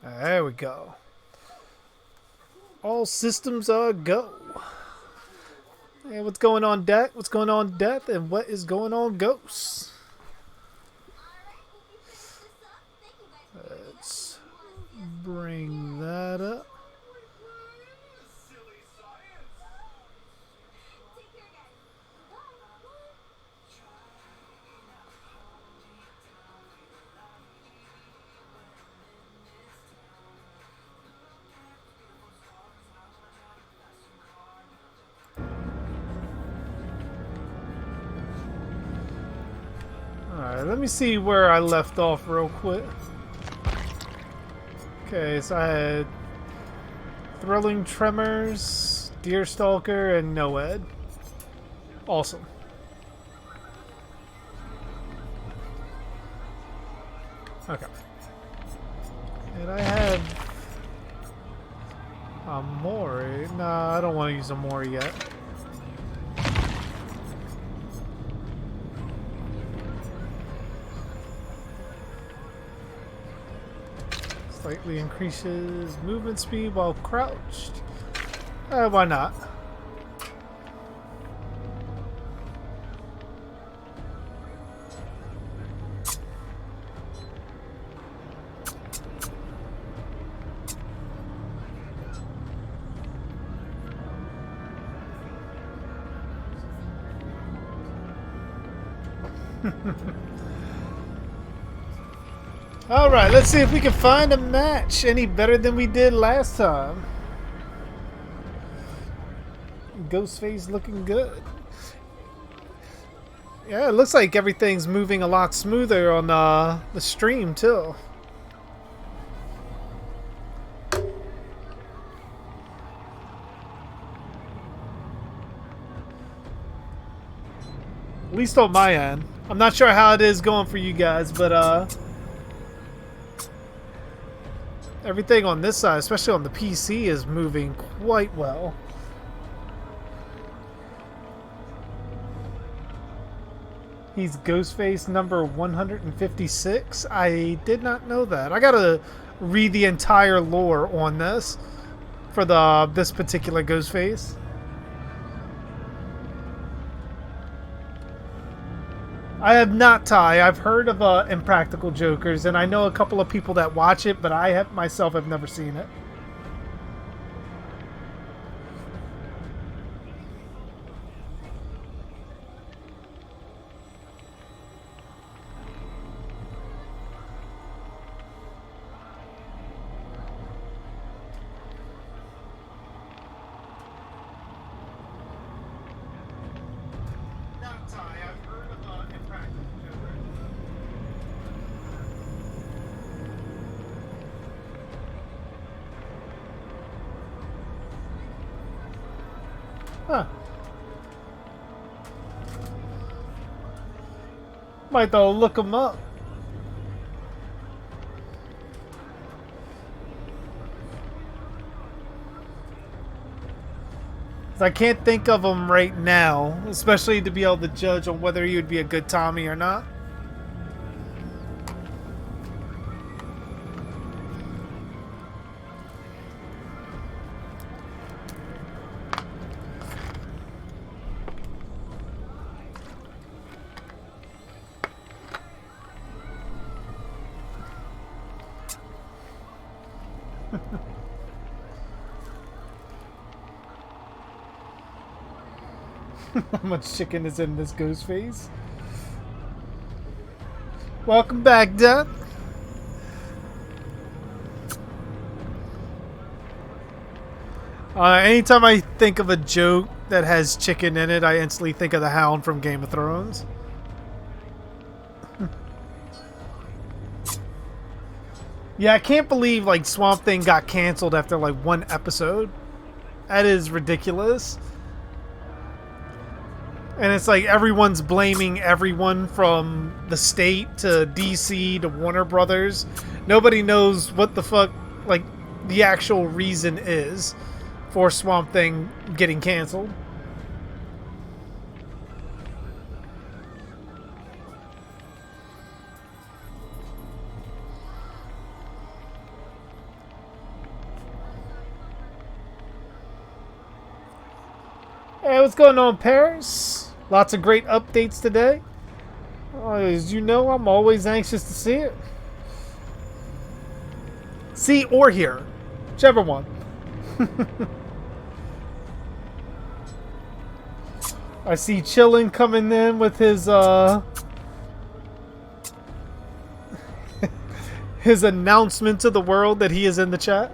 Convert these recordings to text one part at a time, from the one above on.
There we go. All systems are go. Hey, what's going on, Deck? What's going on, Death? And what is going on, Ghosts? Let's bring that up. Alright, let me see where I left off real quick. Okay, so I had Thrilling Tremors, Deerstalker, and Noed. Awesome. Okay. And I have Amori. Nah, I don't want to use Amori yet. Slightly increases movement speed while crouched. Why not? Alright, let's see if we can find a match any better than we did last time. Ghost Face looking good. Yeah, it looks like everything's moving a lot smoother on the stream too. At least on my end. I'm not sure how it is going for you guys, but everything on this side, especially on the PC, is moving quite well. He's Ghostface number 156. I did not know that. I gotta read the entire lore on this for this particular Ghostface. I have not, Ty. I've heard of Impractical Jokers, and I know a couple of people that watch it, but I myself have never seen it. Huh. Might though look them up. I can't think of him right now, especially to be able to judge on whether he would be a good Tommy or not. How much chicken is in this ghost face? Welcome back, Duck. Anytime I think of a joke that has chicken in it, I instantly think of the Hound from Game of Thrones. Yeah, I can't believe like Swamp Thing got canceled after like one episode. That is ridiculous. And it's like everyone's blaming everyone from the state to DC to Warner Brothers. Nobody knows what the fuck like the actual reason is for Swamp Thing getting canceled. Hey, what's going on, Paris? Lots of great updates today. As you know, I'm always anxious to see it. See or hear. Whichever one. I see Chillin coming in with his his announcement to the world that he is in the chat.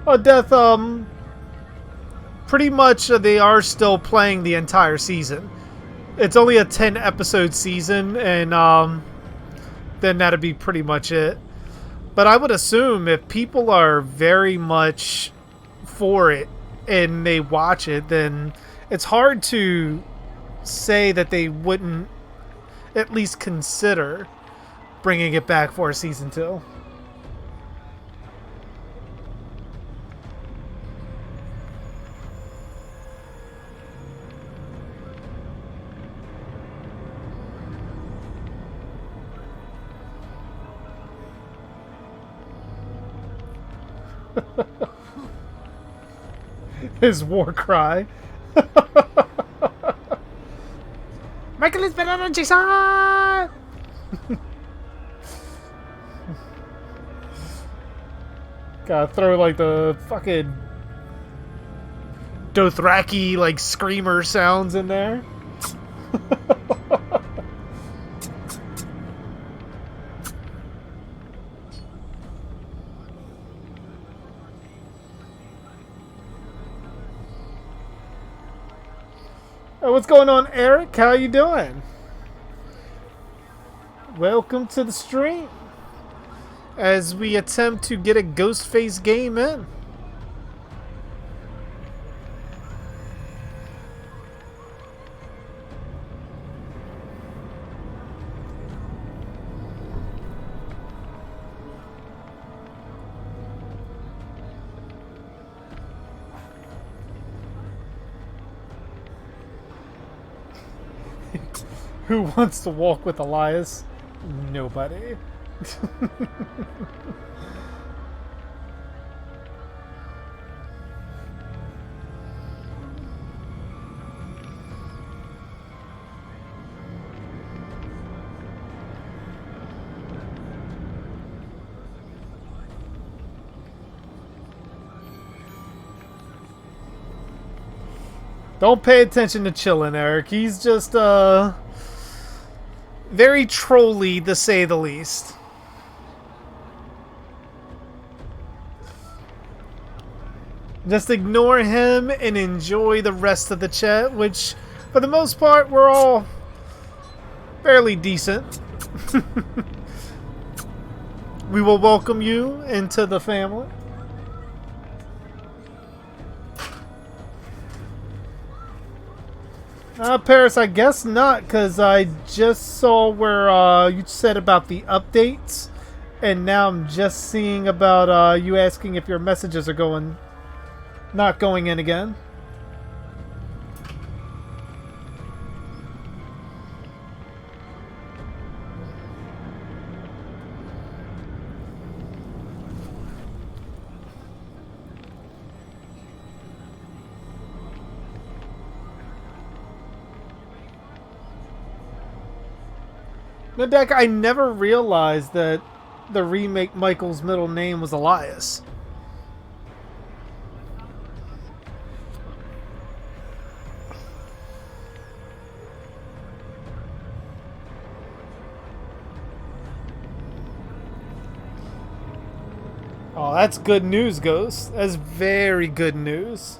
Oh, Death, pretty much they are still playing the entire season. It's only a 10 episode season, and then that'd be pretty much it. But I would assume if people are very much for it and they watch it, then it's hard to say that they wouldn't at least consider bringing it back for a season 2. His war cry. Michael is better than Jason! Gotta throw like the fucking Dothraki like screamer sounds in there. What's going on, Eric? How you doing? Welcome to the stream as we attempt to get a Ghost Face game in. Who wants to walk with Elias? Nobody. Don't pay attention to Chillin', Eric. He's just, very trolly, to say the least. Just ignore him and enjoy the rest of the chat, which, for the most part, we're all fairly decent. We will welcome you into the family. Paris, I guess not, because I just saw where you said about the updates, and now I'm just seeing about you asking if your messages are not going in again. No, Darhk, I never realized that the remake Michael's middle name was Elias. Oh, that's good news, Ghost. That's very good news.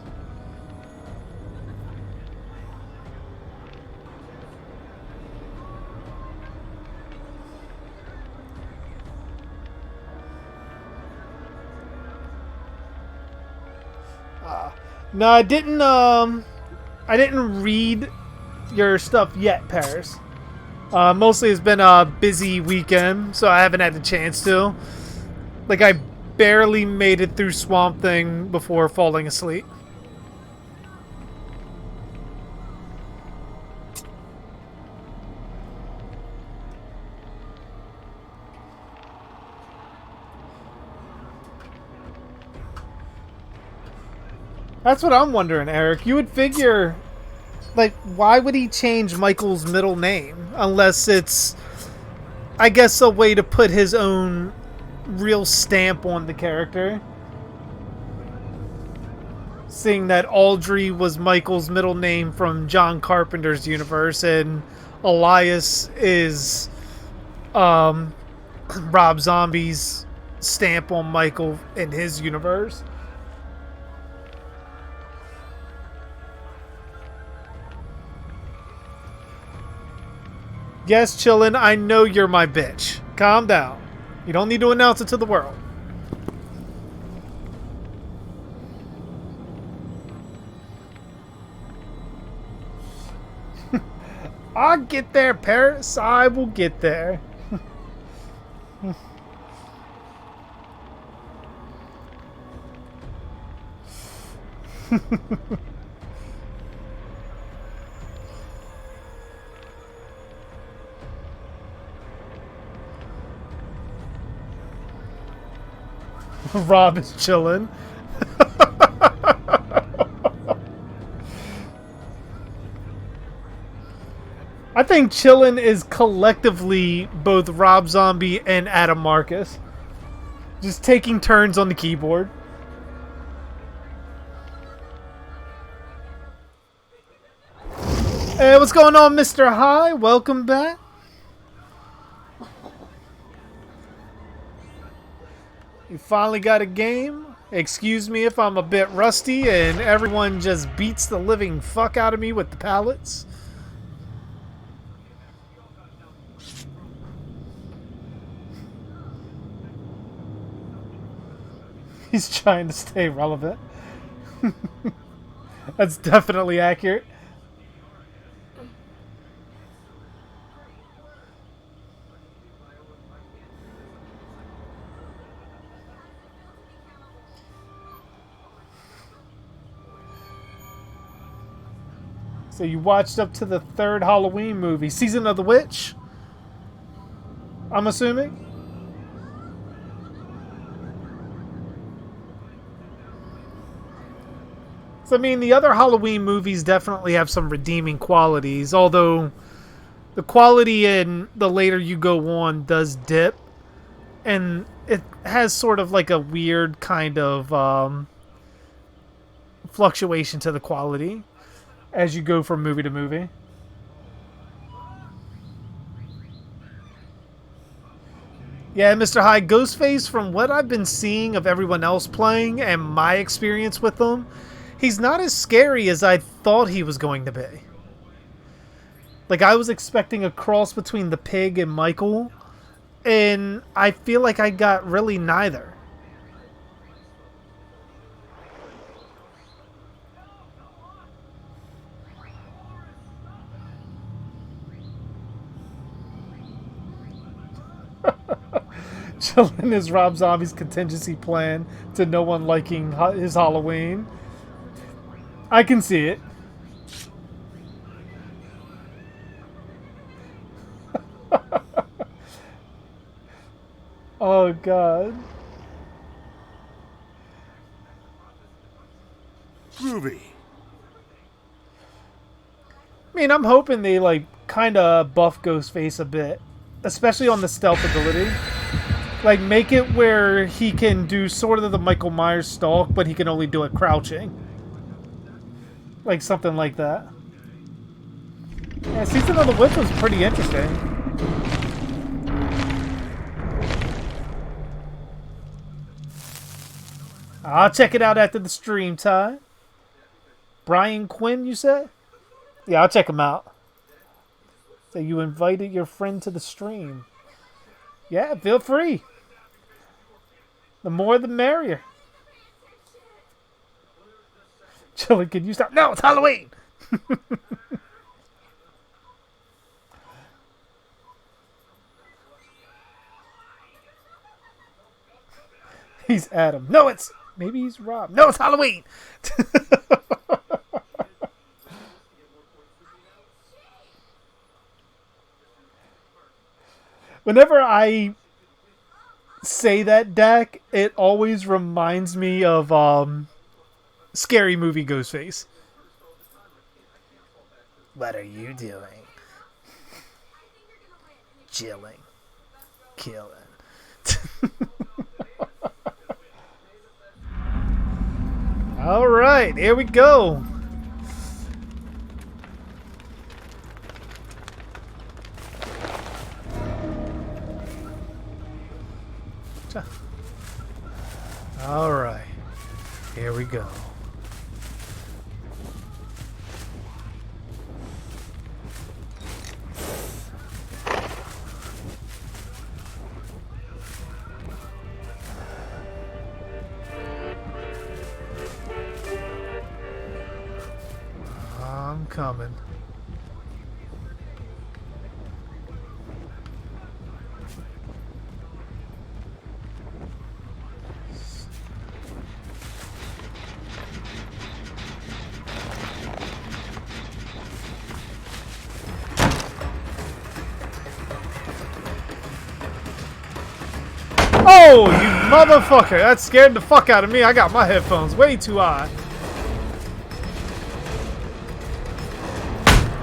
No, I didn't read your stuff yet, Paris. Mostly it's been a busy weekend, so I haven't had the chance to. Like, I barely made it through Swamp Thing before falling asleep. That's what I'm wondering, Eric. You would figure, like, why would he change Michael's middle name unless it's, I guess, a way to put his own real stamp on the character? Seeing that Audrey was Michael's middle name from John Carpenter's universe, and Elias is Rob Zombie's stamp on Michael in his universe. Yes, chillin', I know you're my bitch. Calm down. You don't need to announce it to the world. I'll get there, Paris. I will get there. Rob is chilling. I think chillin' is collectively both Rob Zombie and Adam Marcus. Just taking turns on the keyboard. Hey, what's going on, Mr. High? Welcome back. You finally got a game? Excuse me if I'm a bit rusty and everyone just beats the living fuck out of me with the pallets. He's trying to stay relevant. That's definitely accurate. So you watched up to the third Halloween movie, Season of the Witch? I'm assuming? So, I mean, the other Halloween movies definitely have some redeeming qualities, although the quality in the later you go on does dip, and it has sort of like a weird kind of fluctuation to the quality as you go from movie to movie. Yeah, Mr. High, Ghostface, from what I've been seeing of everyone else playing and my experience with them, he's not as scary as I thought he was going to be. Like, I was expecting a cross between the pig and Michael, and I feel like I got really neither. Chillin' is Rob Zombie's contingency plan to no one liking his Halloween. I can see it. Oh, God. Groovy. I mean, I'm hoping they, like, kind of buff Ghostface a bit. Especially on the stealth ability. Like, make it where he can do sort of the Michael Myers stalk, but he can only do it crouching. Like, something like that. Yeah, Season of the Witch was pretty interesting. I'll check it out after the stream time. Brian Quinn, you said? Yeah, I'll check him out. So you invited your friend to the stream. Yeah, feel free. The more the merrier. Chili, can you stop? No, it's Halloween! He's Adam. No, it's... Maybe he's Rob. No, it's Halloween! Whenever I say that, Dak, it always reminds me of Scary movie Ghost Face. What are you doing? Chilling. Killing. Alright, here we go. Alright, here we go. I'm coming. Oh, you motherfucker! That scared the fuck out of me. I got my headphones way too high.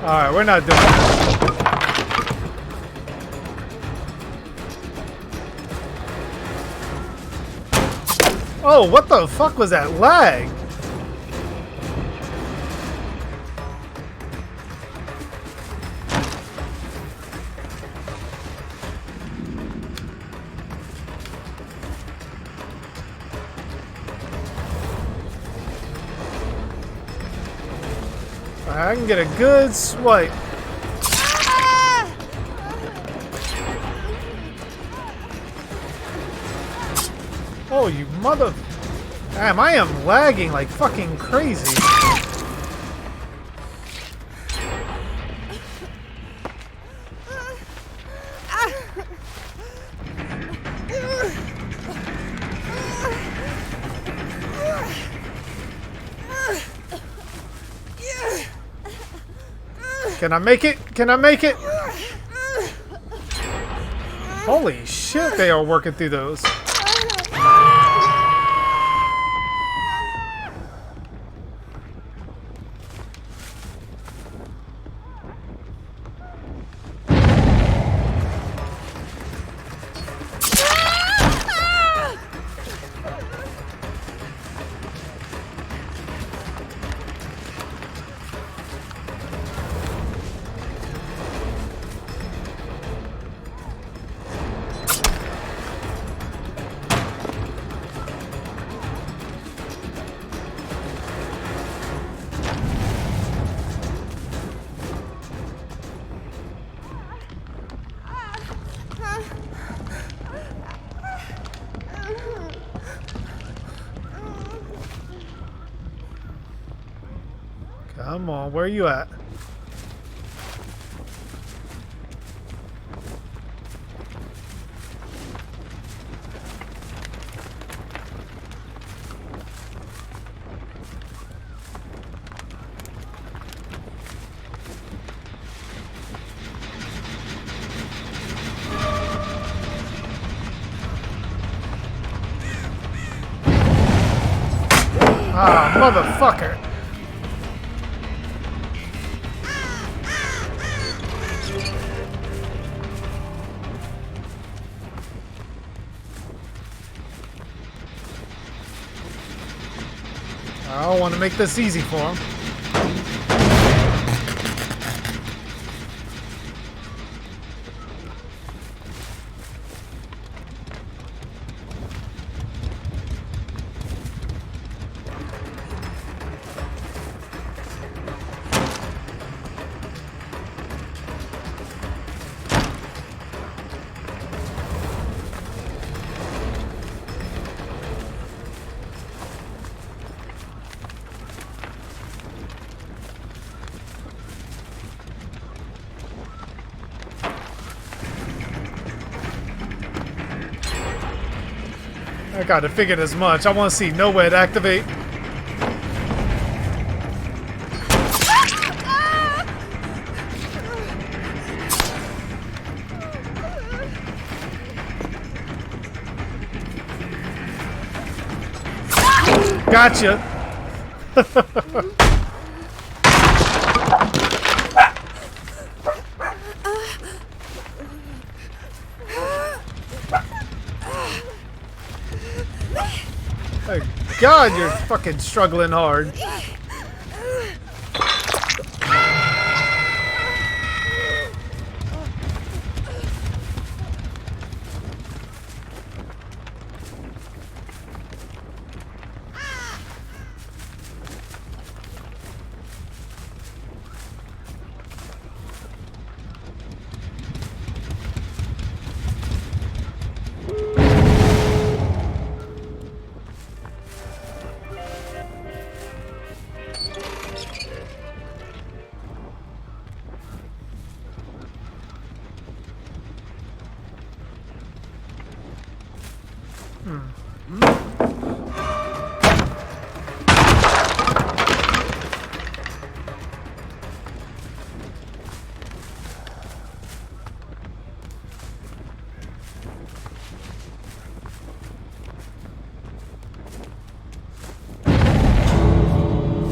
Alright, we're not doing that. Oh, what the fuck was that lag? I can get a good swipe. Oh, you mother... Damn, I am lagging like fucking crazy. Can I make it? Can I make it? Holy shit, they are working through those. Come on, where are you at? Ah, motherfucker! I don't want to make this easy for him. I gotta figure as much. I want to see nowhere to activate. Gotcha. Oh God, you're fucking struggling hard.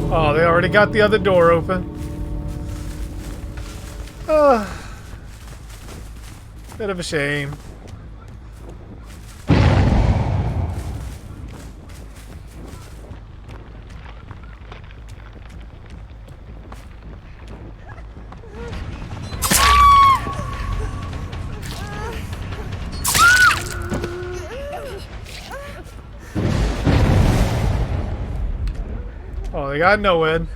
Oh, they already got the other door open. Bit of a shame. Oh, they got no in.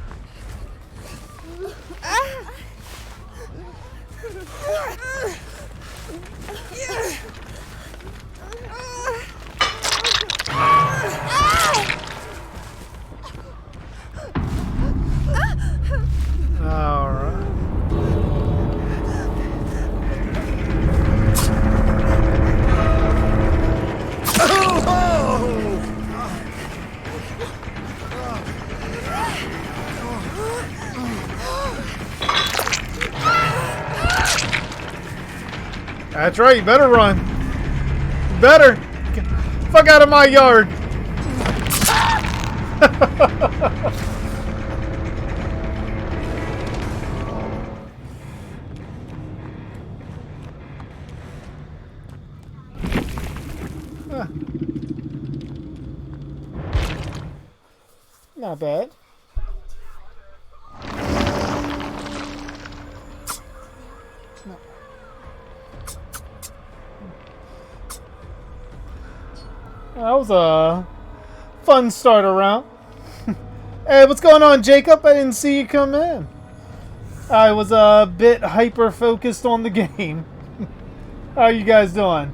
That's right, you better run. You better. Get the fuck out of my yard. Not bad. That was a fun start around. Hey, what's going on, Jacob? I didn't see you come in. I was a bit hyper-focused on the game. How are you guys doing?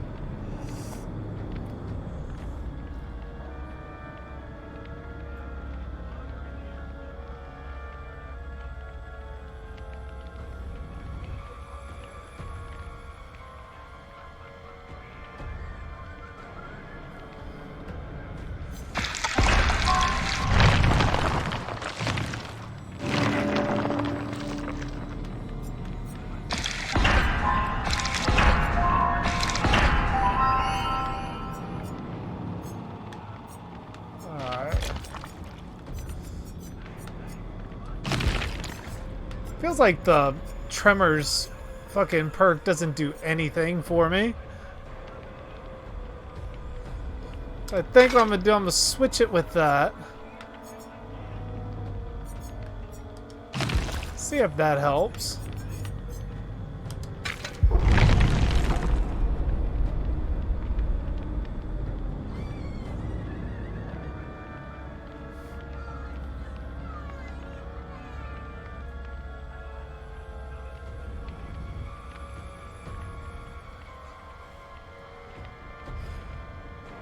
Feels like the Tremors fucking perk doesn't do anything for me. I think what I'm gonna do, I'm gonna switch it with that. See if that helps.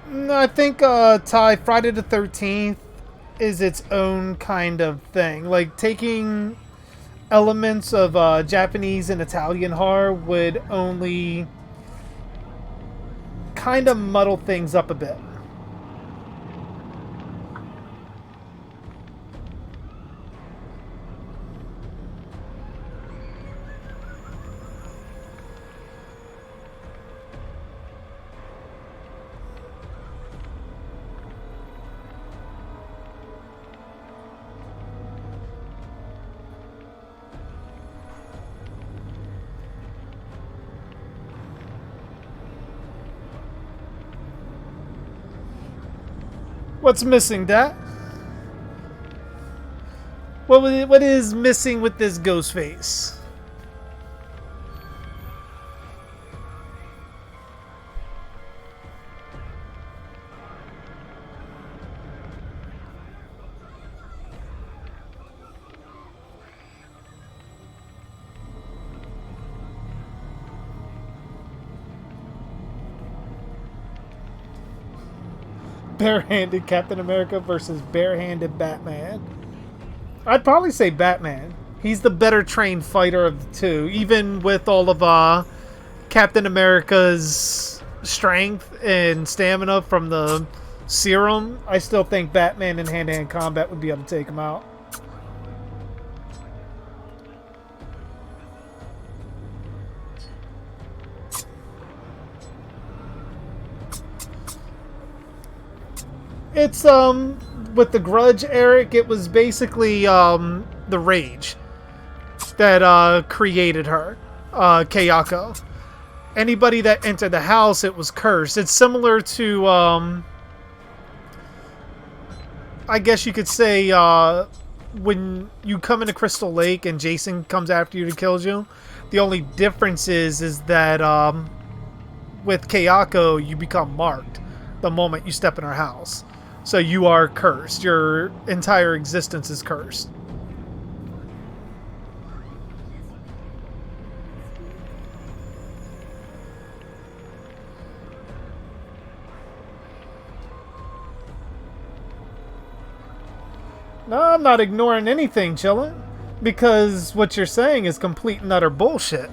No, I think Ty, Friday the 13th is its own kind of thing. Like, taking elements of Japanese and Italian horror would only kind of muddle things up a bit. What's missing, Dat? What is missing with this Ghost Face? Barehanded Captain America versus barehanded Batman. I'd probably say Batman. He's the better trained fighter of the two. Even with all of Captain America's strength and stamina from the serum, I still think Batman in hand-to-hand combat would be able to take him out. It's, with the Grudge, Eric, it was basically, the Rage that, created her, Kayako. Anybody that entered the house, it was cursed. It's similar to, I guess you could say, when you come into Crystal Lake and Jason comes after you to kill you. The only difference is that, with Kayako, you become marked the moment you step in her house. So you are cursed. Your entire existence is cursed. No, I'm not ignoring anything, Chillin'. Because what you're saying is complete and utter bullshit.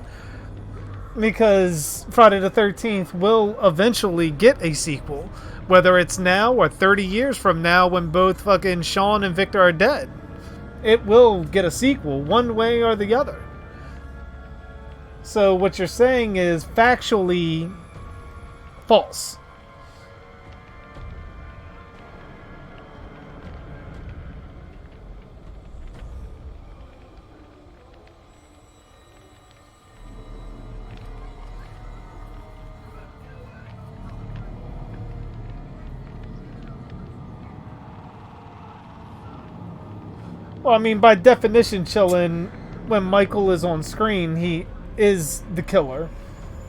Because Friday the 13th will eventually get a sequel. Whether it's now or 30 years from now when both fucking Sean and Victor are dead. It will get a sequel, one way or the other. So what you're saying is factually false. Well, I mean, by definition, Chillin', when Michael is on screen, he is the killer.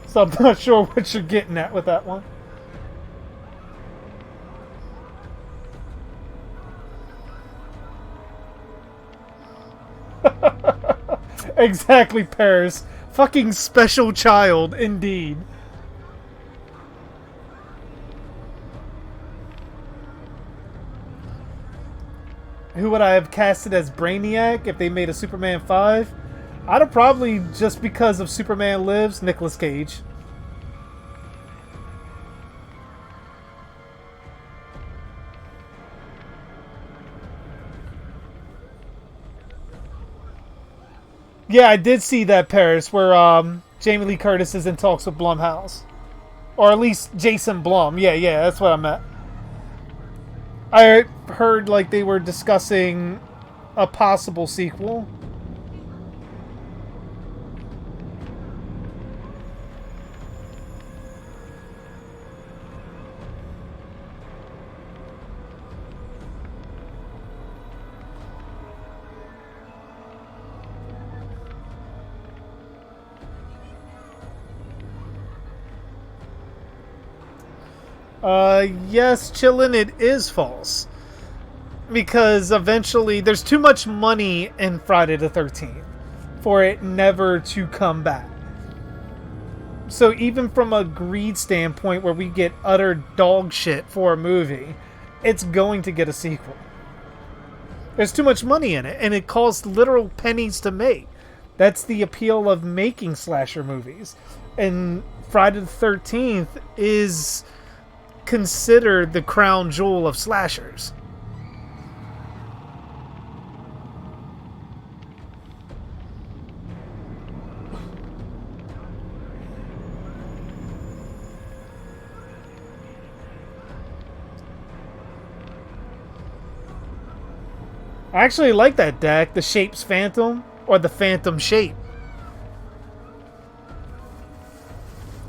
So I'm not sure what you're getting at with that one. Exactly, Paris. Fucking special child, indeed. Who would I have casted as Brainiac if they made a Superman 5? I'd have probably, just because of Superman Lives, Nicolas Cage. Yeah, I did see that, Paris, where Jamie Lee Curtis is in talks with Blumhouse. Or at least Jason Blum. Yeah, that's what I meant. I heard like they were discussing a possible sequel. Yes, Chillin', it is false. Because eventually, there's too much money in Friday the 13th for it never to come back. So even from a greed standpoint where we get utter dog shit for a movie, it's going to get a sequel. There's too much money in it, and it costs literal pennies to make. That's the appeal of making slasher movies. And Friday the 13th is considered the crown jewel of slashers. I actually like that deck, the Shape's Phantom, or the Phantom Shape.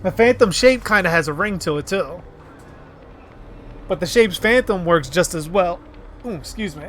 The Phantom Shape kind of has a ring to it, too. But the Shape's Phantom works just as well. Ooh, excuse me.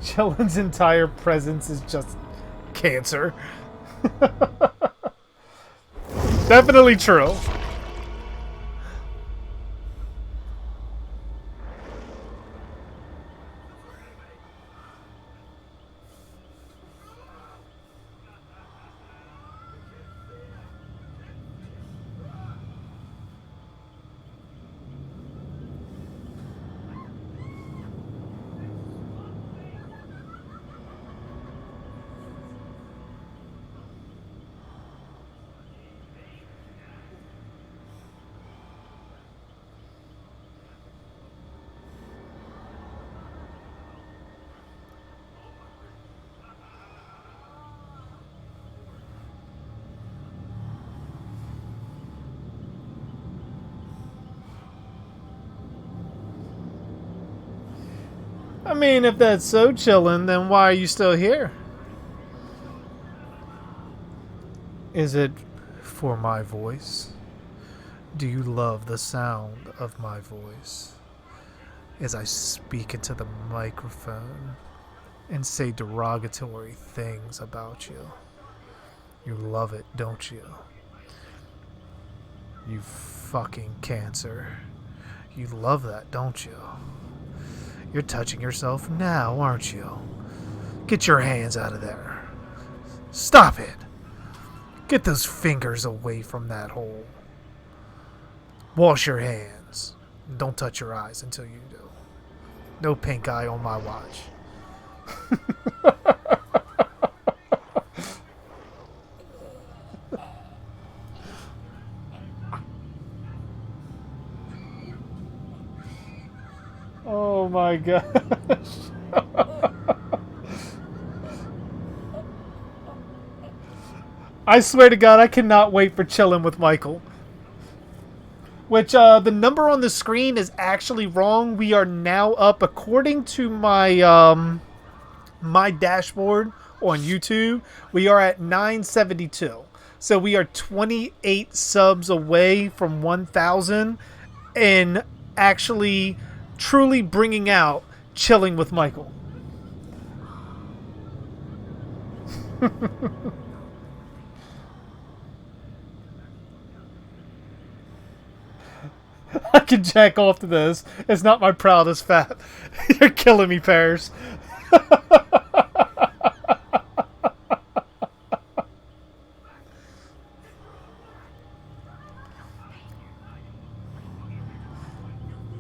Chillin's entire presence is just cancer. Definitely true. I mean, if that's so chillin', then why are you still here? Is it for my voice? Do you love the sound of my voice? As I speak into the microphone and say derogatory things about you. You love it, don't you? You fucking cancer. You love that, don't you? You're touching yourself now, aren't you? Get your hands out of there. Stop it. Get those fingers away from that hole. Wash your hands. Don't touch your eyes until you do. No pink eye on my watch. Oh my gosh. I swear to God, I cannot wait for Chillin' with Michael. Which, the number on the screen is actually wrong. We are now up, according to my, my dashboard on YouTube, we are at 972. So we are 28 subs away from 1,000 and actually truly bringing out Chilling with Michael. I can jack off to this. It's not my proudest fat. You're killing me, Pears.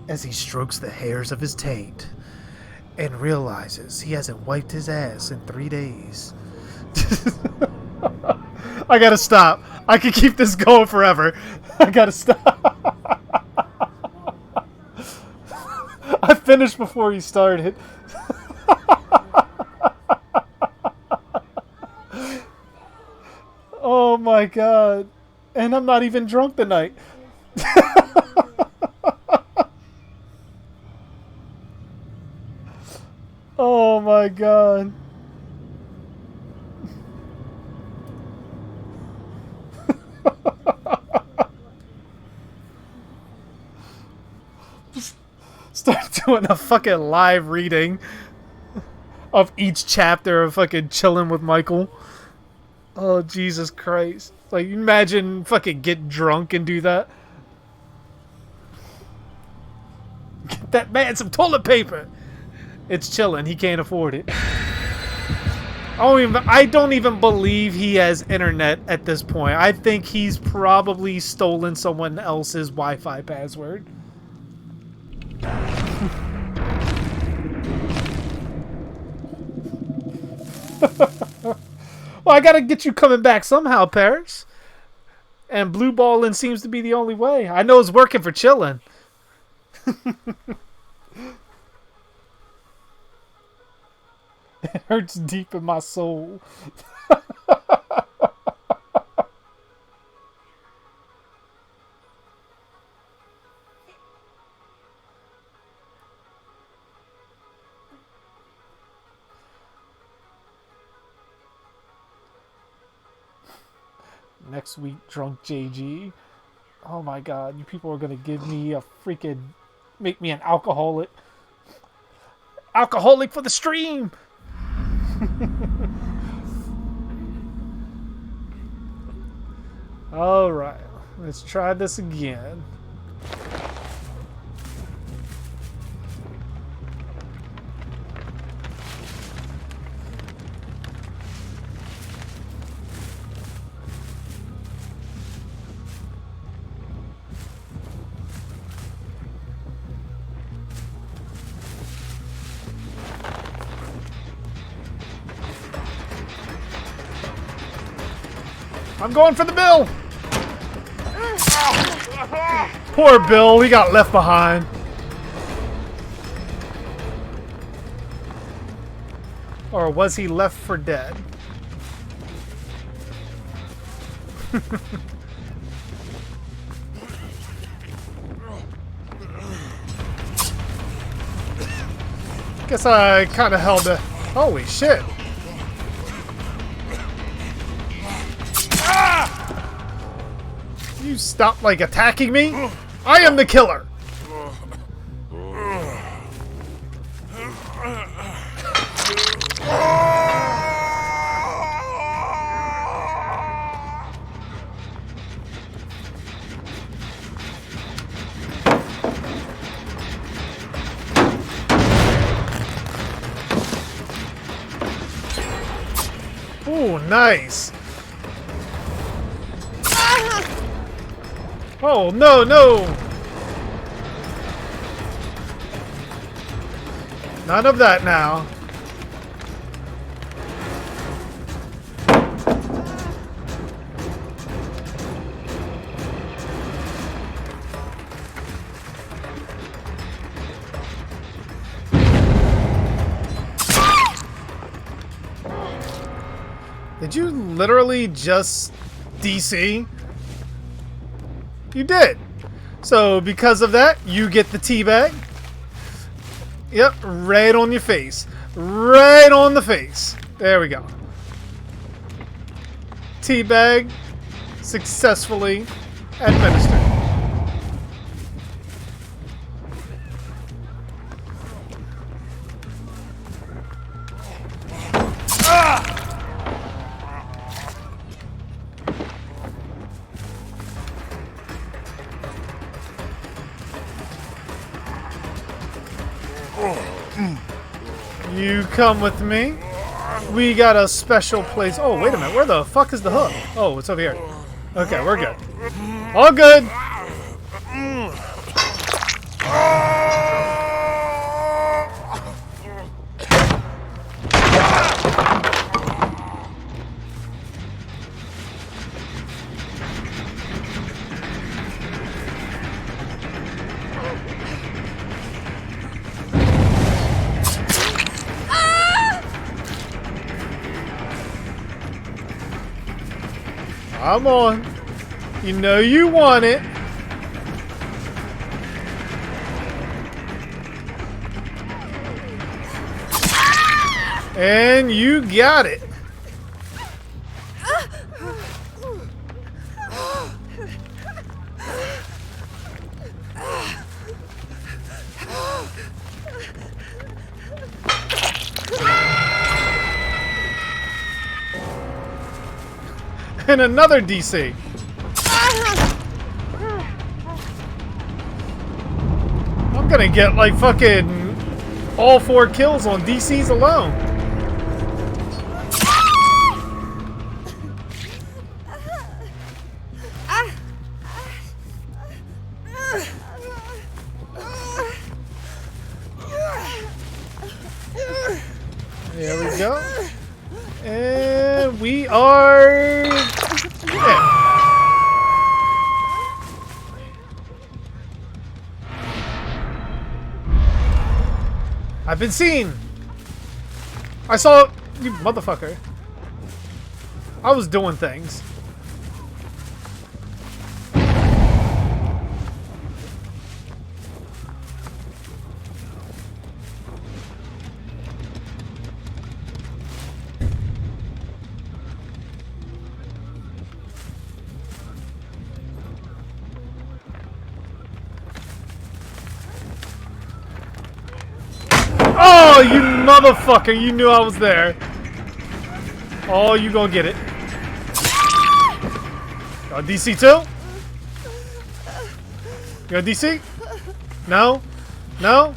As he strokes the hairs of his taint and realizes he hasn't wiped his ass in 3 days. I gotta stop. I can keep this going forever. I gotta stop. I finished before you started. Oh my God. And I'm not even drunk tonight. Oh my God. Start doing a fucking live reading of each chapter of fucking Chilling with Michael. Oh, Jesus Christ. Like, imagine fucking get drunk and do that. Get that man some toilet paper. It's Chillin'. He can't afford it. I don't even believe he has internet at this point. I think he's probably stolen someone else's Wi-Fi password. Well, I gotta get you coming back somehow, Paris. And blue balling seems to be the only way. I know it's working for chilling. It hurts deep in my soul. Next week, drunk JG. Oh my god, you people are gonna give me a freaking... make me an alcoholic. Alcoholic for the stream! Alright, let's try this again. I'm going for the Bill! Poor Bill, he got left behind. Or was he left for dead? Guess I kind of held the... Holy shit! You stop, like, attacking me? I am the killer! Ooh, nice! Oh, no, no! None of that now. Did you literally just DC? You did. So because of that, you get the teabag. Yep, right on your face. Right on the face. There we go. Teabag successfully administered. You come with me. We got a special place. Oh, wait a minute. Where the fuck is the hook? Oh, it's over here. Okay, we're good. All good. Come on. You know you want it. And you got it. And another DC. I'm gonna get like fucking all 4 kills on DCs alone. There we go. I've been seen. I saw you, motherfucker. I was doing things. Oh, you motherfucker! You knew I was there. Oh, you gonna get it. DC too? You got DC? No? No?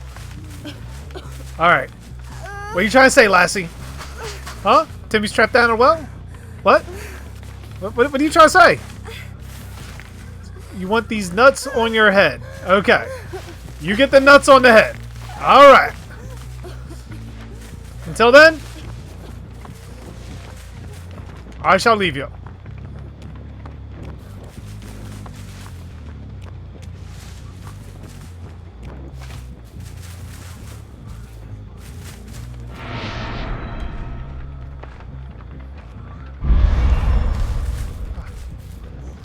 Alright. What are you trying to say, lassie? Huh? Timmy's trapped down a well? What? What are you trying to say? You want these nuts on your head. Okay. You get the nuts on the head. Alright. Until then, I shall leave you.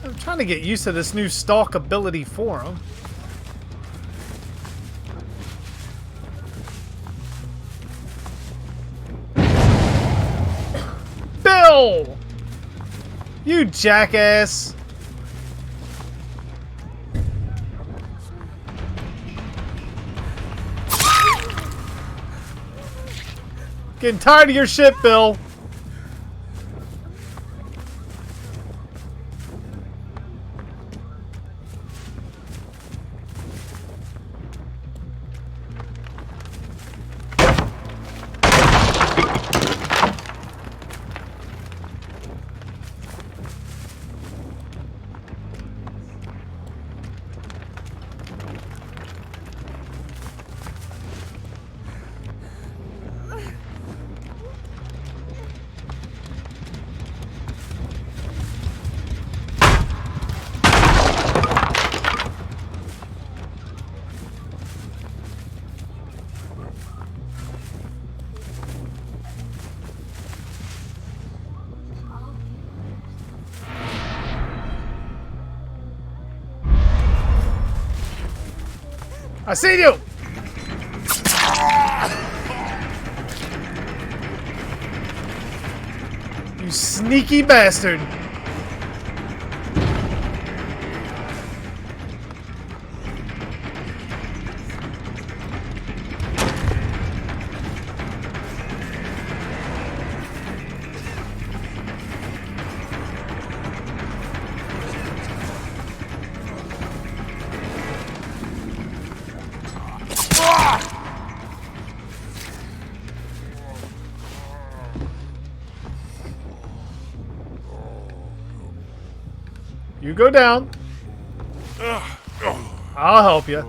I'm trying to get used to this new stalk ability for him. Bill! You jackass! Getting tired of your shit, Bill. I see you! You sneaky bastard! You go down. I'll help you.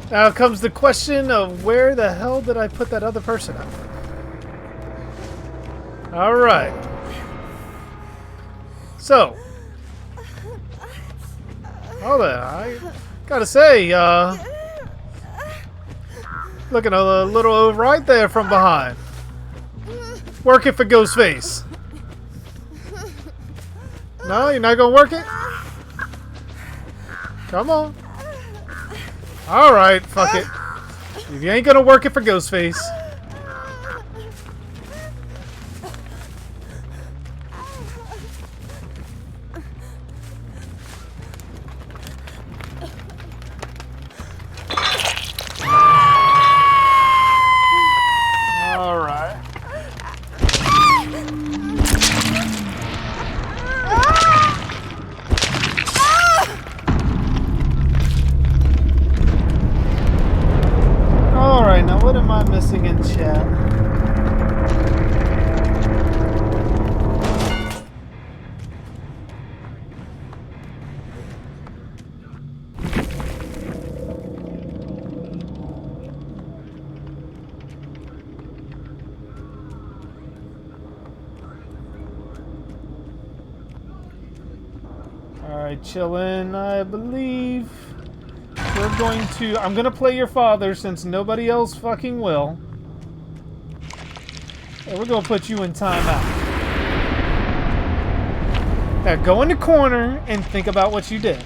Now comes the question of where the hell did I put that other person at? Alright. So. Hold on, I gotta say, looking a little right there from behind. Working for Ghost Face. No, you're not gonna work it? Come on. Alright, fuck it. If you ain't gonna work it for Ghost Face. What am I missing in Alright, chillin', I believe. We're going to... I'm gonna play your father since nobody else fucking will. And we're gonna put you in timeout. Now go in the corner and think about what you did.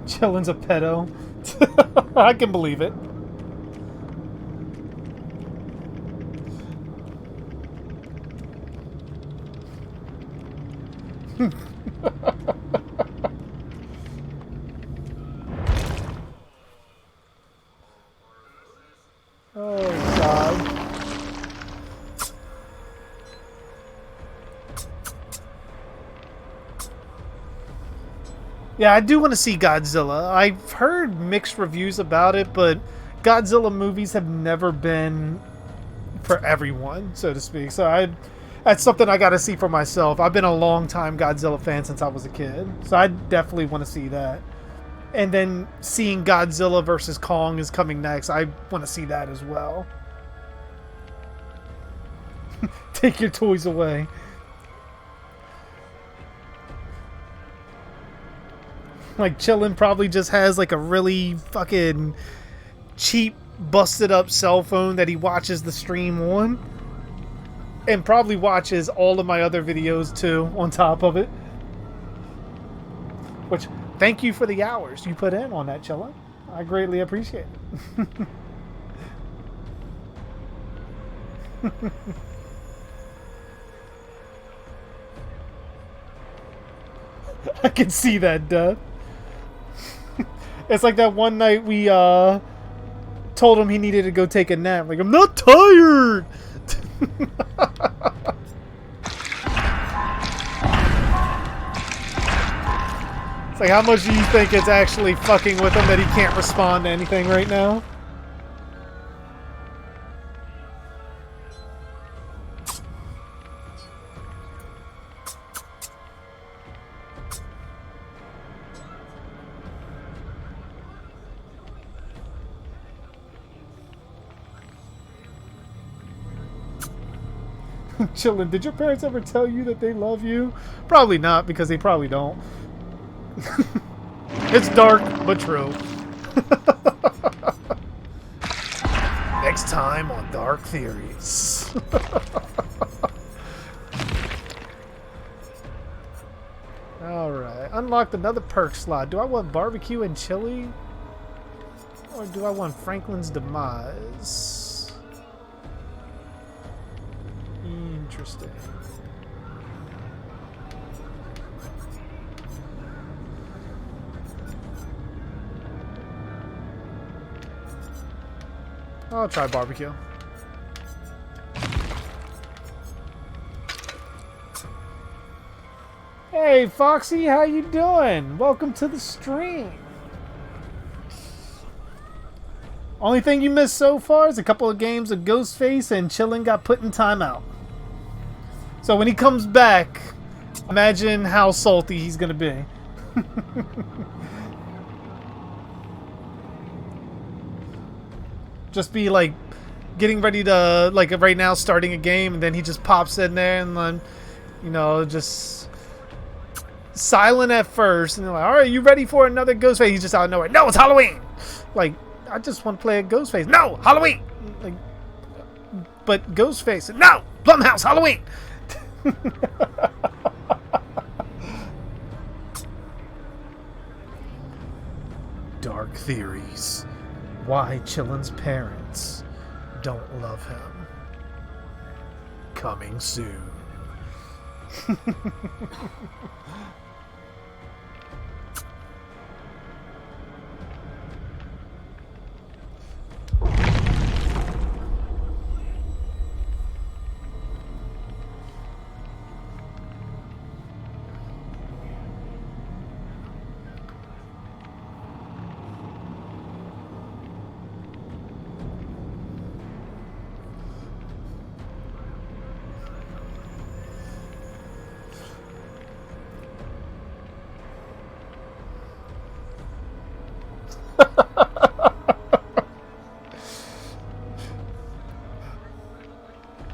Chillin's a pedo. I can believe it. Oh, God. Yeah, I do want to see Godzilla. I've heard mixed reviews about it, but Godzilla movies have never been for everyone, so to speak. So that's something I got to see for myself. I've been a long time Godzilla fan since I was a kid, so I definitely want to see that. And then seeing Godzilla versus Kong is coming next. I want to see that as well. Take your toys away. Like, Chillin probably just has like a really fucking cheap, busted up cell phone that he watches the stream on. And probably watches all of my other videos too, on top of it. Which, thank you for the hours you put in on that, Chillin. I greatly appreciate it. I can see that, duh. It's like that one night we told him he needed to go take a nap. Like, I'm not tired! It's like, how much do you think it's actually fucking with him that he can't respond to anything right now? Chillin', did your parents ever tell you that they love you? Probably not, because they probably don't. It's dark, but true. Next time on Dark Theories. Alright, unlocked another perk slot. Do I want barbecue and chili? Or do I want Franklin's demise? Interesting. I'll try barbecue. Hey Foxy, how you doing? Welcome to the stream. Only thing you missed so far is a couple of games of Ghost Face, and Chillin got put in timeout. So when he comes back, imagine how salty he's gonna be. Just be like getting ready to, like, right now starting a game, and then he just pops in there and then, you know, just silent at first, and they're like, alright, you ready for another Ghost Face? He's just out of nowhere. No, it's Halloween! Like, I just want to play a Ghost Face. No, Halloween! Like, but Ghost Face, no! Blumhouse, Halloween! Dark Theories. Why Chillin's parents don't love him. Coming soon.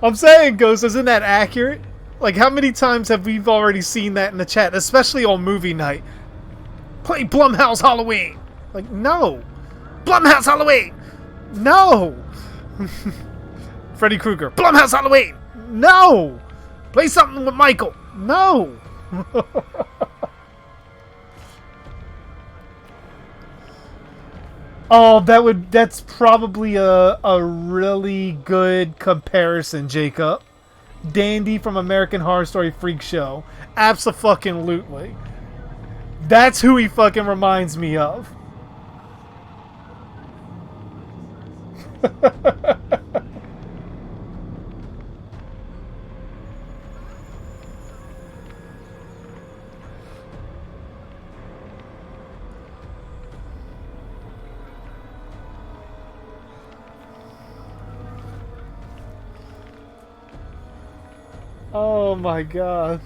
I'm saying, Ghost, isn't that accurate? Like, how many times have we already seen that in the chat, especially on movie night? Play Blumhouse Halloween. Like, no. Blumhouse Halloween. No. Freddy Krueger. Blumhouse Halloween. No. Play something with Michael. No. Oh, that's probably a really good comparison, Jacob. Dandy from American Horror Story Freak Show. Abso-fucking-lutely. That's who he fucking reminds me of. Oh my god.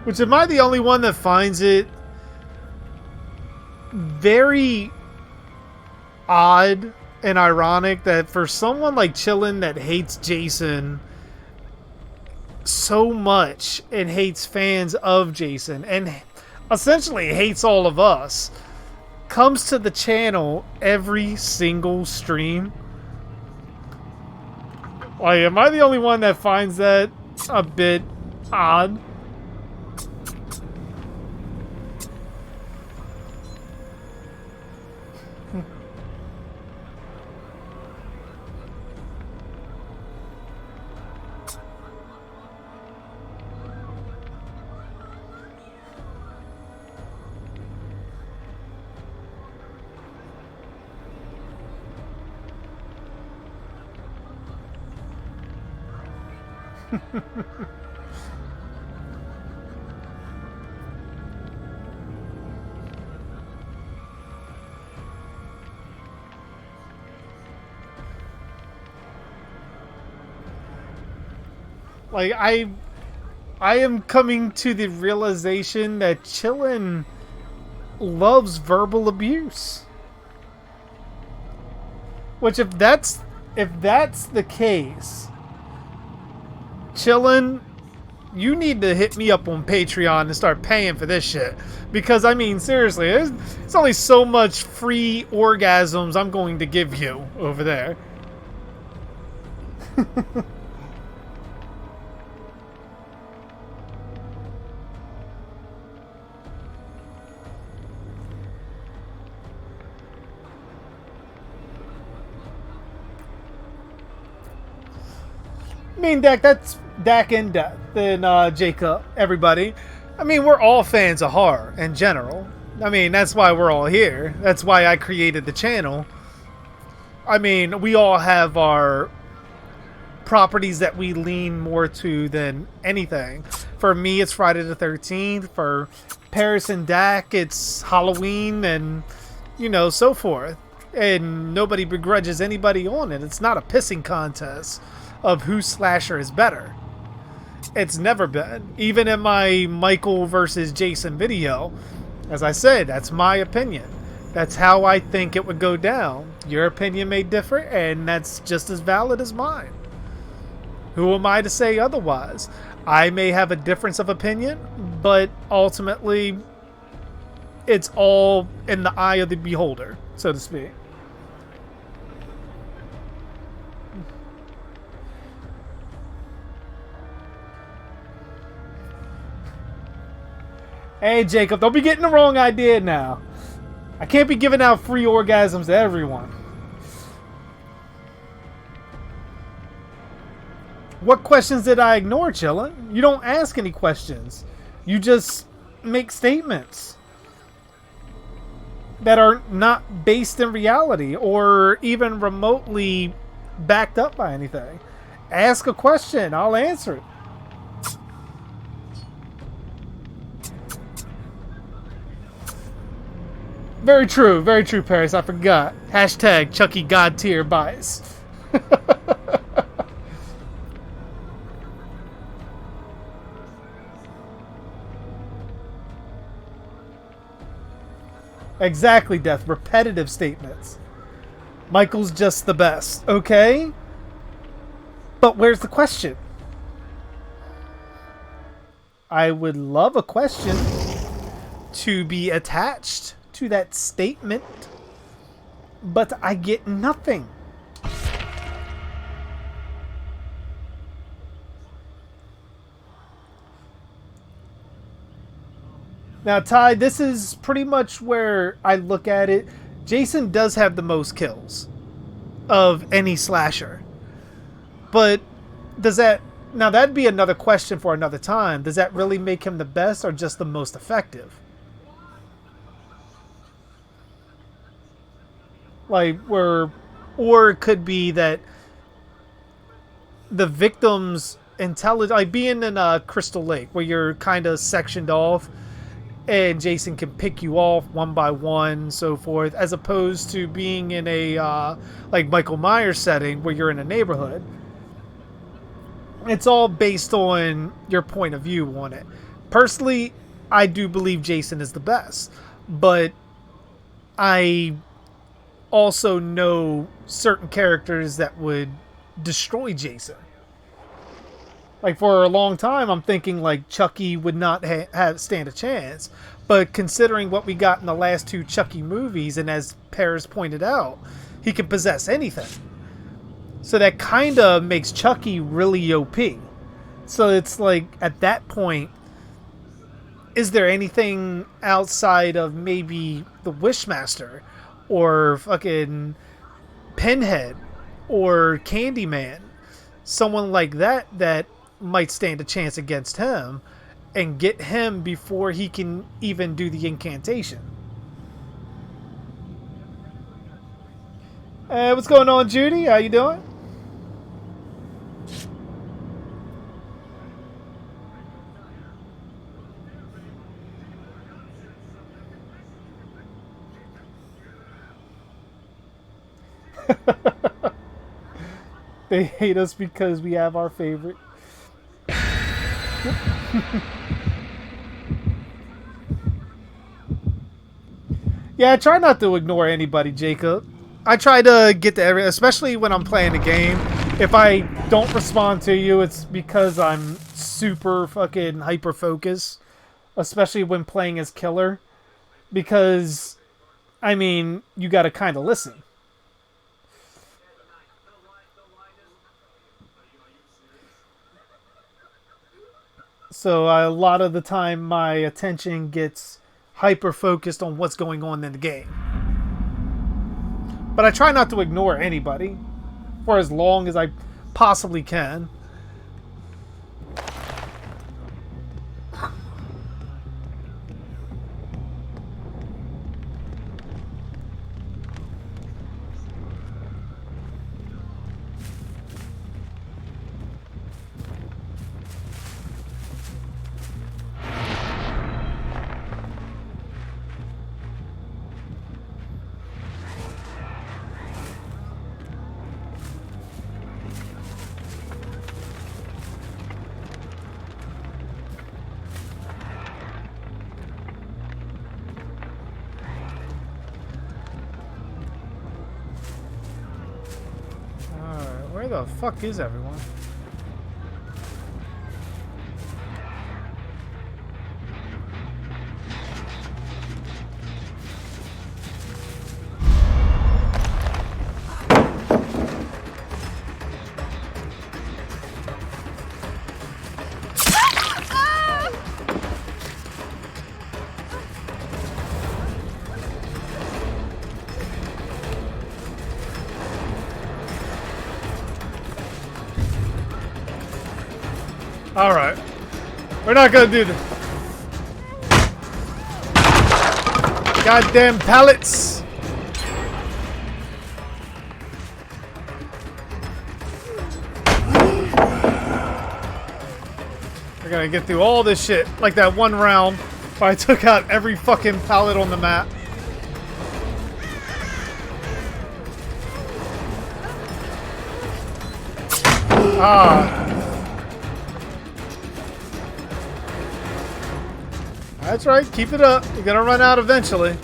Which, am I the only one that finds it very odd and ironic that for someone like Chillin that hates Jason so much and hates fans of Jason and essentially hates all of us, comes to the channel every single stream? Like, am I the only one that finds that a bit odd? Like, I am coming to the realization that Chillin loves verbal abuse. Which, if that's the case, Chillin, you need to hit me up on Patreon and start paying for this shit. Because, I mean, seriously, there's only so much free orgasms I'm going to give you over there. I mean, that's Dak and Death and Jacob, everybody. I mean, we're all fans of horror in general. I mean, that's why we're all here. That's why I created the channel. I mean, we all have our properties that we lean more to than anything. For me, it's Friday the 13th. For Paris and Dak, it's Halloween and, you know, so forth. And nobody begrudges anybody on it. It's not a pissing contest of whose slasher is better. It's never been. Even in my Michael versus Jason video, as I said, that's my opinion. That's how I think it would go down. Your opinion may differ, and that's just as valid as mine. Who am I to say otherwise? I may have a difference of opinion, but ultimately, it's all in the eye of the beholder, so to speak. Hey, Jacob, don't be getting the wrong idea now. I can't be giving out free orgasms to everyone. What questions did I ignore, Chillin? You don't ask any questions. You just make statements that are not based in reality or even remotely backed up by anything. Ask a question. I'll answer it. Very true, Paris. I forgot. Hashtag Chucky God tier bias. Exactly, Death. Repetitive statements. Michael's just the best. Okay? But where's the question? I would love a question to be attached to that statement, but I get nothing. Now, Ty, this is pretty much where I look at it. Jason does have the most kills of any slasher. But does that... Now, that'd be another question for another time. Does that really make him the best or just the most effective? Like, where... Or it could be that the victim's intelligence... Like, being in a Crystal Lake, where you're kind of sectioned off... and Jason can pick you off one by one, so forth, as opposed to being in a like Michael Myers setting where you're in a neighborhood. It's all based on your point of view on it. Personally, I do believe Jason is the best, but I also know certain characters that would destroy Jason. Like, for a long time, I'm thinking, like, Chucky would not stand a chance. But considering what we got in the last two Chucky movies, and as Paris pointed out, he can possess anything. So that kind of makes Chucky really OP. So it's like, at that point, is there anything outside of maybe the Wishmaster, or fucking Pinhead, or Candyman, someone like that that might stand a chance against him and get him before he can even do the incantation? Hey, what's going on, Judy? How you doing? They hate us because we have our favorite. Yeah, I try not to ignore anybody, Jacob. I try to get to especially when I'm playing a game. If I don't respond to you, it's because I'm super fucking hyper focused, especially when playing as killer. Because, I mean, you gotta kind of listen. So a lot of the time, my attention gets hyper focused on what's going on in the game. But I try not to ignore anybody for as long as I possibly can. Where the fuck is everyone? Alright. We're not gonna do this. Goddamn pallets! We're gonna get through all this shit. Like that one round where I took out every fucking pallet on the map. Ah. That's right, keep it up. You're gonna run out eventually.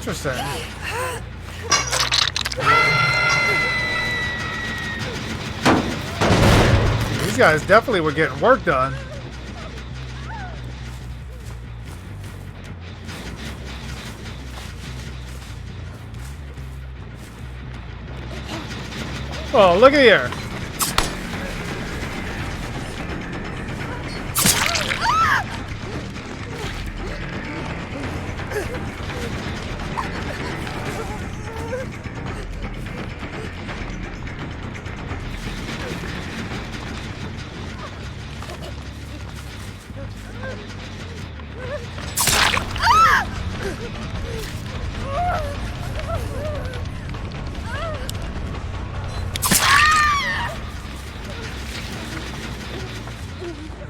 Interesting. These guys definitely were getting work done. Oh, look at here.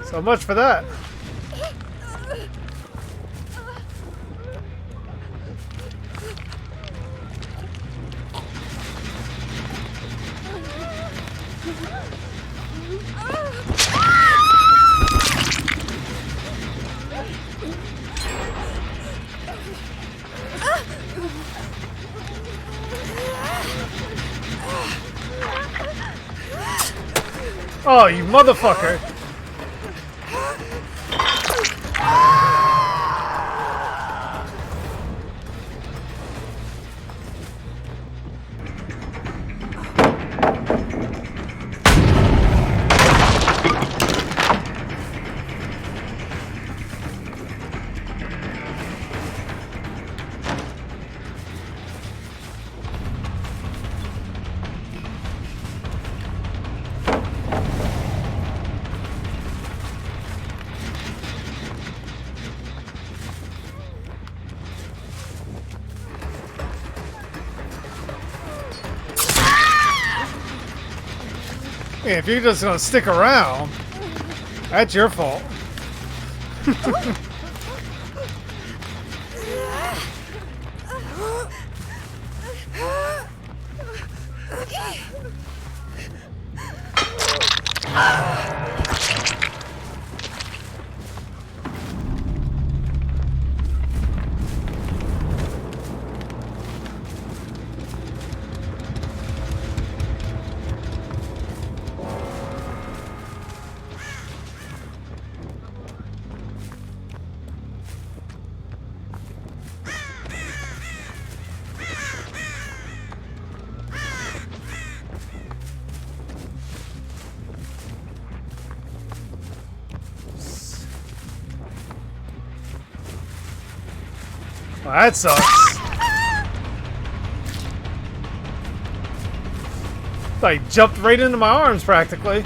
So much for that. Oh, you motherfucker. Hey, if you're just gonna stick around, that's your fault. Well, that sucks. Like, jumped right into my arms, practically.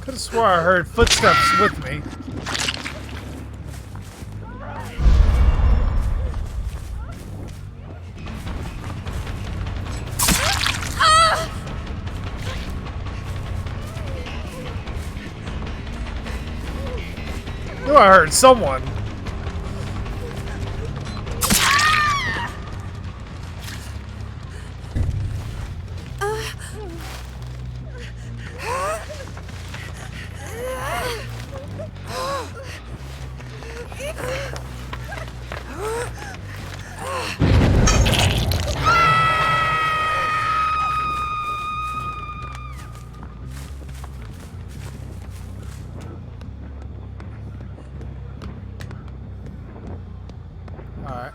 Could've swore I heard footsteps with me. Knew I heard someone. Alright.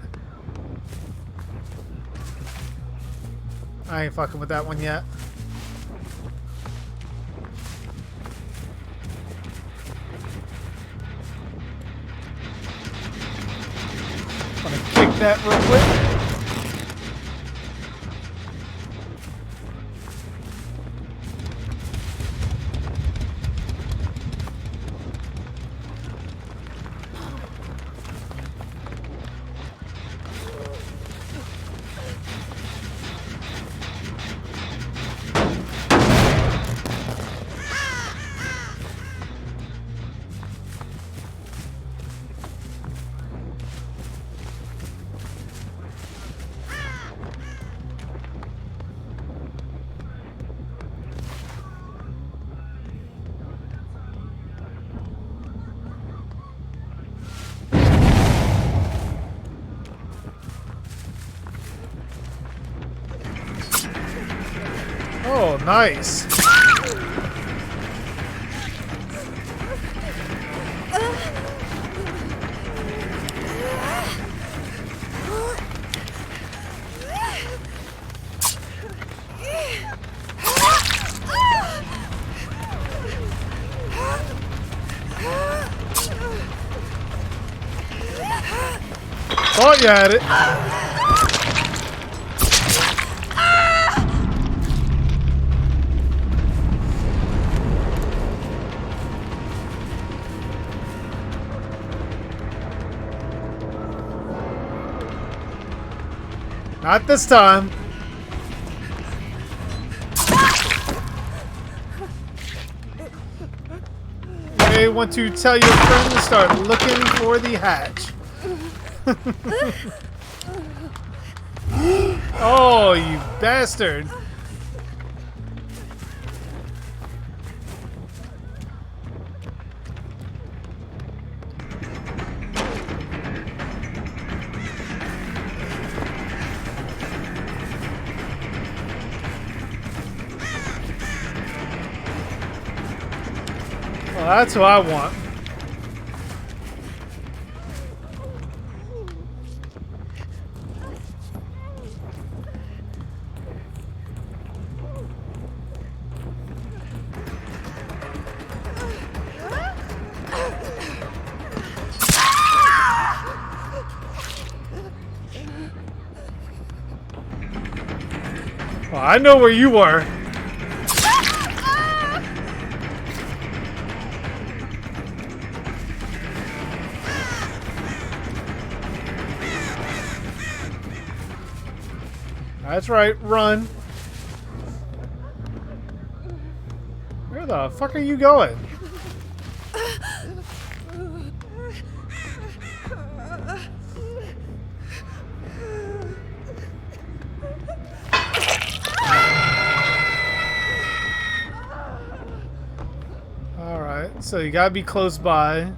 I ain't fucking with that one yet. Wanna kick that real quick? Oh, nice. Thought you had it. Not this time. You may want to tell your friend to start looking for the hatch. Oh, you bastard. Well, that's what I want. Well, I know where you are. That's right, run. Where the fuck are you going? Alright, so you gotta be close by.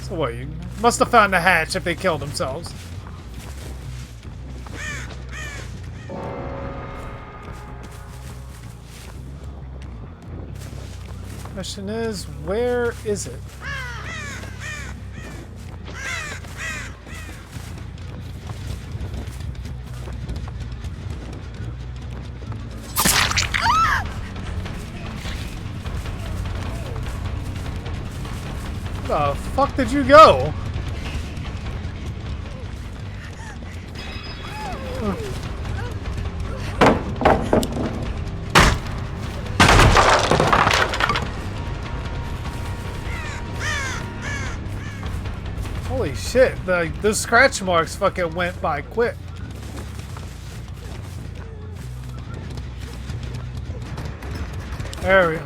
So what, you must have found a hatch if they killed themselves. Question is, where is it? Where the fuck did you go? Holy shit, those scratch marks fucking went by quick. There we go.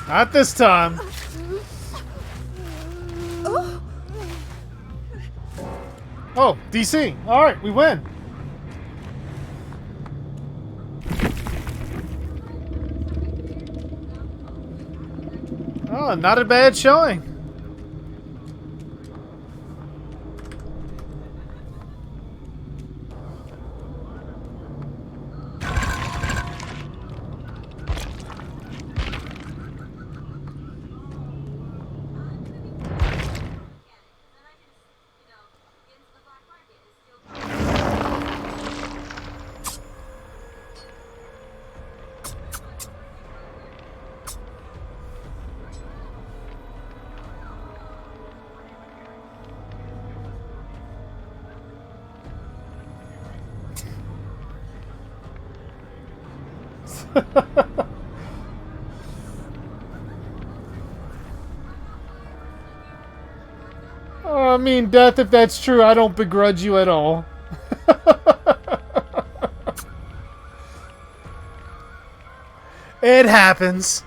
Not this time. Oh, DC. Alright, we win. Oh, not a bad showing. I mean, Death, if that's true, I don't begrudge you at all. It happens.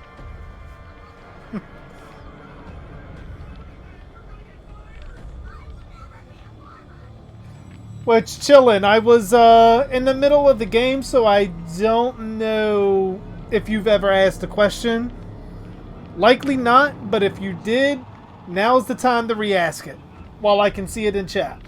Which, chillin', I was in the middle of the game, so I don't know if you've ever asked a question. Likely not, but if you did, now's the time to re-ask it, while I can see it in chat.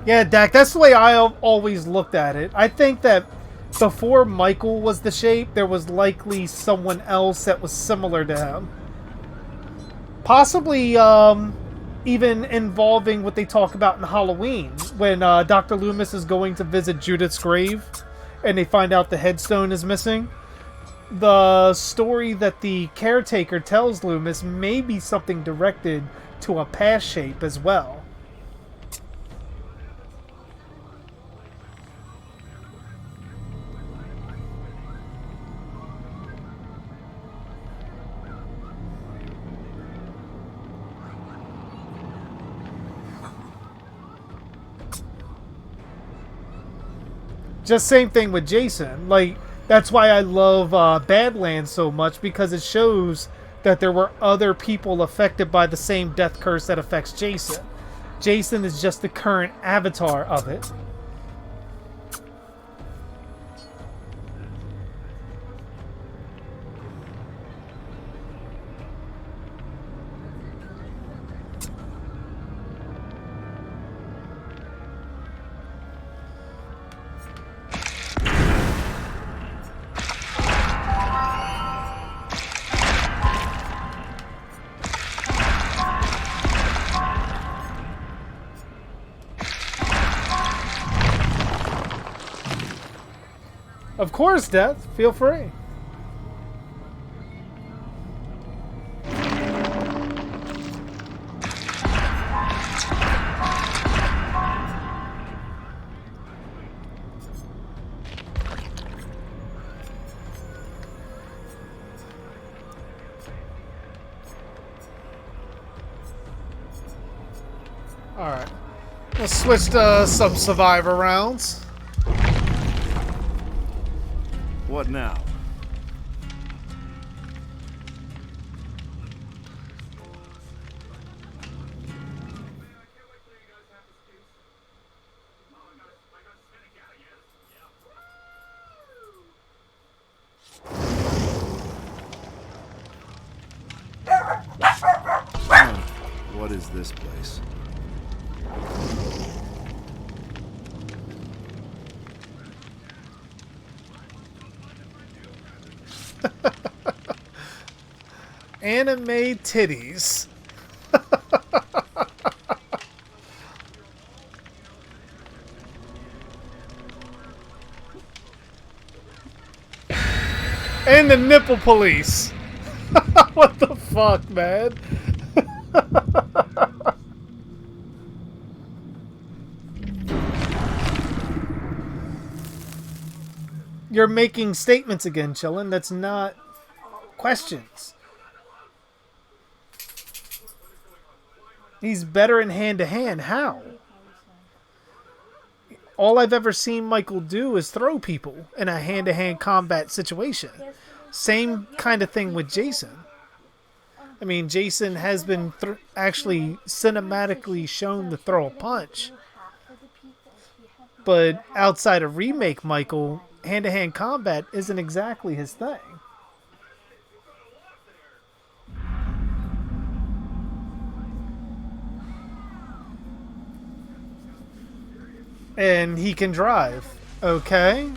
Yeah, Dak, that's the way I always looked at it. I think that before Michael was the shape, there was likely someone else that was similar to him. Possibly even involving what they talk about in Halloween, when Dr. Loomis is going to visit Judith's grave and they find out the headstone is missing. The story that the caretaker tells Loomis may be something directed to a past shape as well. Just same thing with Jason. Like, that's why I love Badlands so much, because it shows that there were other people affected by the same death curse that affects Jason. Jason is just the current avatar of it. Of course, Death. Feel free. Alright. Let's switch to some survivor rounds. What now? What is this place? Anime titties. And the nipple police. What the fuck, man? You're making statements again, Chillin'. That's not questions. He's better in hand-to-hand. How? All I've ever seen Michael do is throw people in a hand-to-hand combat situation. Same kind of thing with Jason. I mean, Jason has been actually cinematically shown to throw a punch. But outside of remake Michael, hand-to-hand combat isn't exactly his thing. And he can drive. Okay.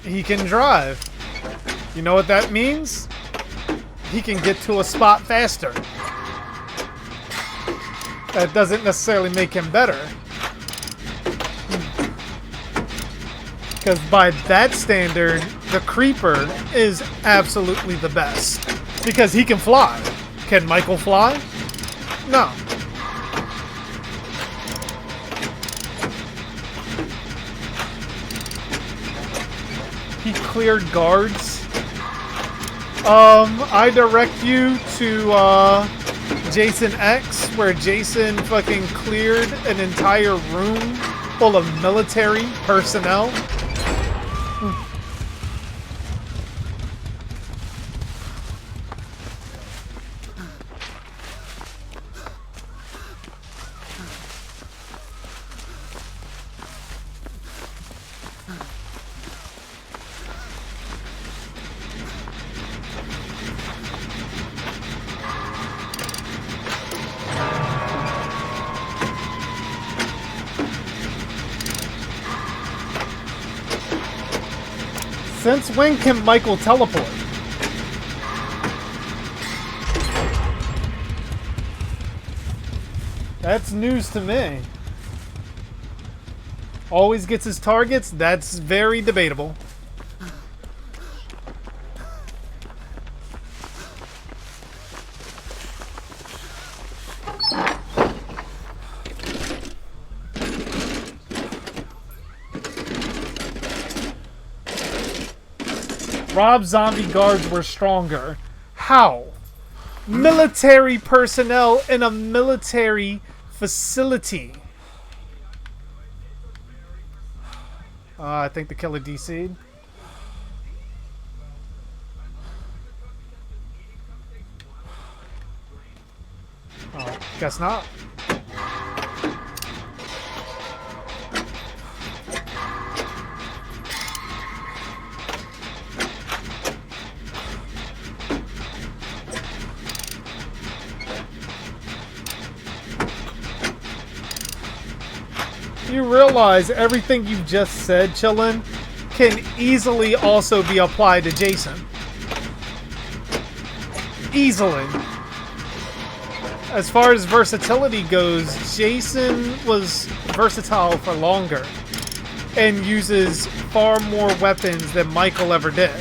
He can drive. You know what that means? He can get to a spot faster. That doesn't necessarily make him better. Because by that standard, the Creeper is absolutely the best. Because he can fly. Can Michael fly? No. He cleared guards. I direct you to Jason X, where Jason fucking cleared an entire room full of military personnel. Since when can Michael teleport? That's news to me. Always gets his targets? That's very debatable. Rob's zombie guards were stronger. How? Military personnel in a military facility. I think the killer DC'd. Oh, guess not. You realize everything you just said, Chillin, can easily also be applied to Jason. Easily. As far as versatility goes, Jason was versatile for longer and uses far more weapons than Michael ever did.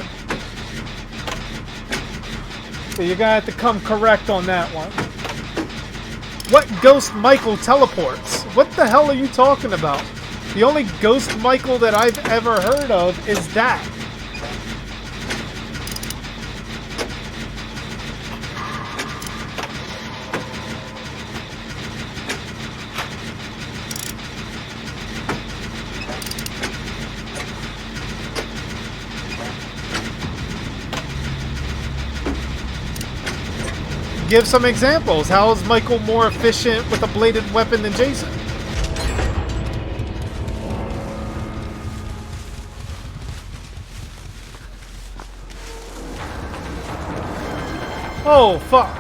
So you're gonna have to come correct on that one. What Ghost Michael teleports? What the hell are you talking about? The only Ghost Michael that I've ever heard of is that. Give some examples. How is Michael more efficient with a bladed weapon than Jason? Oh, fuck.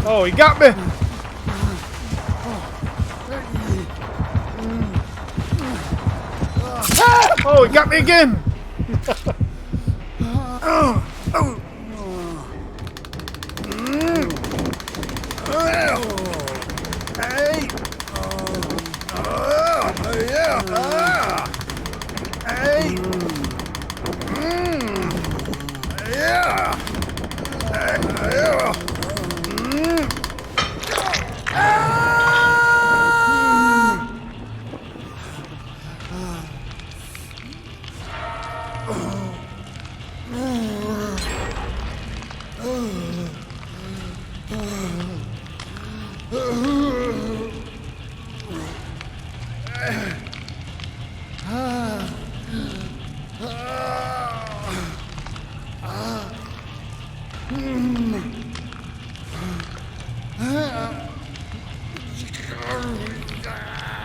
Oh, he got me. Oh, he got me again!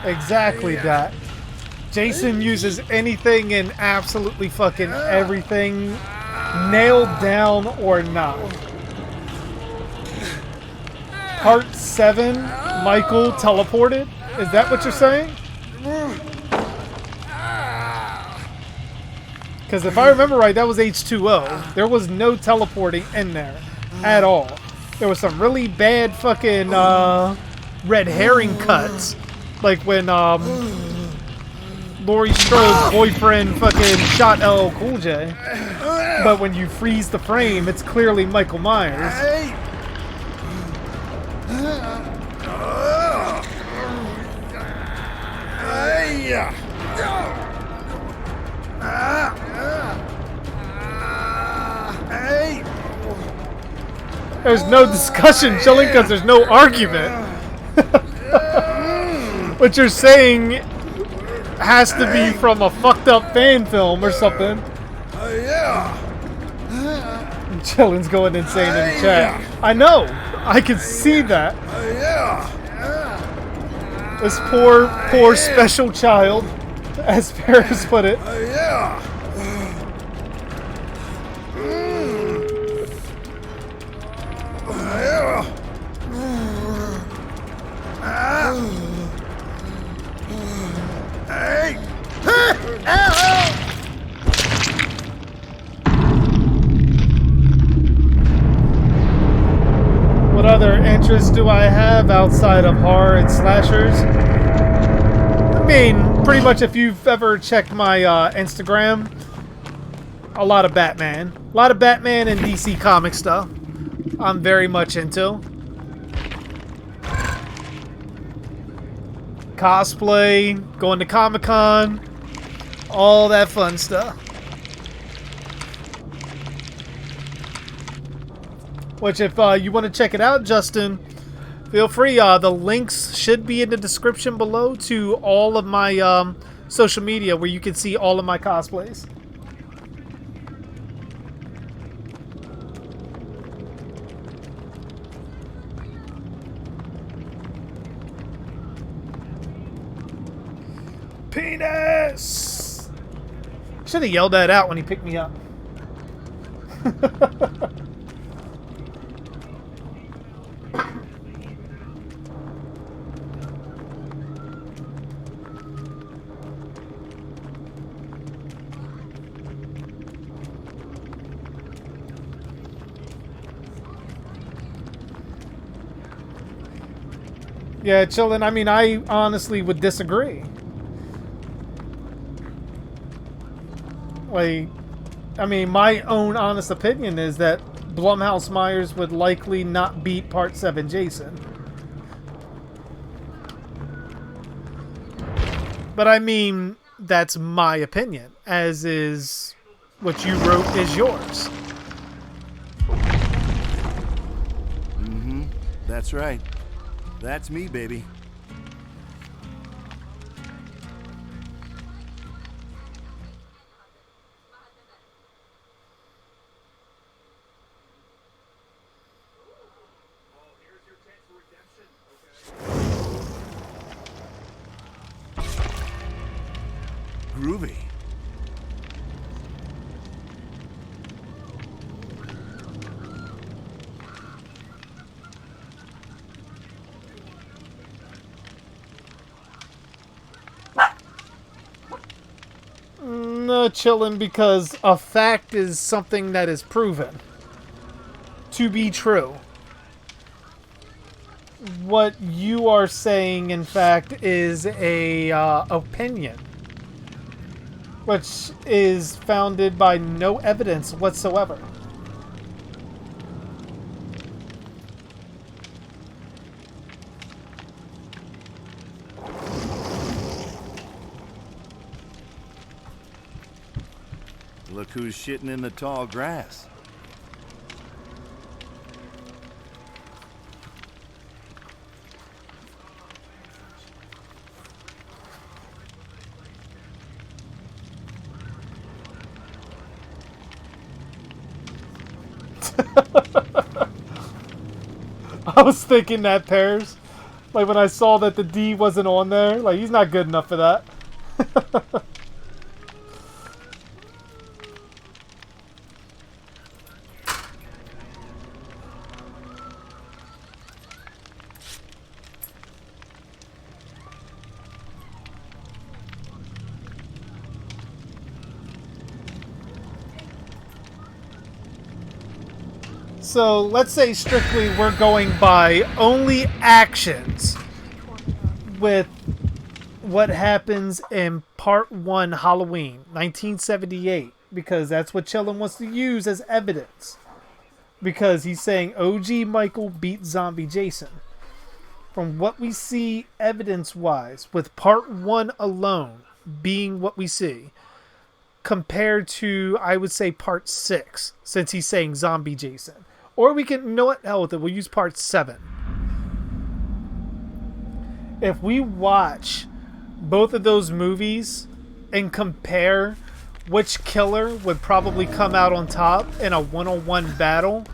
Exactly that. Jason uses anything and absolutely fucking everything, nailed down or not. Part 7, Michael teleported? Is that what you're saying? Because if I remember right, that was H2O. There was no teleporting in there at all. There was some really bad fucking red herring cuts. Like when Laurie Strode's boyfriend fucking shot LL Cool J. But when you freeze the frame, it's clearly Michael Myers. There's no discussion, chilling, because there's no argument. What you're saying has to be from a fucked up fan film or something. Chillin's going insane in the chat. I know. I can see that. This poor special child, as Paris put it. What other interests do I have outside of horror and slashers? I mean, pretty much if you've ever checked my Instagram, a lot of Batman. A lot of Batman and DC comic stuff I'm very much into. Cosplay, going to Comic-Con, all that fun stuff. Which, if you want to check it out, Justin, feel free. The links should be in the description below to all of my social media where you can see all of my cosplays. Penis! Should have yelled that out when he picked me up. Yeah, chillin'. I mean, I honestly would disagree. Like, I mean, my own honest opinion is that Blumhouse Myers would likely not beat Part 7 Jason. But I mean, that's my opinion, as is what you wrote is yours. Mm-hmm. That's right. That's me, baby. Groovy. No, chillin', because a fact is something that is proven to be true. What you are saying, in fact, is a opinion, which is founded by no evidence whatsoever. Look who's shitting in the tall grass. I was thinking that, Pears. Like, when I saw that the D wasn't on there, like, he's not good enough for that. So, let's say strictly we're going by only actions with what happens in Part 1 Halloween, 1978, because that's what Chillin wants to use as evidence. Because he's saying OG Michael beat Zombie Jason. From what we see evidence-wise, with Part 1 alone being what we see, compared to, I would say, Part 6, since he's saying Zombie Jason. Or we can, you know what? Hell with it. We'll use part 7. If we watch both of those movies and compare which killer would probably come out on top in a one-on-one battle,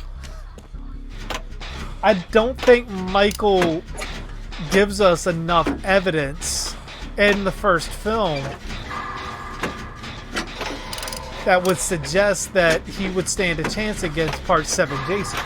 I don't think Michael gives us enough evidence in the first film that would suggest that he would stand a chance against Part 7 Jason.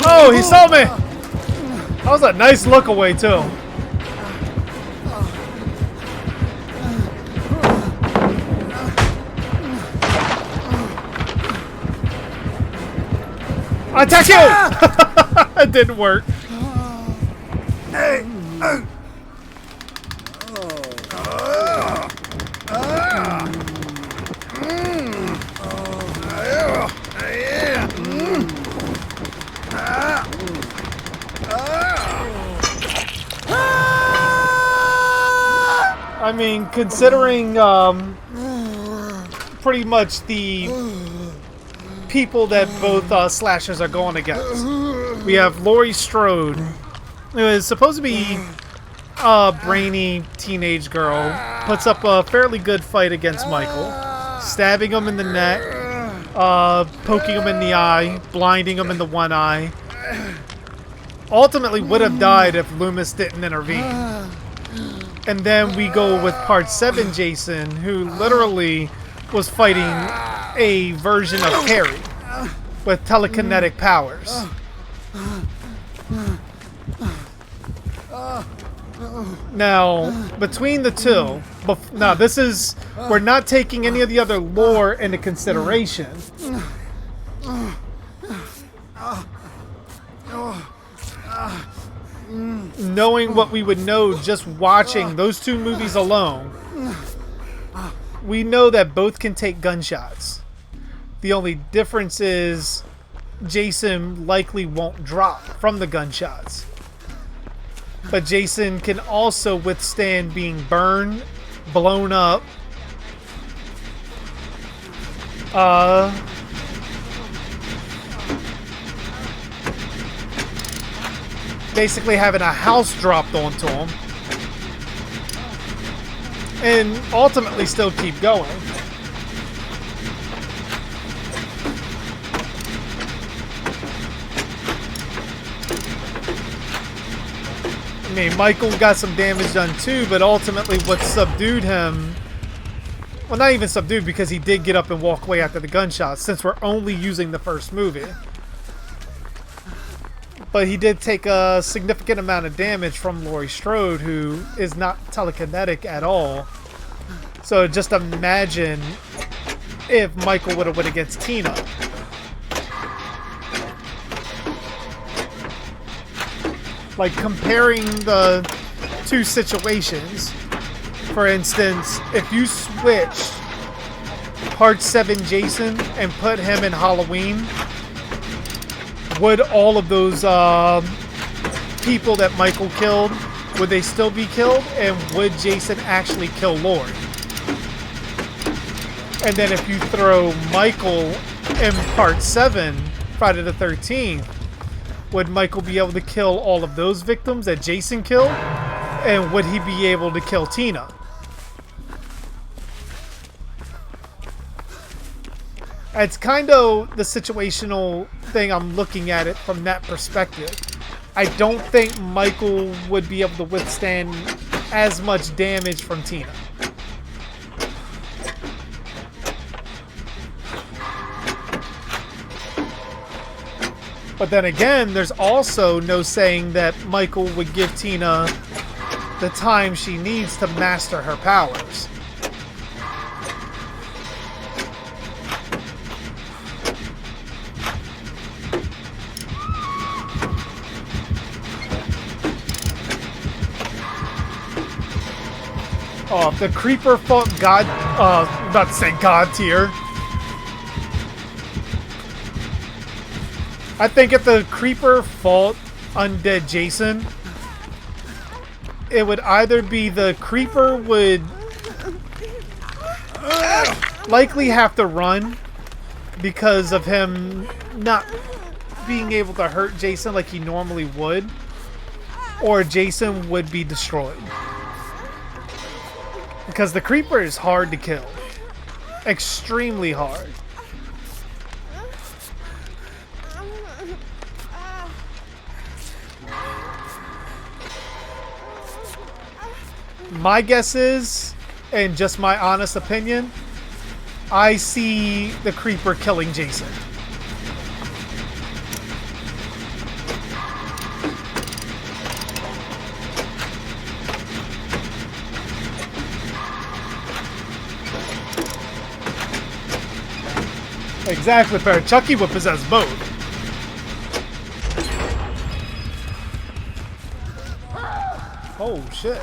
Oh, he saw me! That was a nice look away, too. Attack you! It didn't work. I mean, considering pretty much the people that both slashers are going against. We have Laurie Strode, who is supposed to be a brainy teenage girl, puts up a fairly good fight against Michael, stabbing him in the neck, poking him in the eye, blinding him in the one eye. Ultimately would have died if Loomis didn't intervene. And then we go with Part 7 Jason, who literally was fighting a version of Carrie with telekinetic powers. Now, between the two, now this is, we're not taking any of the other lore into consideration. Knowing what we would know just watching those two movies alone, we know that both can take gunshots. The only difference is Jason likely won't drop from the gunshots. But Jason can also withstand being burned, blown up, basically having a house dropped onto him, and ultimately still keep going. I mean, Michael got some damage done too, but ultimately what subdued him, well, not even subdued, because he did get up and walk away after the gunshots, since we're only using the first movie. But he did take a significant amount of damage from Laurie Strode, who is not telekinetic at all. So just imagine if Michael would have went against Tina. Like, comparing the two situations, for instance, if you switched Part 7 Jason and put him in Halloween, would all of those people that Michael killed, would they still be killed? And would Jason actually kill Laurie? And then if you throw Michael in Part 7, Friday the 13th, would Michael be able to kill all of those victims that Jason killed? And would he be able to kill Tina? It's kind of the situational thing I'm looking at it from that perspective. I don't think Michael would be able to withstand as much damage from Tina. But then again, there's also no saying that Michael would give Tina the time she needs to master her powers. Oh, if the creeper fought God Not to say God tier. I think if the creeper fought undead Jason, it would either be the creeper would likely have to run because of him not being able to hurt Jason like he normally would, or Jason would be destroyed. Because the creeper is hard to kill. Extremely hard. My guess is, and just my honest opinion, I see the creeper killing Jason. Exactly, fair. Chucky would possess both. Oh, shit.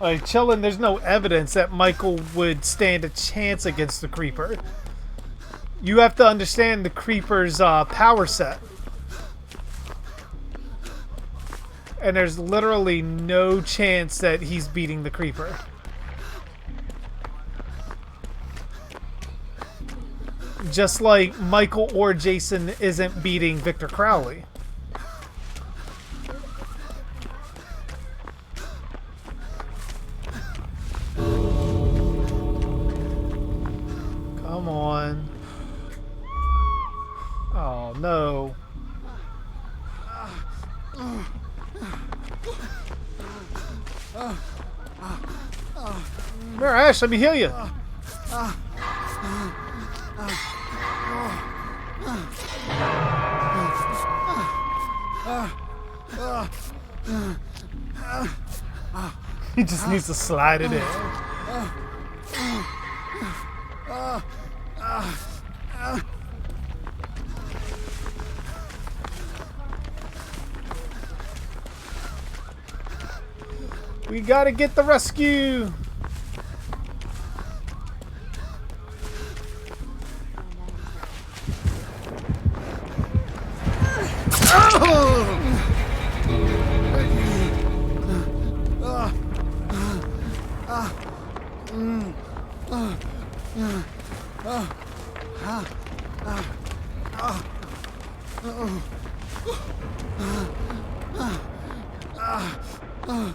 Like, chillin', there's no evidence that Michael would stand a chance against the creeper. You have to understand the creeper's power set. And there's literally no chance that he's beating the creeper. Just like Michael or Jason isn't beating Victor Crowley. Come on. Oh no. Here, Ash, let me heal you. He just needs to slide it in. We gotta get the rescue.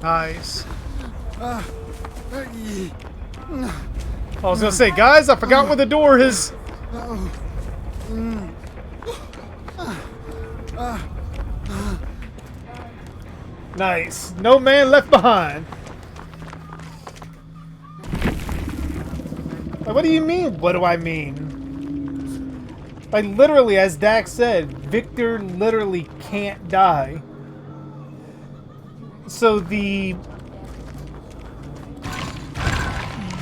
Nice. I was gonna say, guys, I forgot where the door is. Nice. No man left behind. Like, what do you mean? What do I mean? Like, literally, as Darhk said, Victor literally can't die. So the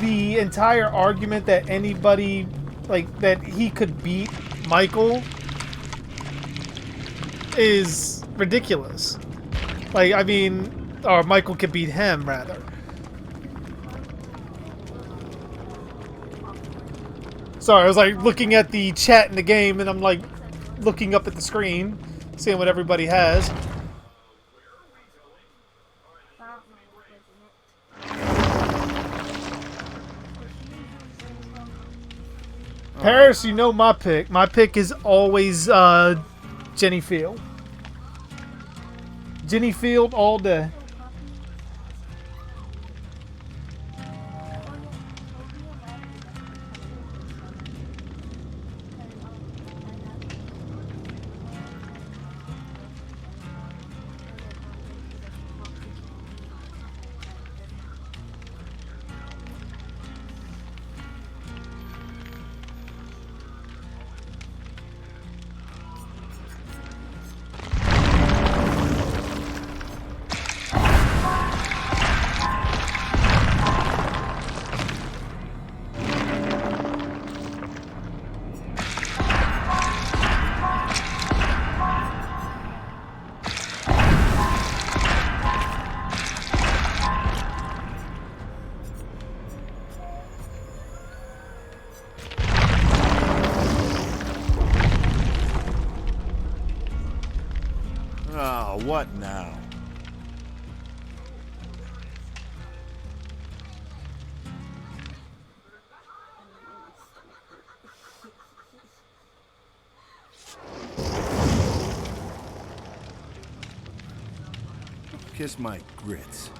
entire argument that anybody, like, that he could beat Michael is ridiculous. Like, I mean, or Michael could beat him, rather. Sorry, I was like looking at the chat in the game, and I'm like looking up at the screen, seeing what everybody has. Paris, you know my pick. My pick is always Jenny Field. Jenny Field all day. Oh, what now? Kiss my grits.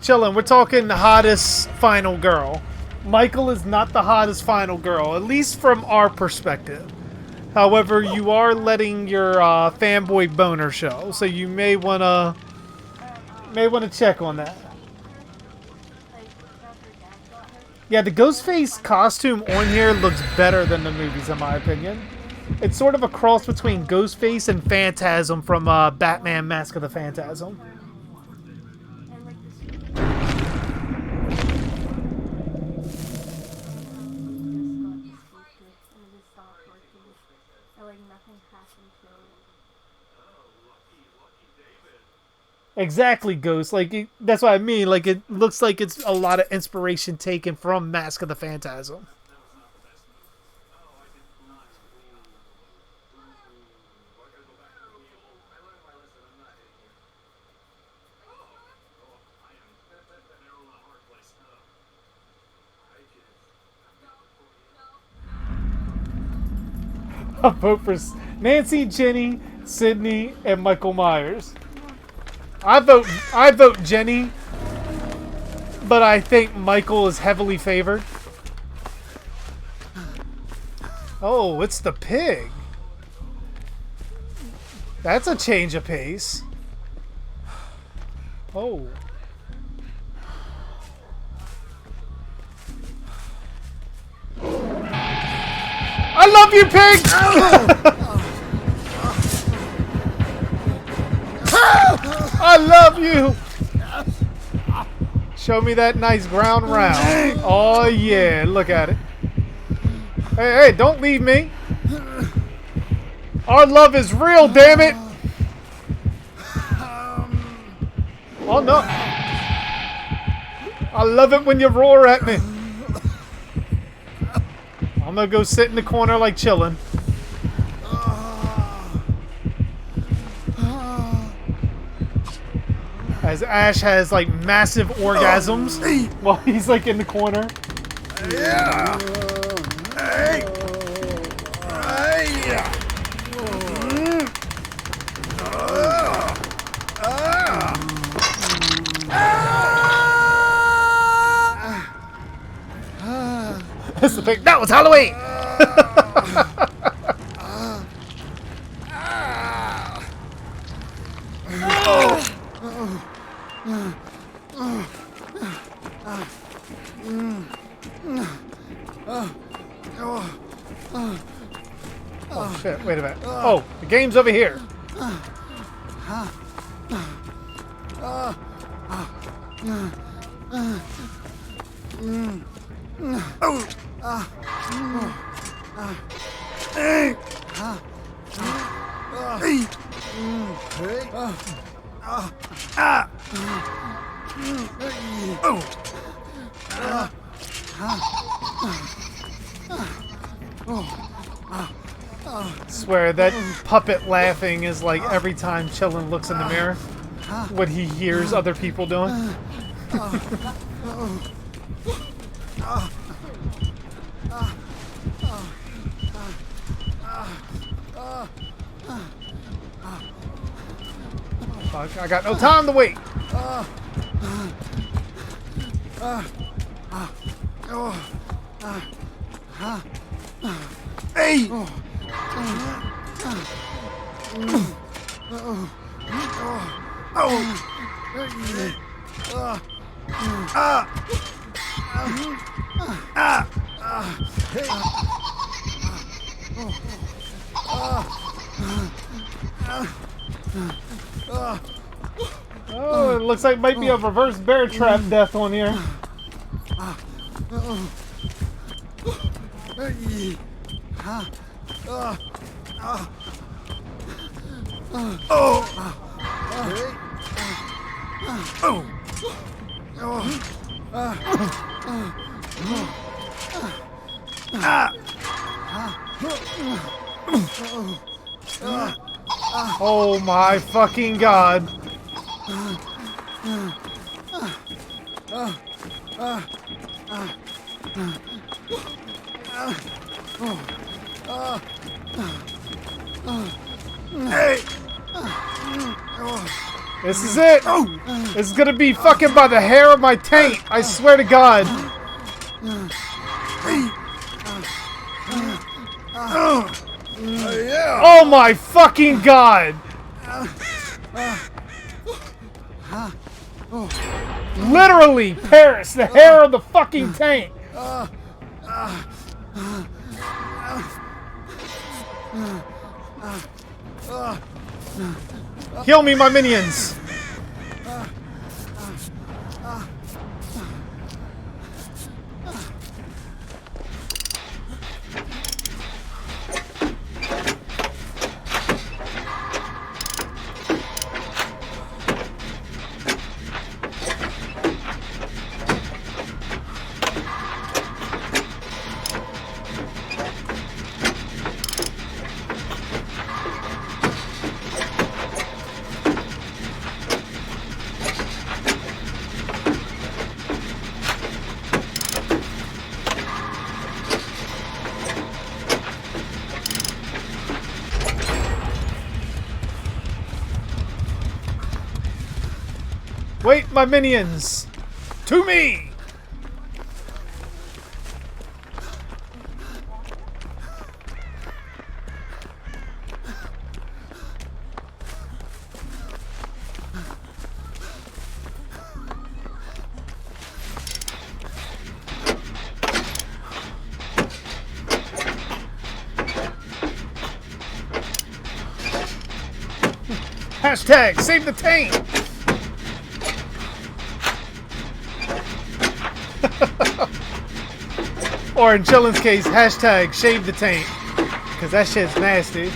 Chillin', we're talking the hottest final girl. Michael is not the hottest final girl, at least from our perspective. However, you are letting your fanboy boner show, so you may wanna check on that. Yeah, the Ghostface costume on here looks better than the movies, in my opinion. It's sort of a cross between Ghostface and Phantasm from Batman: Mask of the Phantasm. Exactly, Ghost. Like that's what I mean. Like it looks like it's a lot of inspiration taken from Mask of the Phantasm. I vote for Nancy, Jenny, Sydney, and Michael Myers. I vote Jenny, but I think Michael is heavily favored. Oh, it's the pig. That's a change of pace. Oh. I love you, pig! I love you! Show me that nice ground round. Oh yeah, look at it. Hey, don't leave me. Our love is real, damn it! Oh no. I love it when you roar at me. I'm gonna go sit in the corner like chillin'. As Ash has like massive orgasms while he's like in the corner. Yeah. Hey. That's the thing. That was Halloween. Oh shit! Wait a minute. Oh, the game's over here. Ah! Swear that puppet laughing is like every time Chillin looks in the mirror, what he hears other people doing. Fuck, I got no time to wait. Hey! Oh, it looks like might be a reverse bear trap death on here. Oh my fucking god. Hey! This is it! This is gonna be fucking by the hair of my taint, I swear to god. Yeah! Oh my fucking god! Literally, Paris, the hair of the fucking taint. Heal me, my minions. Wait, my minions! To me! Hashtag save the taint! Or in Chillin's case, hashtag shave the taint. Because that shit's nasty.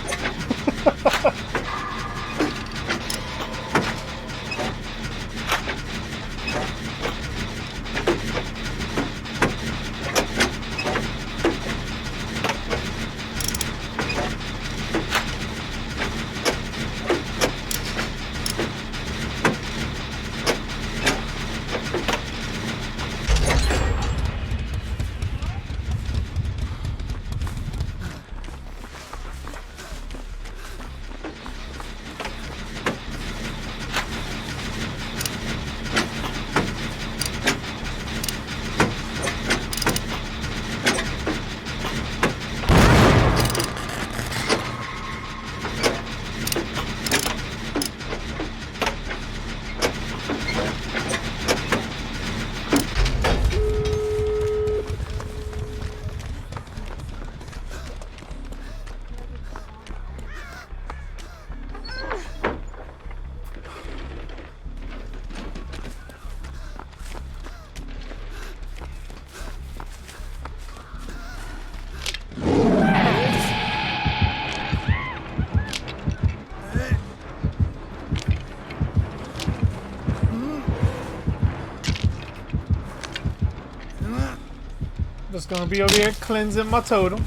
Just gonna be over here cleansing my totem.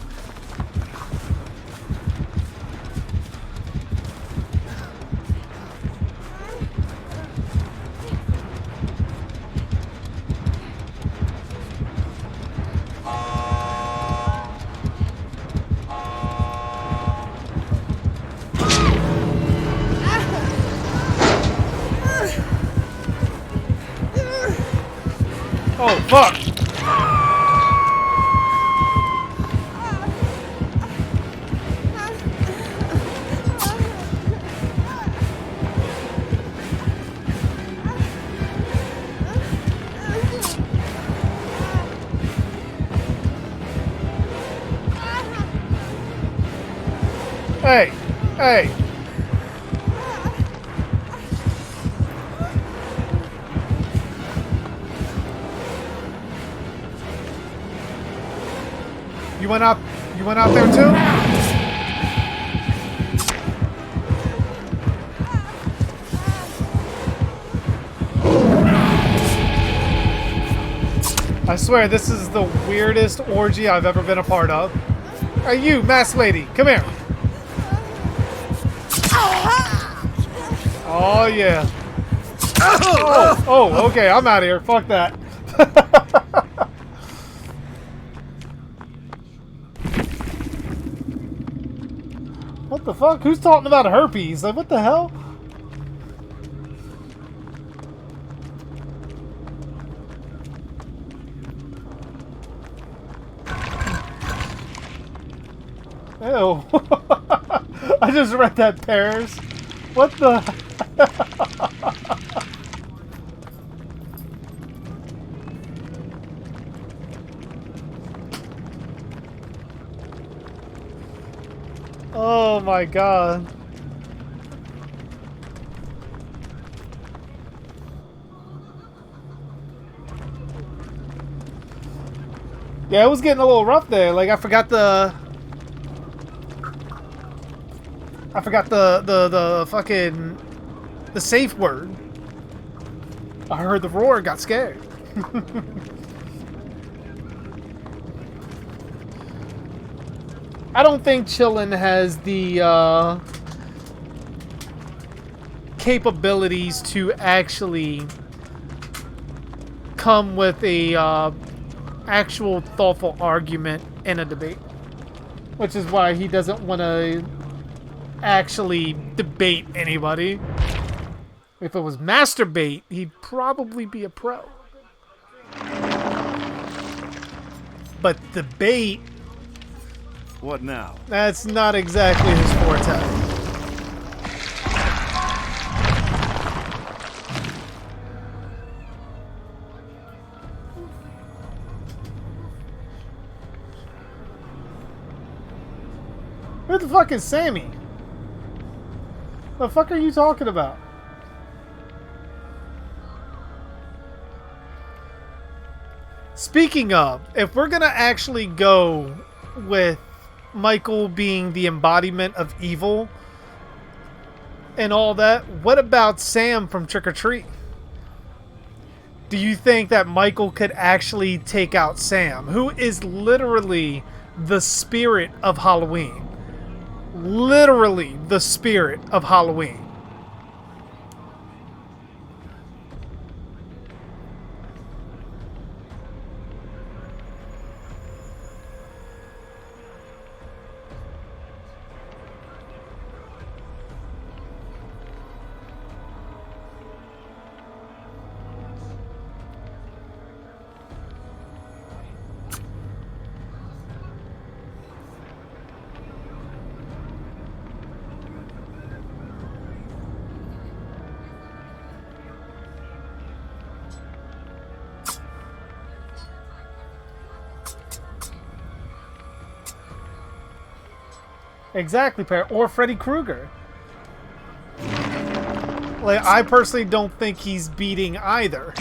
Oh, fuck! Hey! Hey! You went out there too? I swear this is the weirdest orgy I've ever been a part of. Hey, you, masked lady, come here. Oh yeah. Oh, okay, I'm out of here. Fuck that. What the fuck? Who's talking about herpes? Like, what the hell? Ew. I just read that pears. What the? Oh my god. Yeah, it was getting a little rough there. Like, I forgot the fucking the safe word. I heard the roar, got scared. I don't think Chillin has the capabilities to actually come with a actual thoughtful argument in a debate, which is why he doesn't want to actually debate anybody. If it was masturbate, he'd probably be a pro. But debate, What now? that's not exactly his forte. Who the fuck is Sammy? The fuck are you talking about? Speaking of, if we're gonna actually go with Michael being the embodiment of evil and all that, what about Sam from Trick or Treat? Do you think that Michael could actually take out Sam, who is literally the spirit of Halloween? Literally the spirit of Halloween. Exactly, or Freddy Krueger. Like, I personally don't think he's beating either.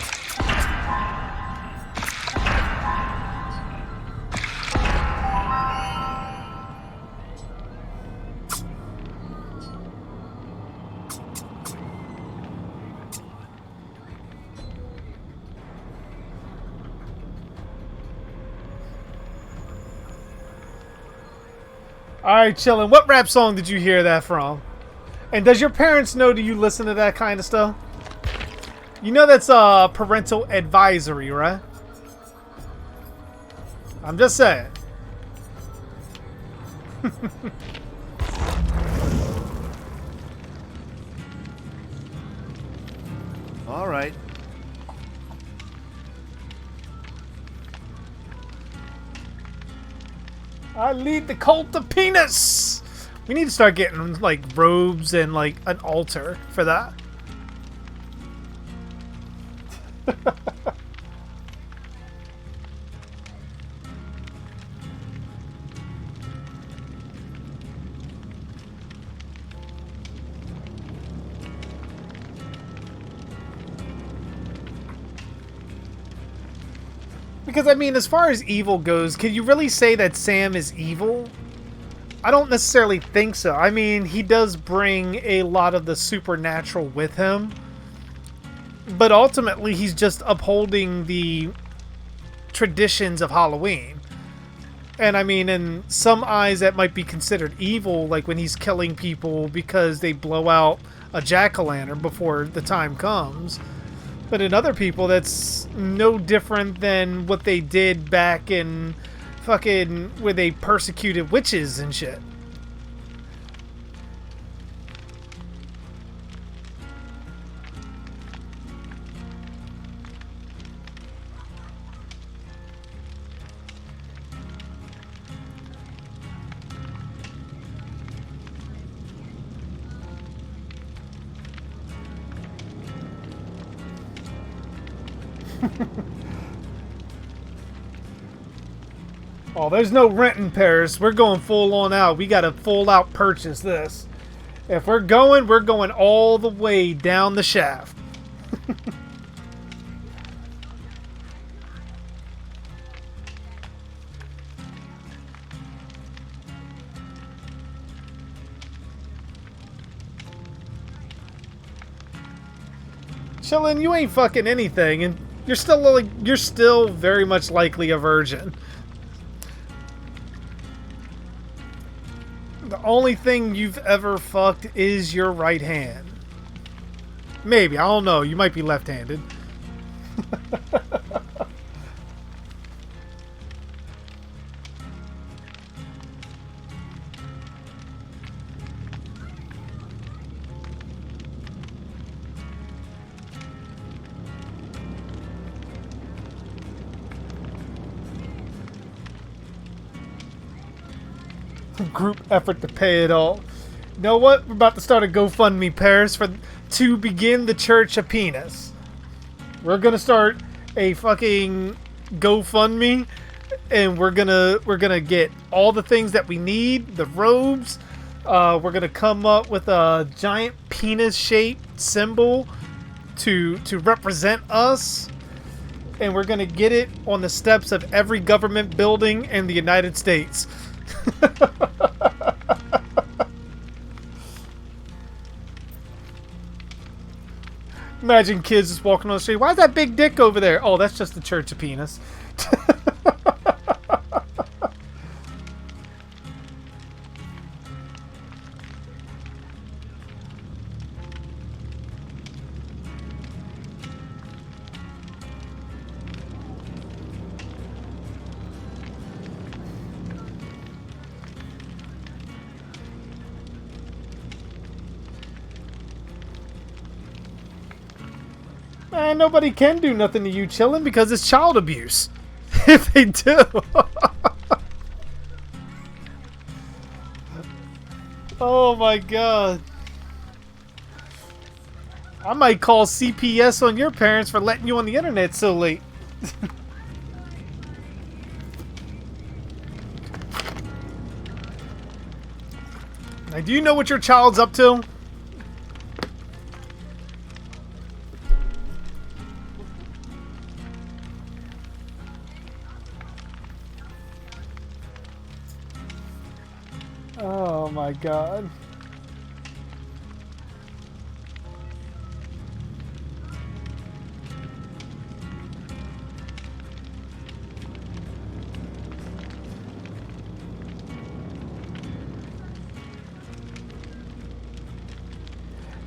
Alright, chillin'. What rap song did you hear that from? And does your parents know, do you listen to that kind of stuff? You know that's parental advisory, right? I'm just saying. All right. I lead the cult of penis. We need to start getting like robes and like an altar for that. Because, I mean, as far as evil goes, can you really say that Sam is evil? I don't necessarily think so. I mean, he does bring a lot of the supernatural with him. But ultimately, he's just upholding the traditions of Halloween. And, I mean, in some eyes, that might be considered evil, like when he's killing people because they blow out a jack-o'-lantern before the time comes. But in other people, that's no different than what they did back in fucking where they persecuted witches and shit. Oh, there's no rent in Paris. We're going full on out. We got to full out purchase this. If we're going all the way down the shaft. Chillin', you ain't fucking anything, and you're still very much likely a virgin. The only thing you've ever fucked is your right hand. Maybe, I don't know. You might be left-handed. Group effort to pay it all. You know what? We're about to start a GoFundMe, Paris, to begin the Church of Penis. We're gonna start a fucking GoFundMe, and we're gonna get all the things that we need, the robes. We're gonna come up with a giant penis-shaped symbol to represent us, and we're gonna get it on the steps of every government building in the United States. Imagine kids just walking on the street. Why's that big dick over there? Oh, that's just the Church of Penis. Man, nobody can do nothing to you, chillin', because it's child abuse. If they do. Oh my god. I might call CPS on your parents for letting you on the internet so late. Now, do you know what your child's up to? Oh my god.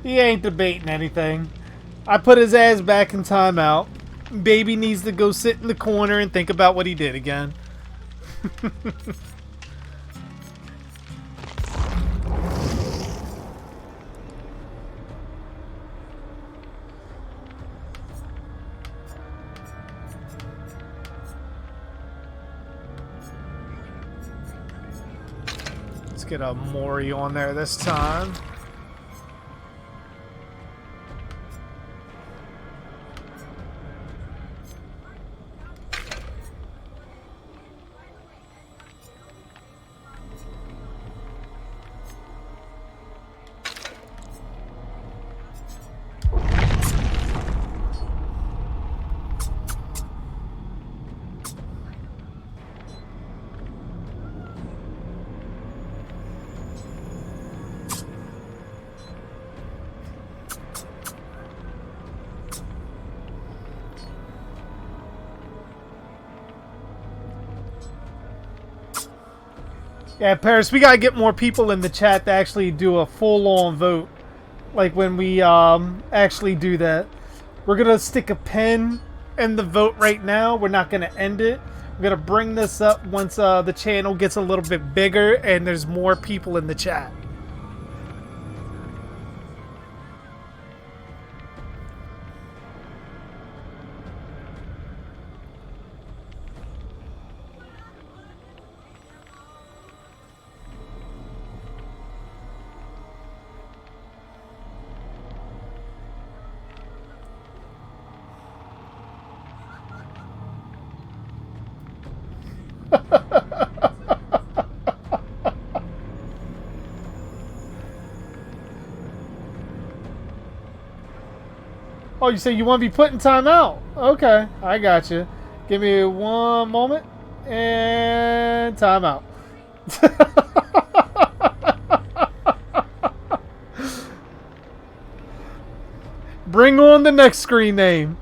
He ain't debating anything. I put his ass back in timeout. Baby needs to go sit in the corner and think about what he did again. Let's get a Mori on there this time. Yeah, Paris, we gotta get more people in the chat to actually do a full-on vote. Like when we actually do that. We're gonna stick a pin in the vote right now. We're not gonna end it. We're gonna bring this up once the channel gets a little bit bigger and there's more people in the chat. Oh, you say you want to be put in timeout? Okay, I got you. Give me one moment and timeout. Bring on the next screen name.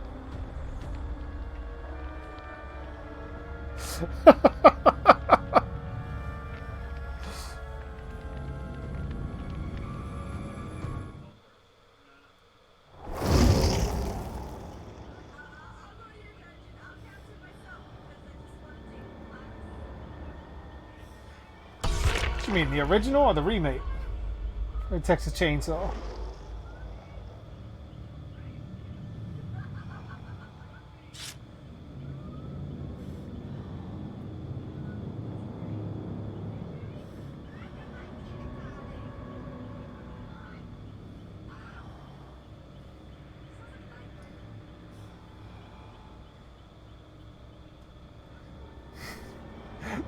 You mean the original or the remake? Or Texas Chainsaw?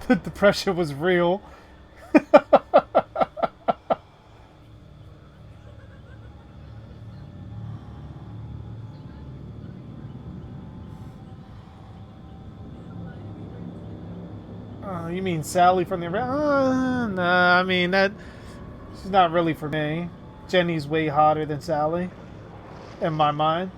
The pressure was real. You mean Sally from the... nah, I mean, that... she's not really for me. Jenny's way hotter than Sally. In my mind.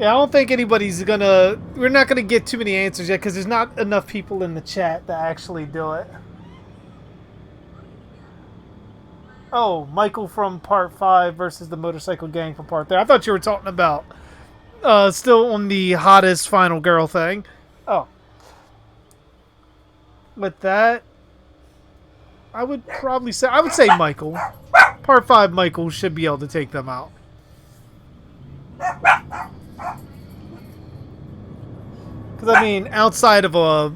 Yeah, I don't think anybody's gonna... we're not gonna get too many answers yet because there's not enough people in the chat to actually do it. Oh, Michael from Part 5 versus the Motorcycle Gang from Part 3. I thought you were talking about still on the hottest final girl thing. Oh. With that, I would probably say... I would say Michael. Part 5 Michael should be able to take them out. Because, I mean, outside of a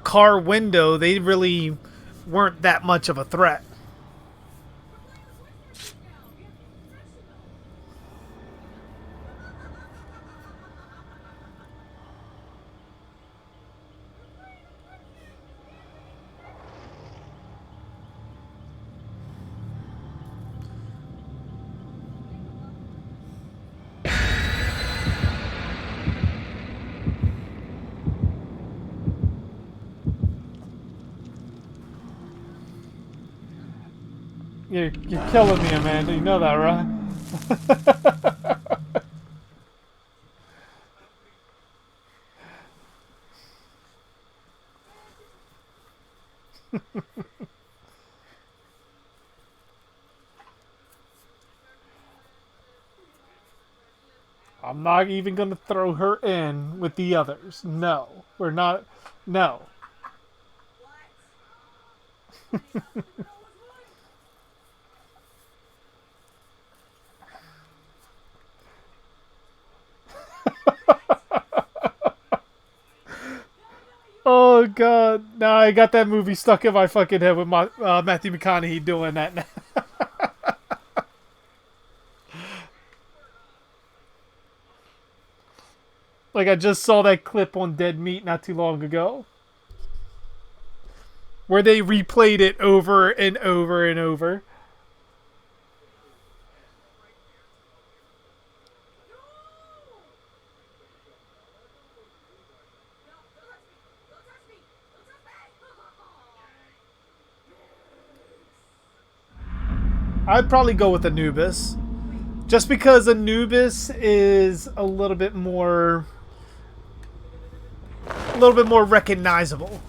car window, they really weren't that much of a threat. You're killing me, Amanda. You know that, right? I'm not even going to throw her in with the others. No. We're not. No. Oh god! Now I got that movie stuck in my fucking head with my Matthew McConaughey doing that. Now. Like I just saw that clip on Dead Meat not too long ago, where they replayed it over and over and over. I'd probably go with Anubis. Just because Anubis is a little bit more recognizable.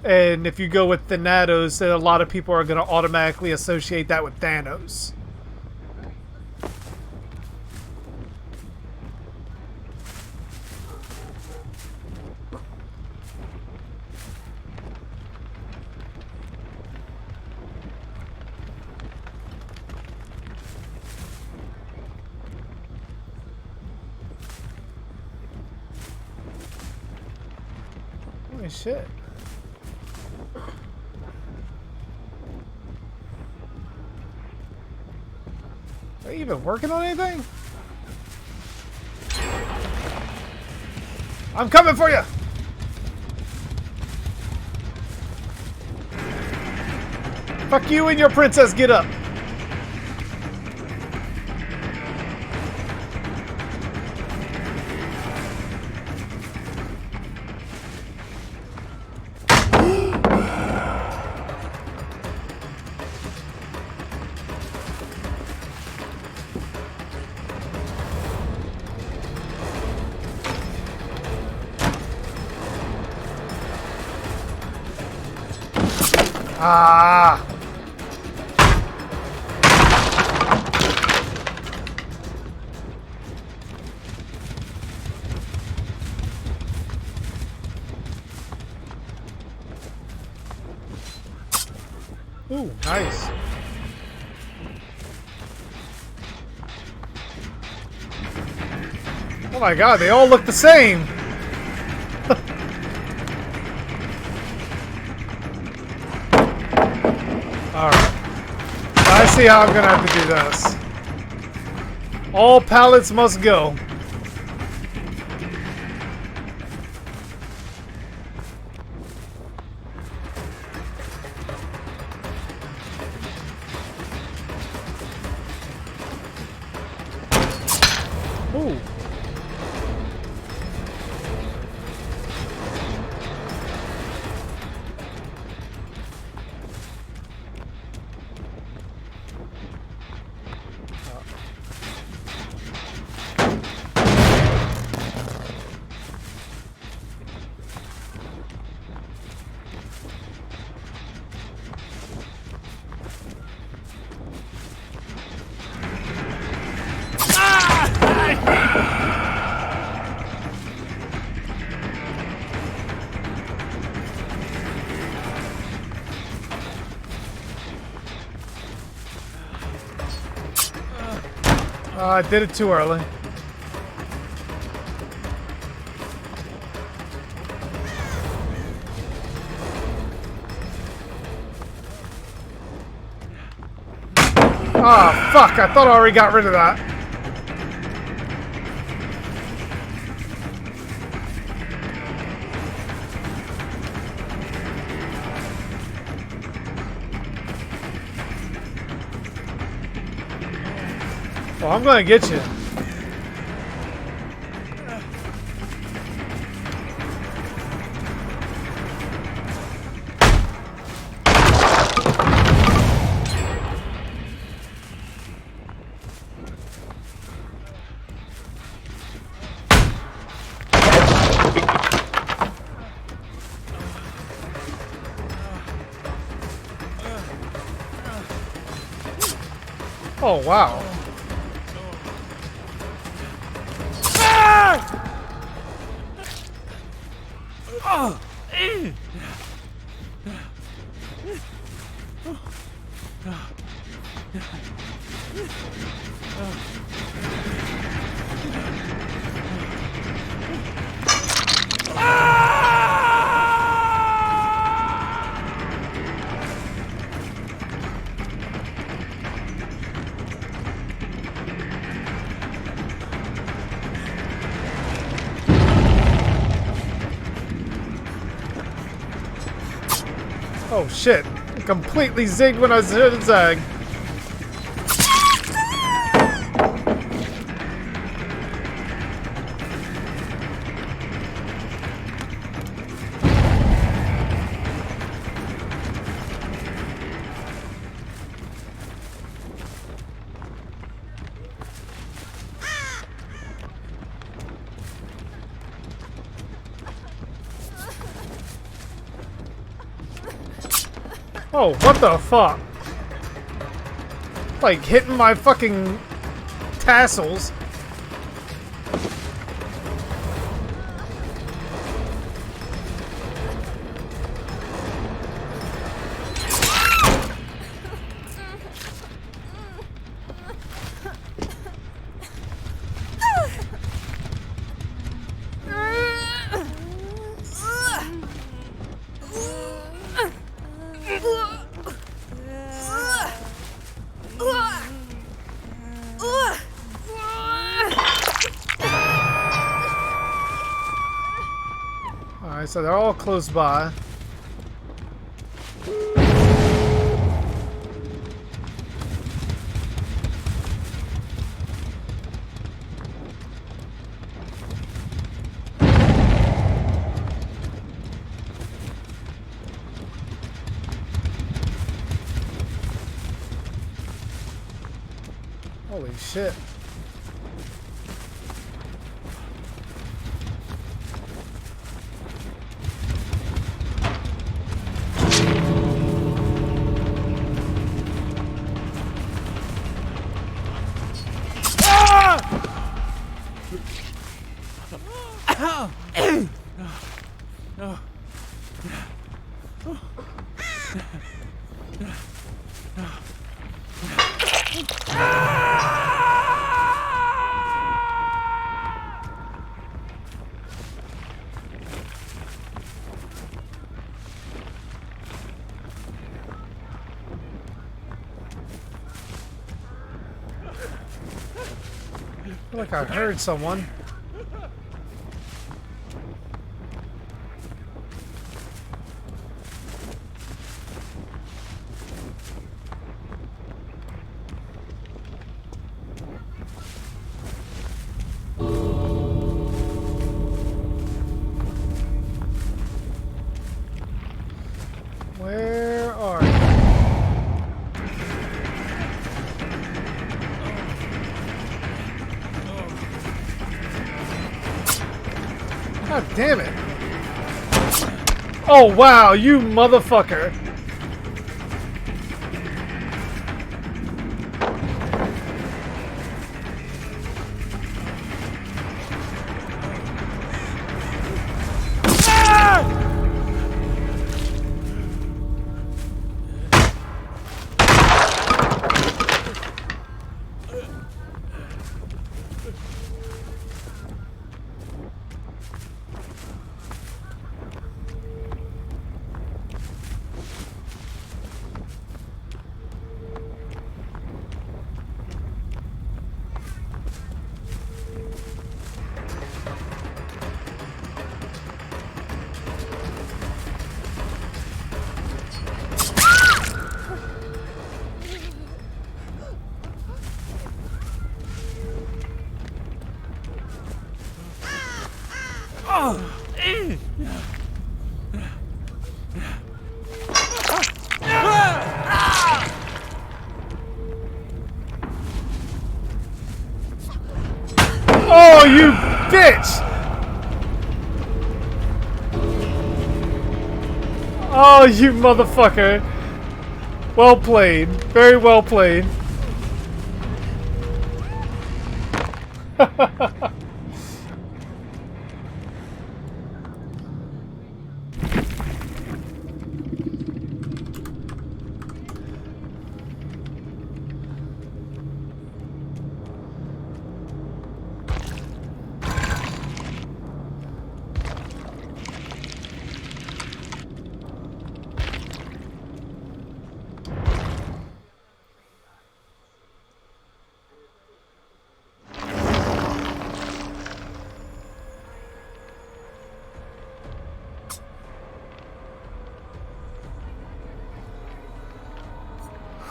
And if you go with Thanatos, then a lot of people are going to automatically associate that with Thanos. Holy shit. Are you even working on anything? I'm coming for you! Fuck you and your princess, get up! Ah! Ooh, nice. Oh my god, they all look the same! Alright. I see how I'm gonna have to do this. All pallets must go. Ooh. I did it too early. Ah, fuck, I thought I already got rid of that. Well, I'm gonna get you. Oh, wow. Oh shit. Completely zigged when I zag. Oh, what the fuck? Like hitting my fucking tassels. Alright, so they're all close by. Holy shit. I feel like I heard someone. Where are you? God damn it. Oh wow, you motherfucker. bitch! Oh, you motherfucker. Well played. Very well played.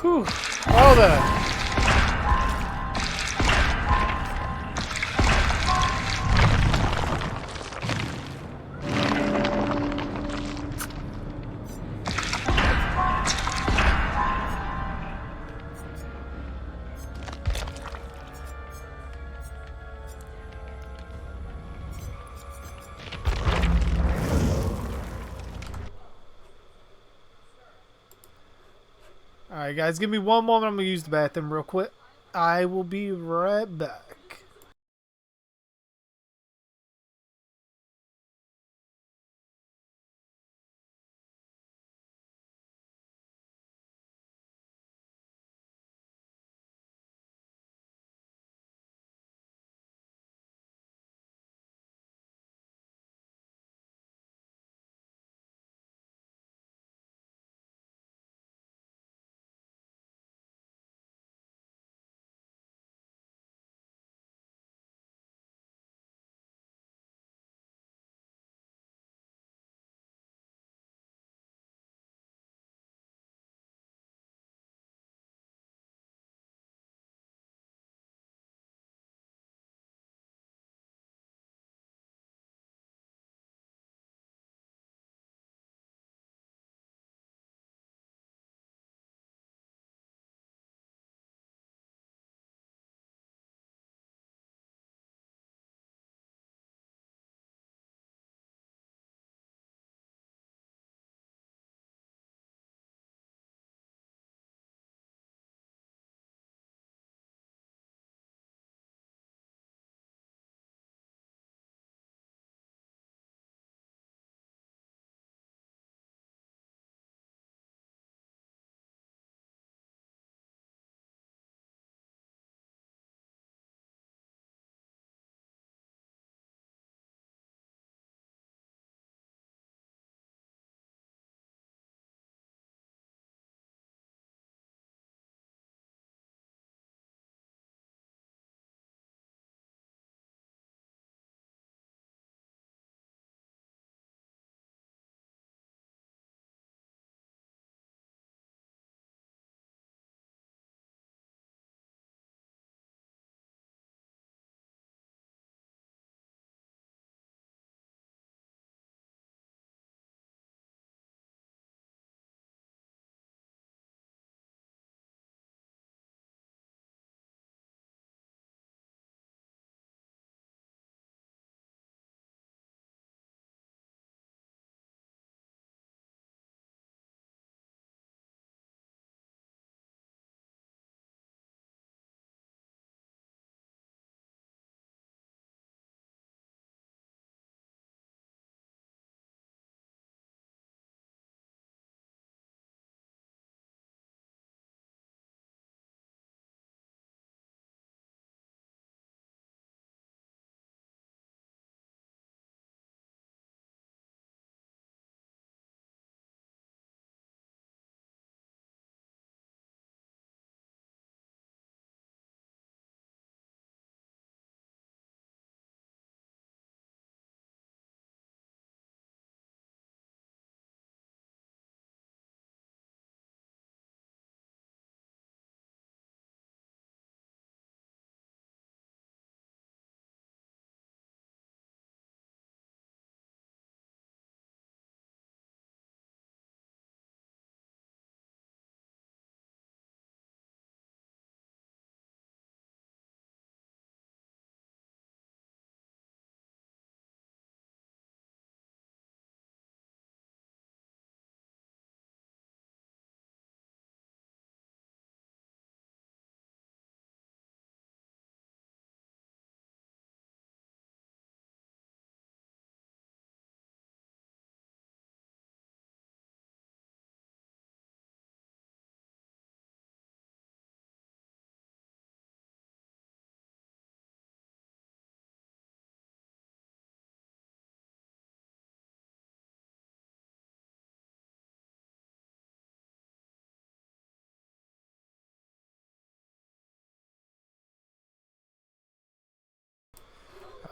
Whew. All that. Alright, guys, give me one moment. I'm going to use the bathroom real quick. I will be right back.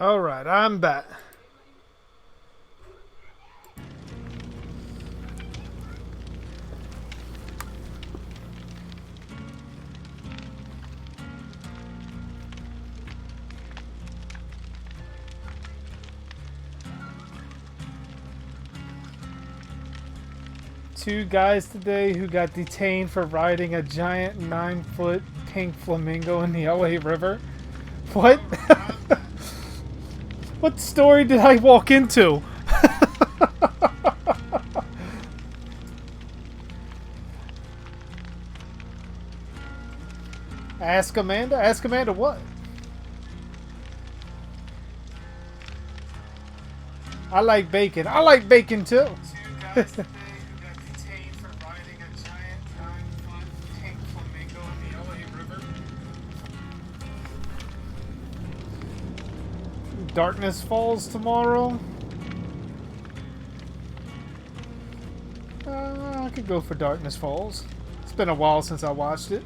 Alright, I'm back. Two guys today who got detained for riding a giant 9-foot pink flamingo in the LA River. What? What story did I walk into? Ask Amanda? Ask Amanda what? I like bacon. I like bacon too. Two guys today who got detained for riding a giant 9-foot pink flamingo in the LA River. Darkness Falls tomorrow. I could go for Darkness Falls. It's been a while since I watched it.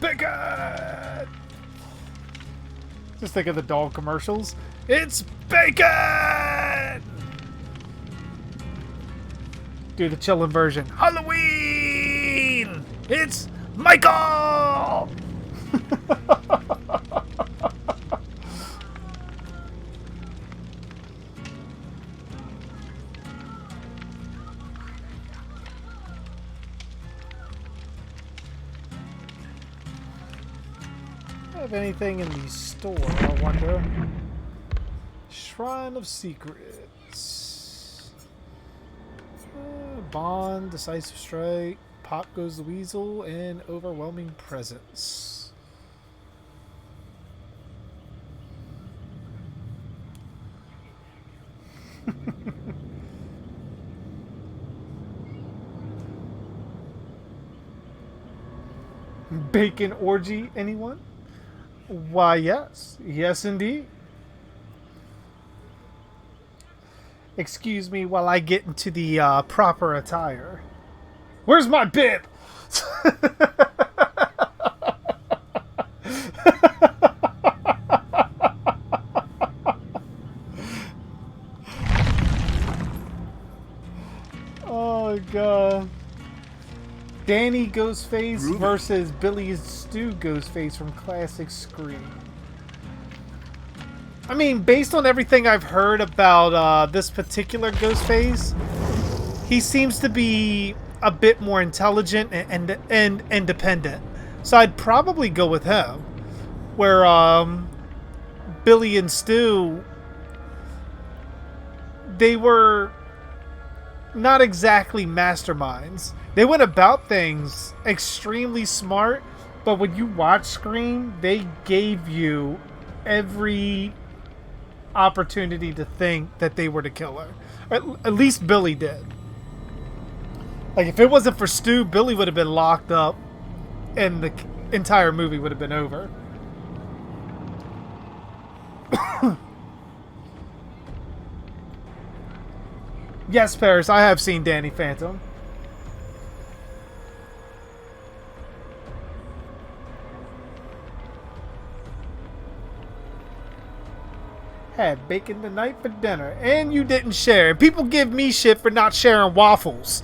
Bacon! Just think of the dog commercials. It's bacon! Do the chillin' version. Halloween! It's Michael! Have anything in the store, I wonder. Shrine of Secrets. Bond, Decisive Strike, Pop Goes the Weasel, and Overwhelming Presence. Bacon orgy, anyone? Why, yes. Yes, indeed. Excuse me while I get into the proper attire. Where's my bib? Oh, God. Danny Ghost Face versus Billy Stu Ghost Face from Classic Scream. I mean, based on everything I've heard about this particular Ghost Face, he seems to be a bit more intelligent and independent. So I'd probably go with him. Where Billy and Stu, they were not exactly masterminds. They went about things extremely smart, but when you watch Scream, they gave you every opportunity to think that they were the killer. At least Billy did. Like, if it wasn't for Stu, Billy would have been locked up and the entire movie would have been over. Yes, Paris, I have seen Danny Phantom. Had bacon tonight for dinner, and you didn't share. And people give me shit for not sharing waffles.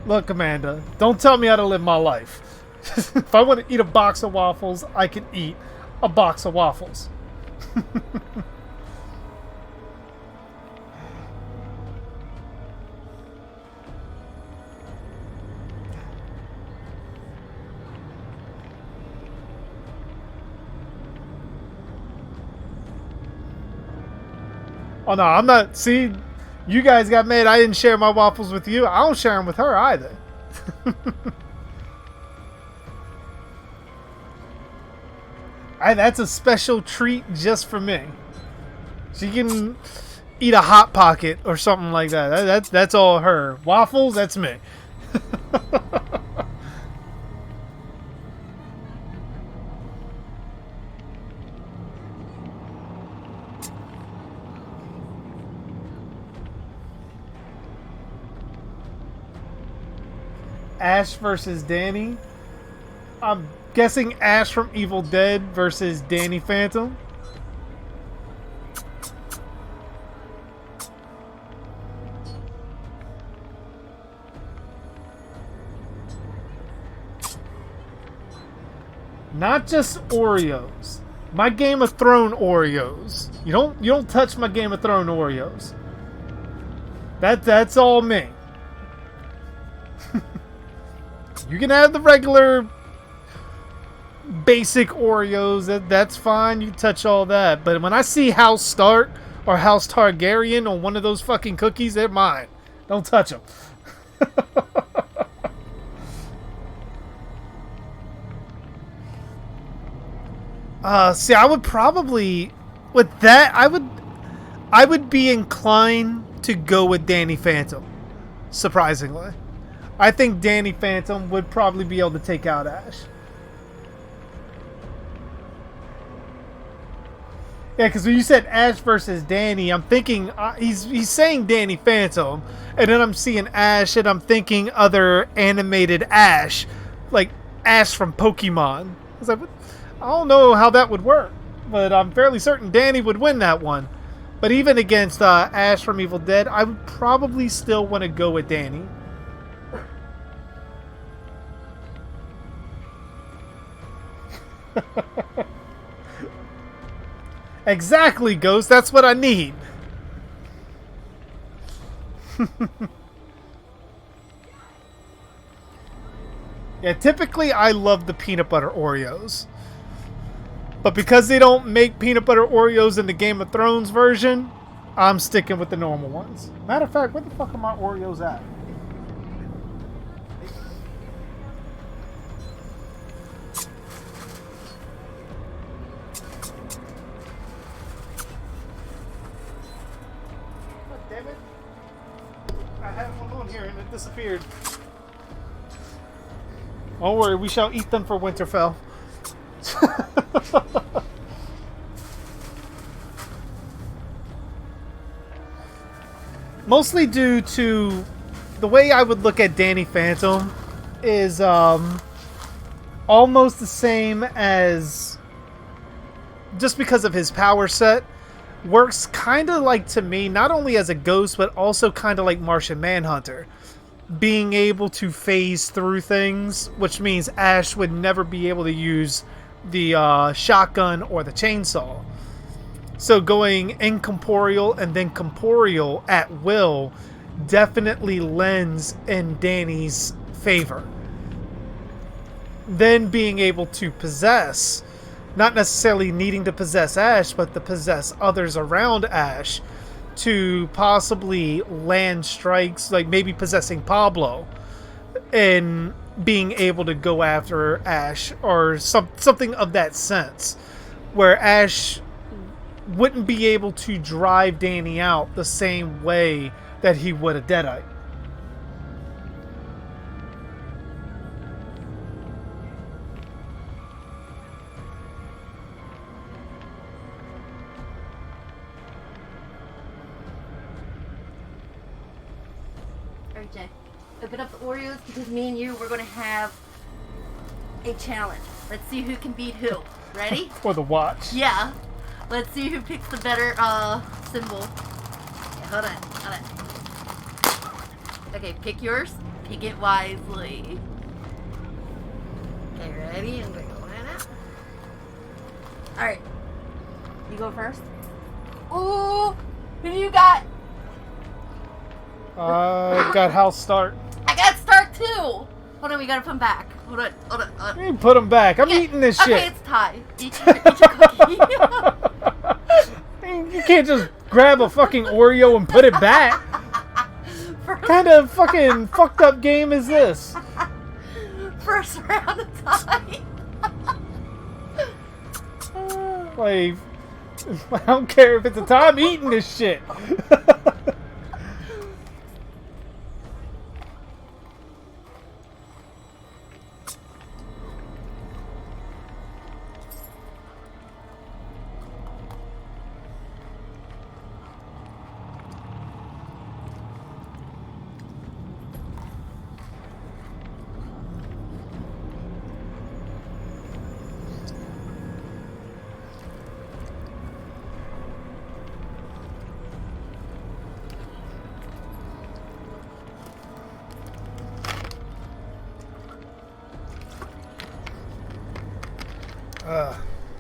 Look, Amanda, don't tell me how to live my life. If I want to eat a box of waffles, I can eat a box of waffles. Oh no, I'm not. See, you guys got mad I didn't share my waffles with you. I don't share them with her either. That's a special treat just for me. She can eat a Hot Pocket or something like that. That's all her. Waffles, that's me. Ash versus Danny. I'm guessing Ash from Evil Dead versus Danny Phantom. Not just Oreos. My Game of Thrones Oreos. You don't touch my Game of Thrones Oreos. That's all me. You can have the regular basic Oreos, that's fine, you can touch all that. But when I see House Stark or House Targaryen on one of those fucking cookies, they're mine. Don't touch them. See, I would probably, with that, I would be inclined to go with Danny Phantom, surprisingly. I think Danny Phantom would probably be able to take out Ash. Yeah, because when you said Ash versus Danny, I'm thinking he's saying Danny Phantom, and then I'm seeing Ash, and I'm thinking other animated Ash, like Ash from Pokemon. I was like, I don't know how that would work, but I'm fairly certain Danny would win that one. But even against Ash from Evil Dead, I would probably still want to go with Danny. Exactly, Ghost. That's what I need. Yeah, typically I love the peanut butter Oreos. But because they don't make peanut butter Oreos in the Game of Thrones version, I'm sticking with the normal ones. Matter of fact, where the fuck are my Oreos at? Damn it. I had one on here and it disappeared. Don't worry, we shall eat them for Winterfell. Mostly due to the way I would look at Danny Phantom is almost the same as, just because of his power set, works kind of like, to me, not only as a ghost, but also kind of like Martian Manhunter. Being able to phase through things, which means Ash would never be able to use the shotgun or the chainsaw. So going incorporeal and then corporeal at will definitely lends in Danny's favor. Then being able to possess, not necessarily needing to possess Ash, but to possess others around Ash to possibly land strikes, like maybe possessing Pablo and being able to go after Ash or something of that sense, where Ash wouldn't be able to drive Danny out the same way that he would a Deadite. Jack, open up the Oreos because me and you, we're going to have a challenge. Let's see who can beat who. Ready? For the watch. Yeah. Let's see who picks the better symbol. Okay, hold on. Okay, pick yours. Pick it wisely. Okay, ready? I'm gonna go in it. Alright. You go first. Ooh! Who do you got? Got House Stark. I got Stark too! Hold on, we gotta put him back. Hold on. You put him back. I'm eating this shit. Okay, it's tie. Eat your cookie. You can't just grab a fucking Oreo and put it back. What kind of fucking fucked up game is this? First round of tie. Like, I don't care if it's a time eating this shit.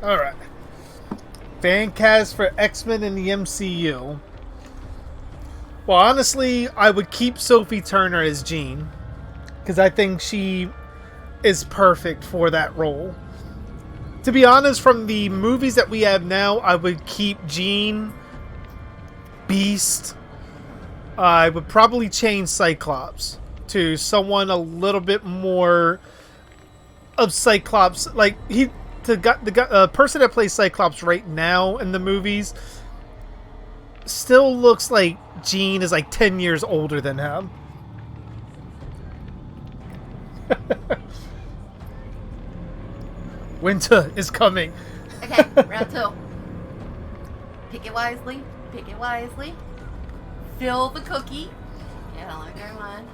Alright. Fan cast for X-Men in the MCU. Well, honestly, I would keep Sophie Turner as Jean, because I think she is perfect for that role. To be honest, from the movies that we have now, I would keep Jean, Beast. I would probably change Cyclops to someone a little bit more of Cyclops. Like, the person that plays Cyclops right now in the movies still looks like Jean is like 10 years older than him. Winter is coming. Okay, round 2. Pick it wisely. Pick it wisely. Fill the cookie. Yeah, I like your mind.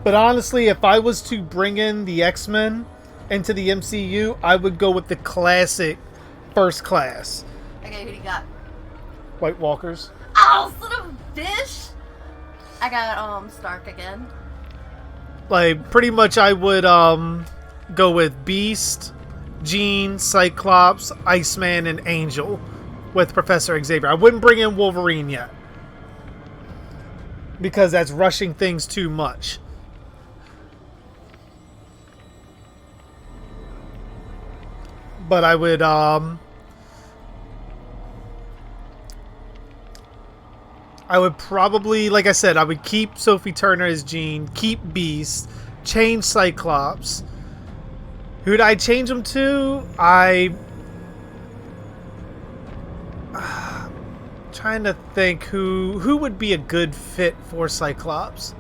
But honestly, if I was to bring in the X-Men into the MCU, I would go with the classic First Class. Okay, who do you got? White Walkers. Oh, son of a bitch! I got Stark again. Like, pretty much I would go with Beast, Jean, Cyclops, Iceman, and Angel with Professor Xavier. I wouldn't bring in Wolverine yet, because that's rushing things too much. But I would probably, like I said, I would keep Sophie Turner as Jean, keep Beast, change Cyclops. Who'd I change him to? Trying to think who would be a good fit for Cyclops.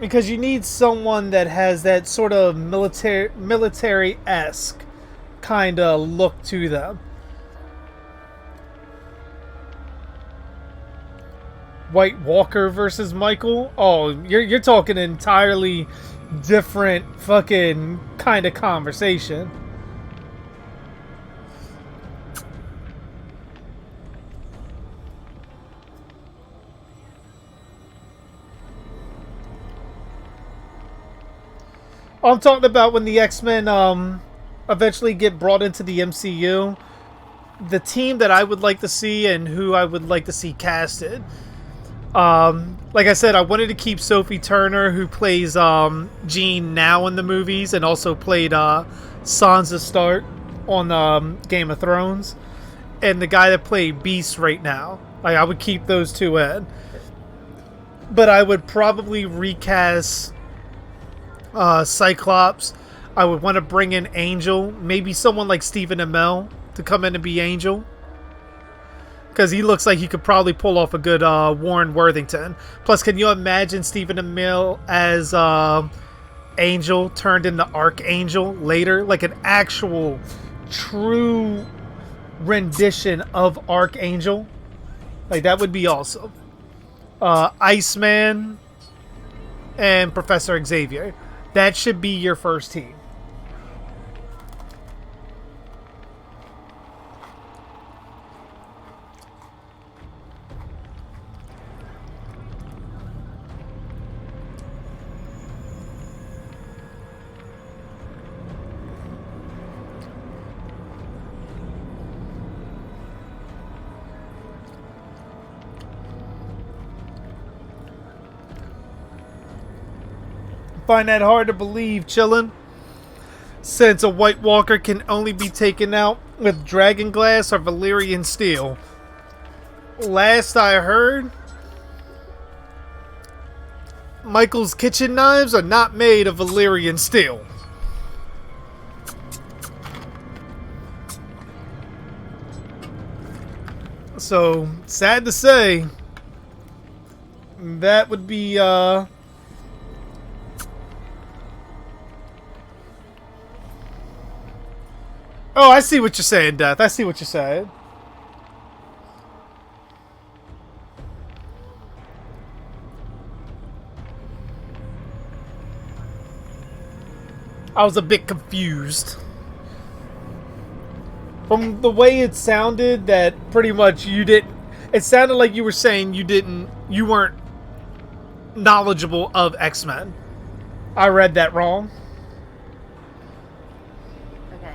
Because you need someone that has that sort of military-esque kind of look to them. White Walker versus Michael? Oh, you're talking entirely different fucking kind of conversation. I'm talking about when the X-Men eventually get brought into the MCU. The team that I would like to see and who I would like to see casted. Like I said, I wanted to keep Sophie Turner, who plays Jean now in the movies, and also played Sansa Stark on Game of Thrones, and the guy that played Beast right now. Like, I would keep those two in, but I would probably recast Cyclops. I would want to bring in Angel, maybe someone like Stephen Amell to come in and be Angel, because he looks like he could probably pull off a good Warren Worthington. Plus, can you imagine Stephen Amell as Angel turned into Archangel later? Like an actual, true rendition of Archangel? Like, that would be awesome. Iceman and Professor Xavier. That should be your first team. find that hard to believe, chillin'. Since a White Walker can only be taken out with dragon glass or Valyrian steel. Last I heard, Michael's kitchen knives are not made of Valyrian steel. So, sad to say, that would be, Oh, I see what you're saying, Death. I see what you're saying. I was a bit confused. From the way it sounded, that pretty much you didn't... It sounded like you were saying you weren't knowledgeable of X-Men. I read that wrong. Okay.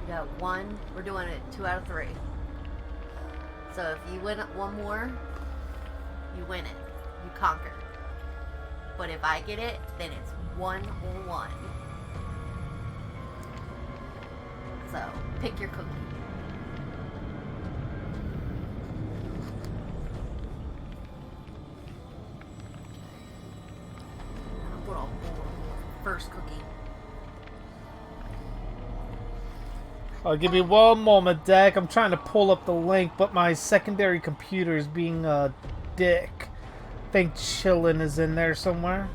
You got 1. We're doing it 2 out of 3. So if you win one more, you win it. You conquer. But if I get it, then it's 1 or 1. So, pick your cookie. I'll put on first cookie. Give me one moment, Dak. I'm trying to pull up the link, but my secondary computer is being a dick. I think Chillin' is in there somewhere.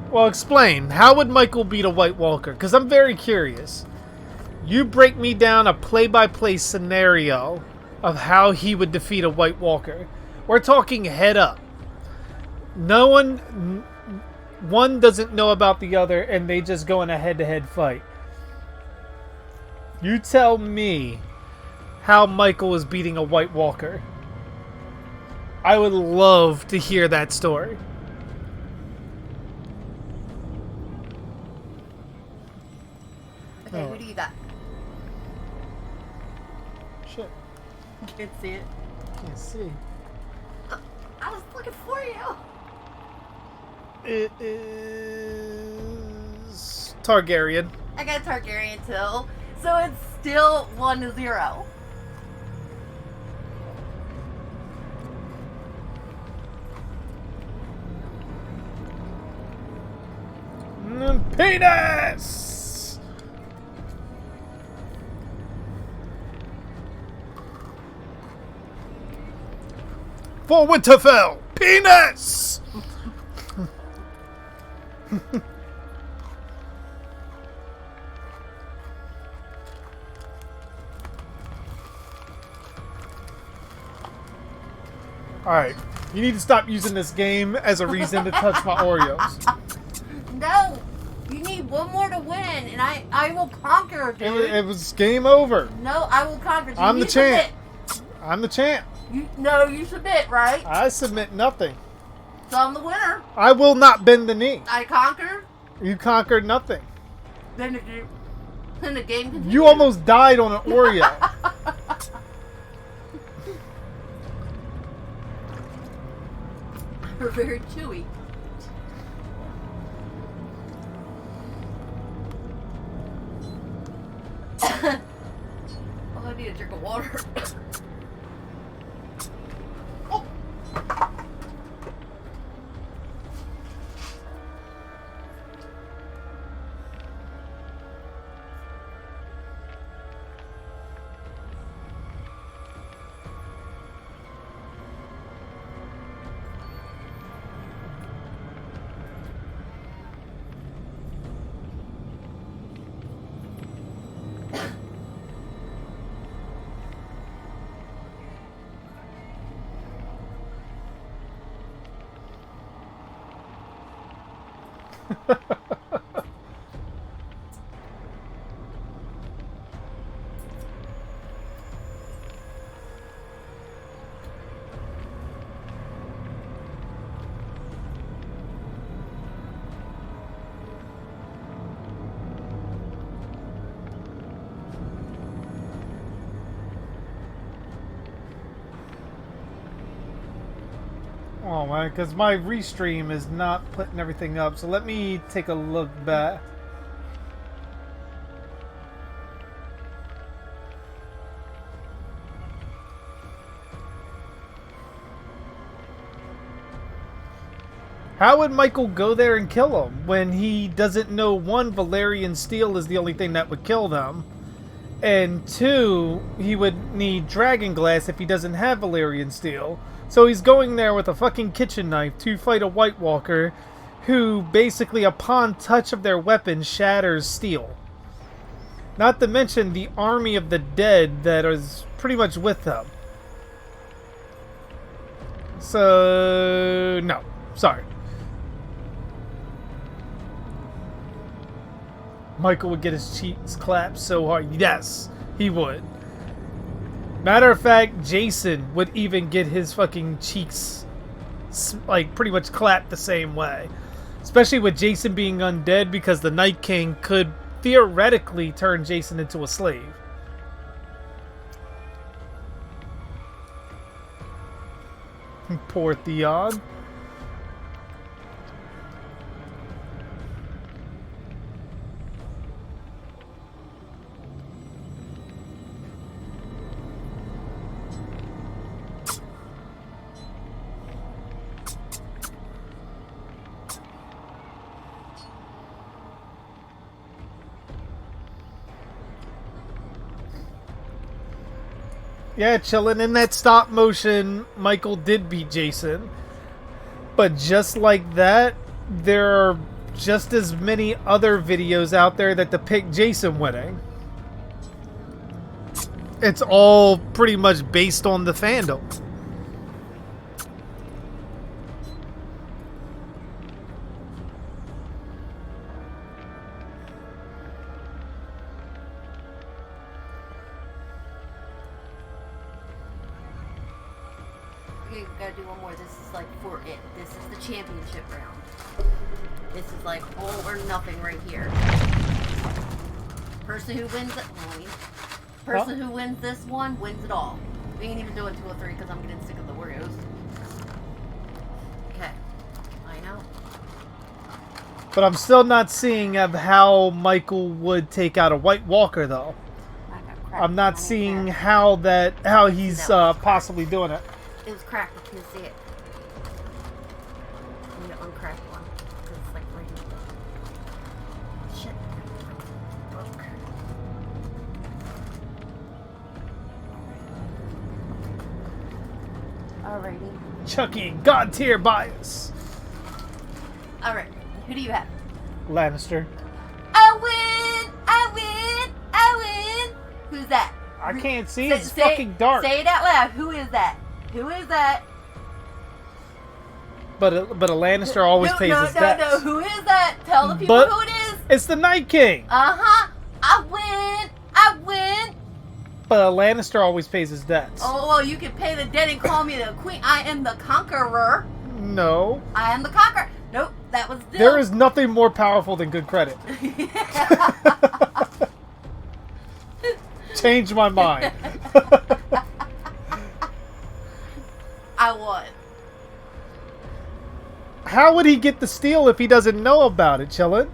Well, explain. How would Michael beat a White Walker? Because I'm very curious. You break me down a play-by-play scenario of how he would defeat a White Walker. We're talking head up. No one doesn't know about the other, and they just go in a head-to-head fight. You tell me how Michael is beating a White Walker. I would love to hear that story. Okay, who do you got? Shit. Can't see it. Can't see. I was looking for you. It is Targaryen. I got Targaryen too. So it's still 1-0. Penis! For Winterfell! Penis! Alright, you need to stop using this game as a reason to touch my Oreos. No! You need one more to win, and I will conquer, dude. It was game over. No, I will conquer. I'm the champ. I'm the champ. You submit, right? I submit nothing. So I'm the winner. I will not bend the knee. I conquer. You conquered nothing. Then the game continues. You almost died on an Oreo. They're very chewy. Oh, I need a drink of water. Oh. Oh man, because my restream is not putting everything up. So let me take a look back. How would Michael go there and kill him when he doesn't know, one, Valerian steel is the only thing that would kill them, and two, he would need dragon glass if he doesn't have Valerian steel. So he's going there with a fucking kitchen knife to fight a White Walker who basically upon touch of their weapon shatters steel. Not to mention the army of the dead that is pretty much with them. So no, sorry. Michael would get his cheeks clapped so hard. Yes, he would. Matter of fact, Jason would even get his fucking cheeks, like, pretty much clapped the same way. Especially with Jason being undead, because the Night King could theoretically turn Jason into a slave. Poor Theon. Yeah, chilling in that stop motion, Michael did beat Jason. But just like that, there are just as many other videos out there that depict Jason winning. It's all pretty much based on the fandom. Okay, we gotta do one more. This is like for it. This is the championship round. This is like all or nothing right here. Person who wins it, person who wins this one wins it all. We ain't even doing 2 or 3 because I'm getting sick of the Oreos. Okay, I know. But I'm still not seeing of how Michael would take out a White Walker, though. I'm not seeing how he's possibly doing it. It was cracked. I can't see it. I need to uncrack one because it's like right here. Shit. Broke. Alrighty. Chucky, God tier bias. Alright. Who do you have? Lannister. I win! I win! I win! Who's that? I can't see. It's fucking dark. Say it out loud. Who is that? Who is that? But a Lannister always pays his debts. No. Who is that? Tell the people who it is. It's the Night King. Uh-huh. I win. I win. But a Lannister always pays his debts. Oh, well, you can pay the debt and call me the queen. I am the conqueror. No. I am the conqueror. Nope, that was still. There is nothing more powerful than good credit. Change my mind. I won. How would he get the steel if he doesn't know about it, Chillin?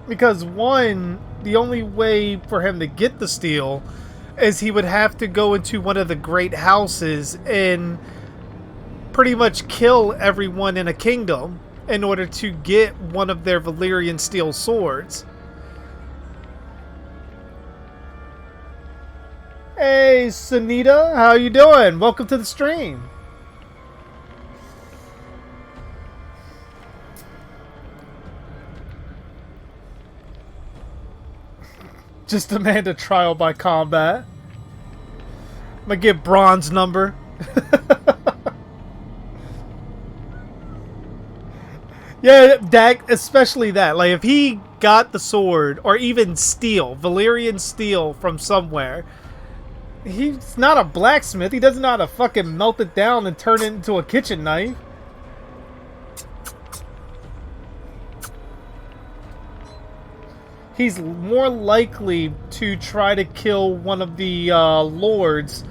Because one, the only way for him to get the steel is he would have to go into one of the great houses and pretty much kill everyone in a kingdom in order to get one of their Valyrian steel swords. Hey, Sunita, how you doing? Welcome to the stream. Just demand a trial by combat. I'm gonna get bronze number. Yeah, Dak, especially that. Like, if he got the sword, or even steel, Valyrian steel from somewhere, he's not a blacksmith. He doesn't know how to fucking melt it down and turn it into a kitchen knife. He's more likely to try to kill one of the lords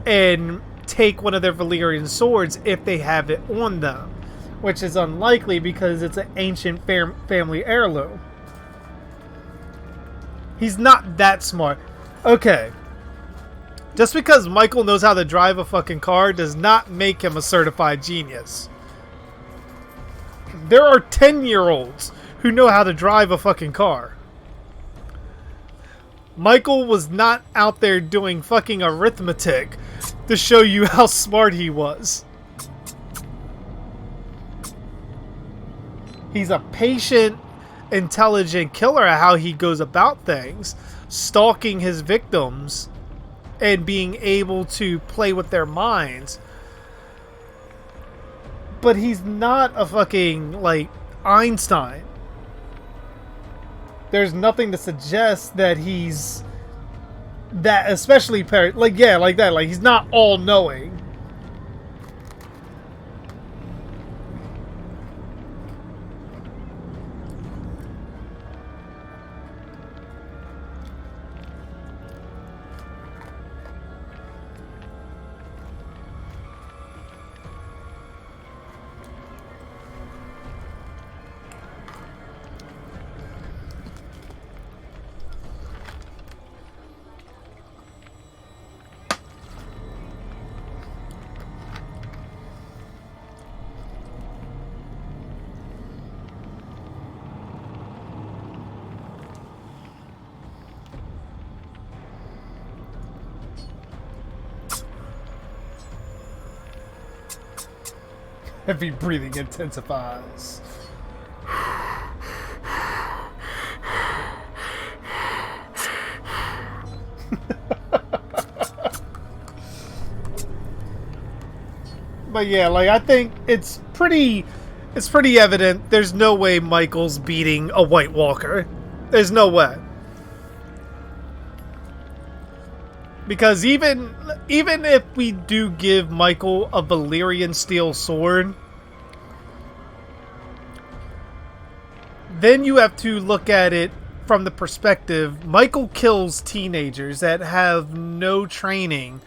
and take one of their Valyrian swords if they have it on them, which is unlikely because it's an ancient family heirloom. He's not that smart. Okay. Just because Michael knows how to drive a fucking car does not make him a certified genius. There are 10-year-olds who know how to drive a fucking car. Michael was not out there doing fucking arithmetic to show you how smart he was. He's a patient, intelligent killer at how he goes about things, stalking his victims and being able to play with their minds. But he's not a fucking, like, Einstein. There's nothing to suggest that he's that, especially like that. Like, he's not all-knowing. Heavy breathing intensifies. But yeah, like, I think it's pretty evident there's no way Michael's beating a White Walker. There's no way. Because even if we do give Michael a Valyrian steel sword, then you have to look at it from the perspective Michael kills teenagers that have no training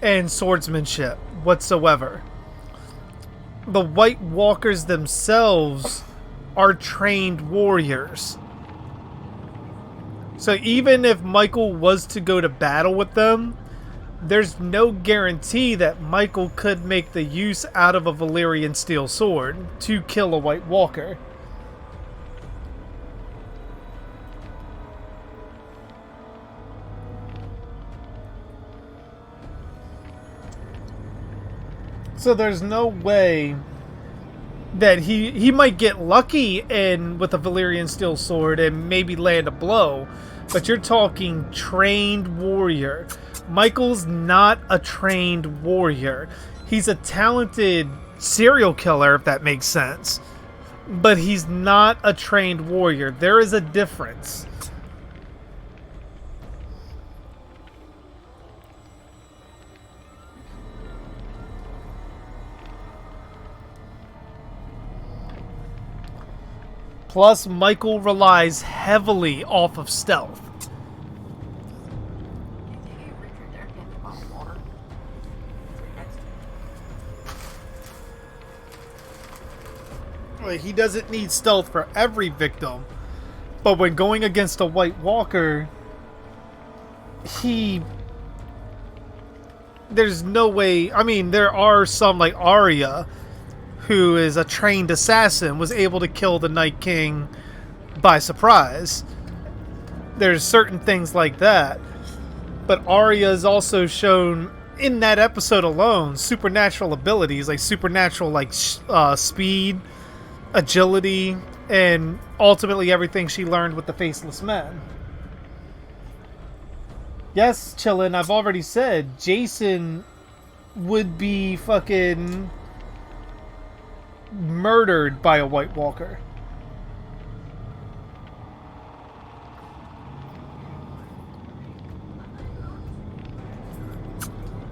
in swordsmanship whatsoever. The White Walkers themselves are trained warriors. So even if Michael was to go to battle with them, there's no guarantee that Michael could make the use out of a Valyrian steel sword to kill a White Walker. So there's no way that he might get lucky with a Valyrian steel sword and maybe land a blow, but you're talking trained warrior. Michael's not a trained warrior. He's a talented serial killer, if that makes sense, but he's not a trained warrior. There is a difference. Plus, Michael relies heavily off of stealth. He doesn't need stealth for every victim, but when going against a White Walker, there's no way. I mean, there are some, like Arya, who is a trained assassin, was able to kill the Night King by surprise. There's certain things like that. But Arya is also shown, in that episode alone, supernatural abilities, like supernatural speed, agility, and ultimately everything she learned with the Faceless Men. Yes, Chillin', I've already said, Jason would be fucking murdered by a White Walker.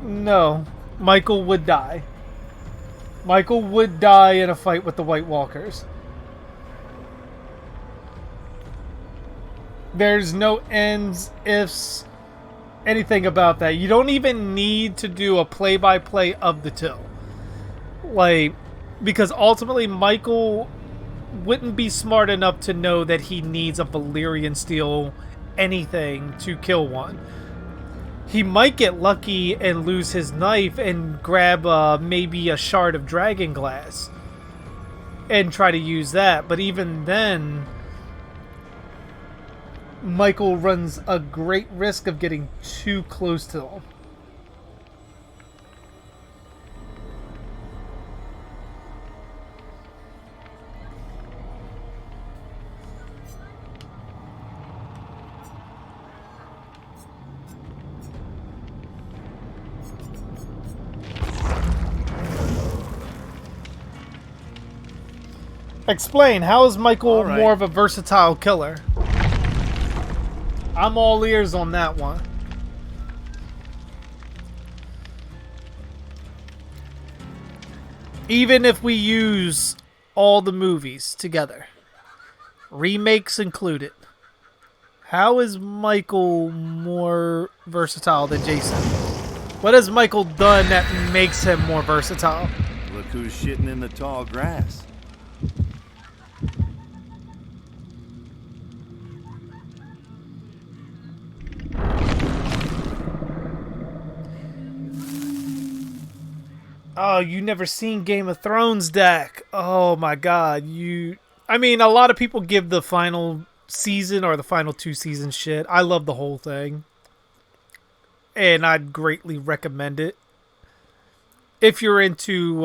No, Michael would die. Michael would die in a fight with the White Walkers. There's no ends, ifs, anything about that. You don't even need to do a play-by-play of the two. Like, because ultimately Michael wouldn't be smart enough to know that he needs a Valyrian steel anything to kill one. He might get lucky and lose his knife and grab maybe a shard of dragon glass and try to use that. But even then, Michael runs a great risk of getting too close to him. Explain, how is Michael more of a versatile killer? I'm all ears on that one. Even if we use all the movies together, remakes included, how is Michael more versatile than Jason? What has Michael done that makes him more versatile? Look who's shitting in the tall grass. Oh, you never seen Game of Thrones, Darhk. Oh my god, I mean, a lot of people give the final season or the final 2 seasons shit. I love the whole thing. And I'd greatly recommend it. If you're into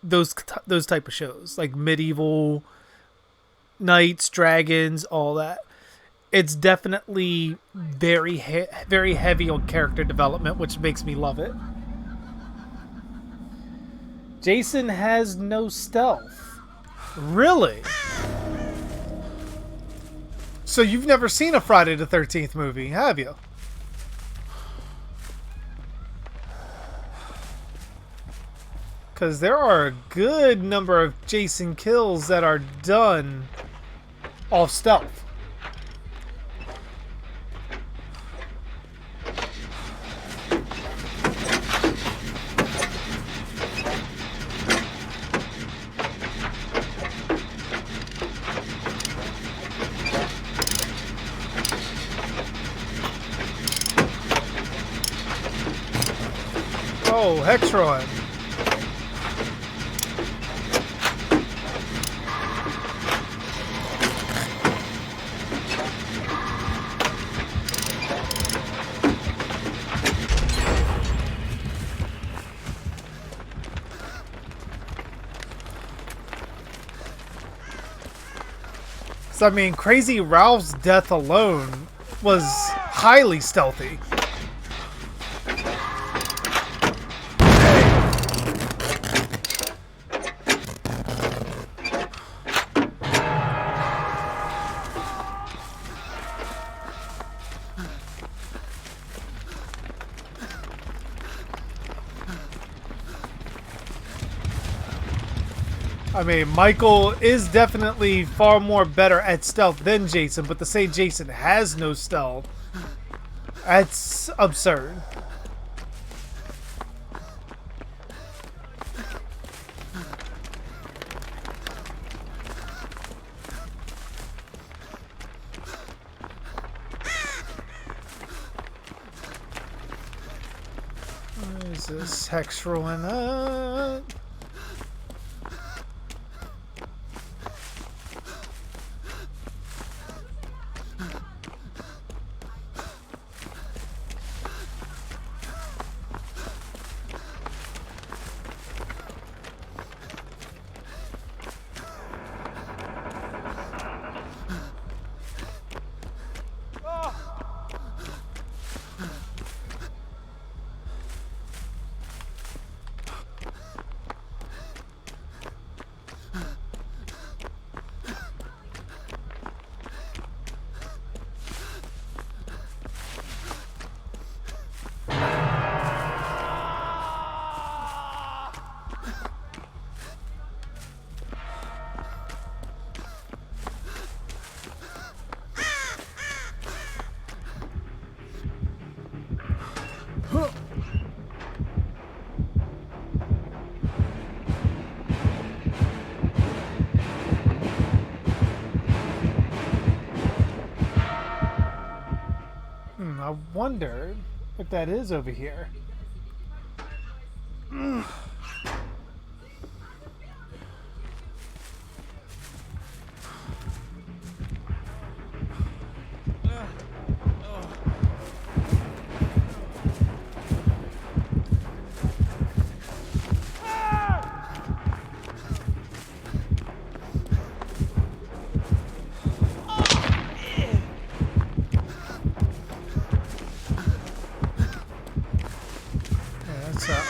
those type of shows, like medieval knights, dragons, all that. It's definitely very heavy on character development, which makes me love it. Jason has no stealth. Really? So you've never seen a Friday the 13th movie, have you? Because there are a good number of Jason kills that are done off stealth. Oh, Hexron. So, I mean, Crazy Ralph's death alone was highly stealthy. I mean, Michael is definitely far more better at stealth than Jason, but to say Jason has no stealth, that's absurd. Where is this hex rolling up? I wonder if that is over here.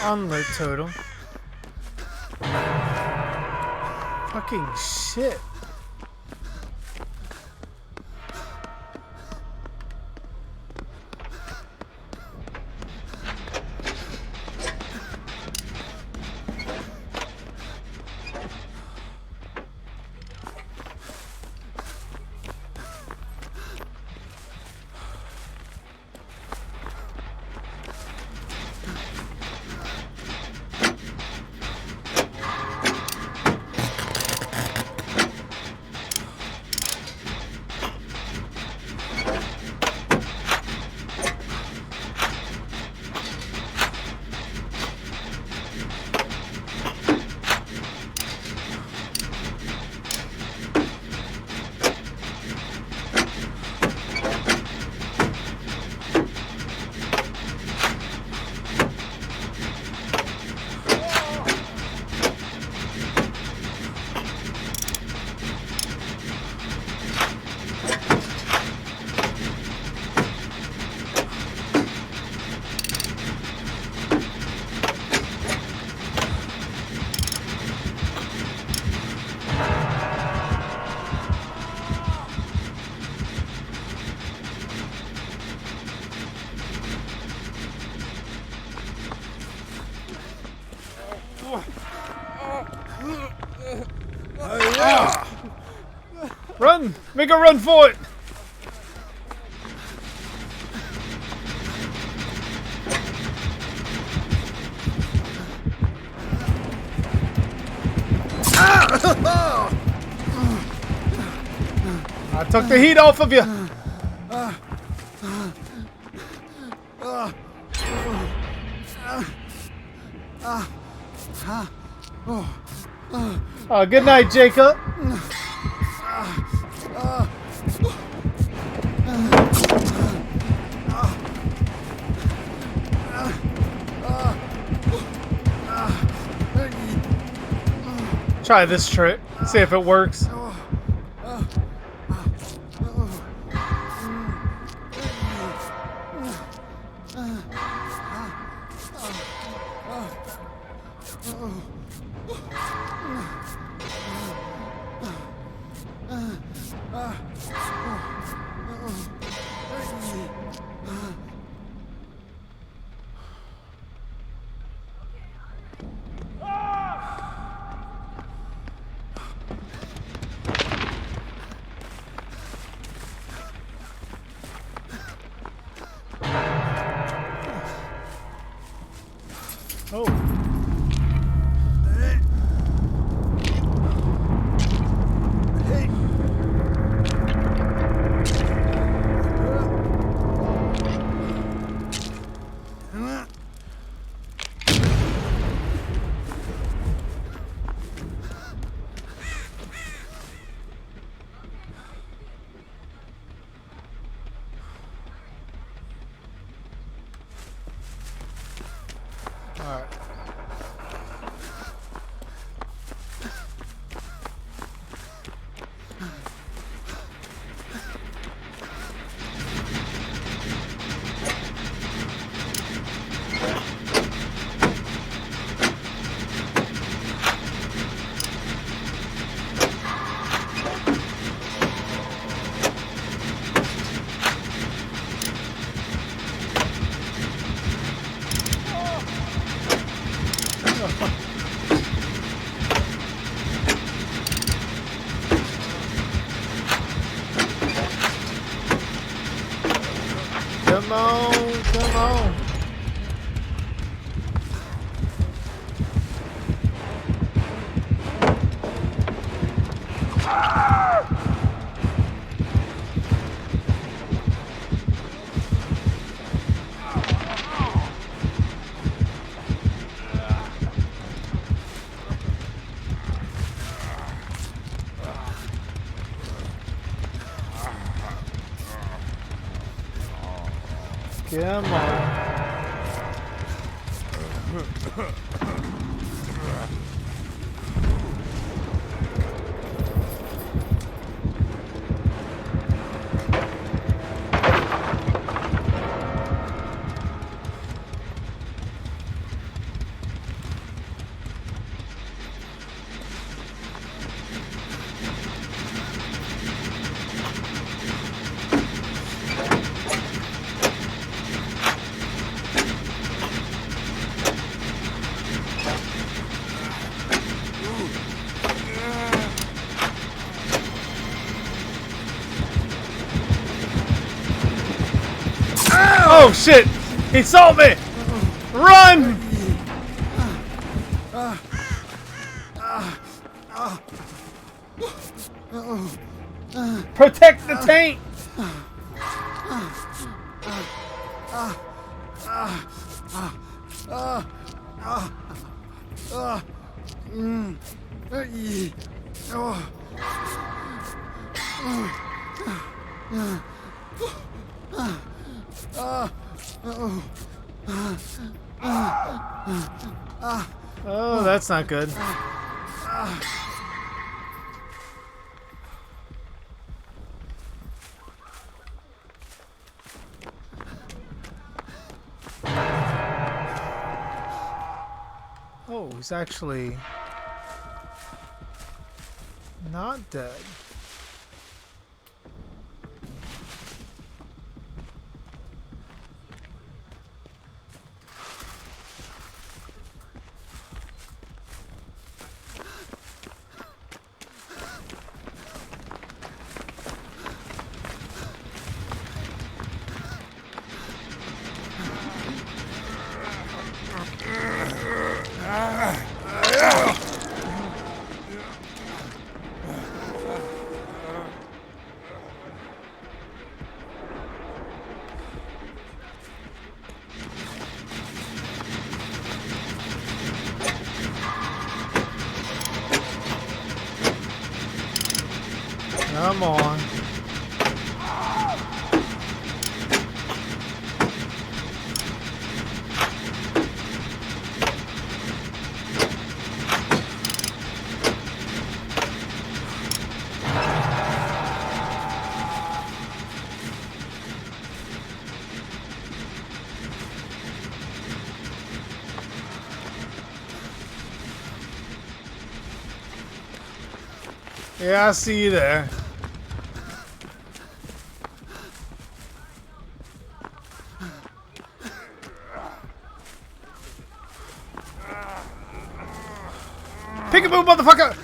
Unlit totem. Fucking shit. Run! Make a run for it! I took the heat off of you. Good night, Jacob. Try this trick. See if it works. Oh. All right. Come on, come on. Come on. Oh shit! He saw me! Run! Protect the tank! Oh, that's not good. Oh, he's actually not dead. Come on. Yeah, I see you there. Peekaboo, motherfucker!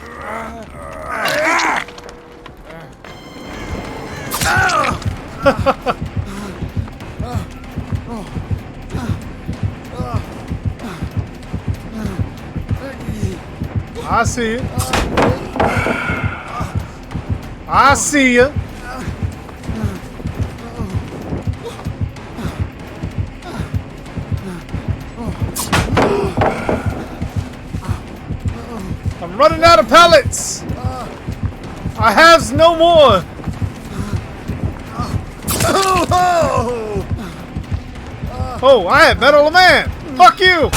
I see you. I see you. I'm running out of pellets. I have no more. Oh, I have Metal Man. Fuck you.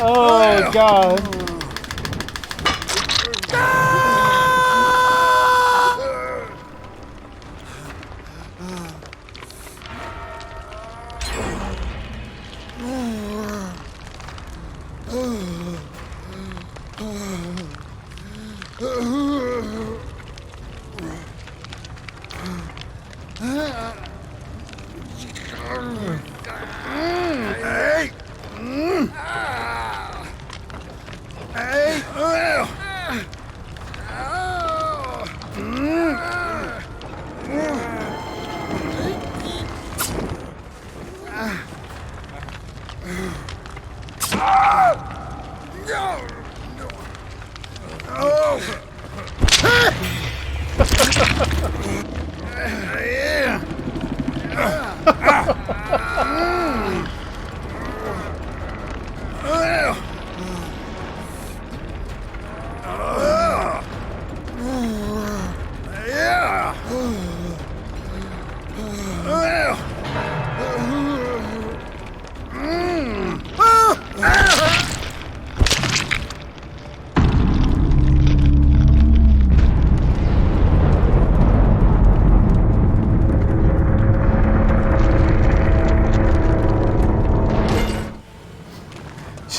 Oh God.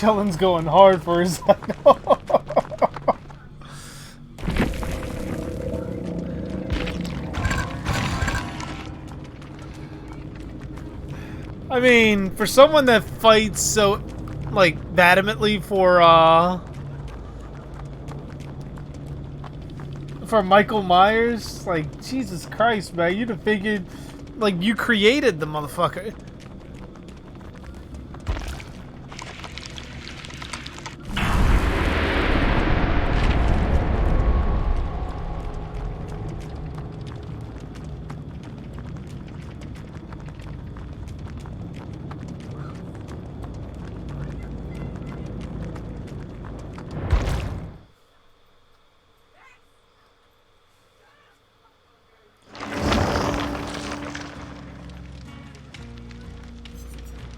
Chillin's going hard for his. I mean, for someone that fights so, like, adamantly for Michael Myers, like, Jesus Christ, man, you'd have figured, like, you created the motherfucker.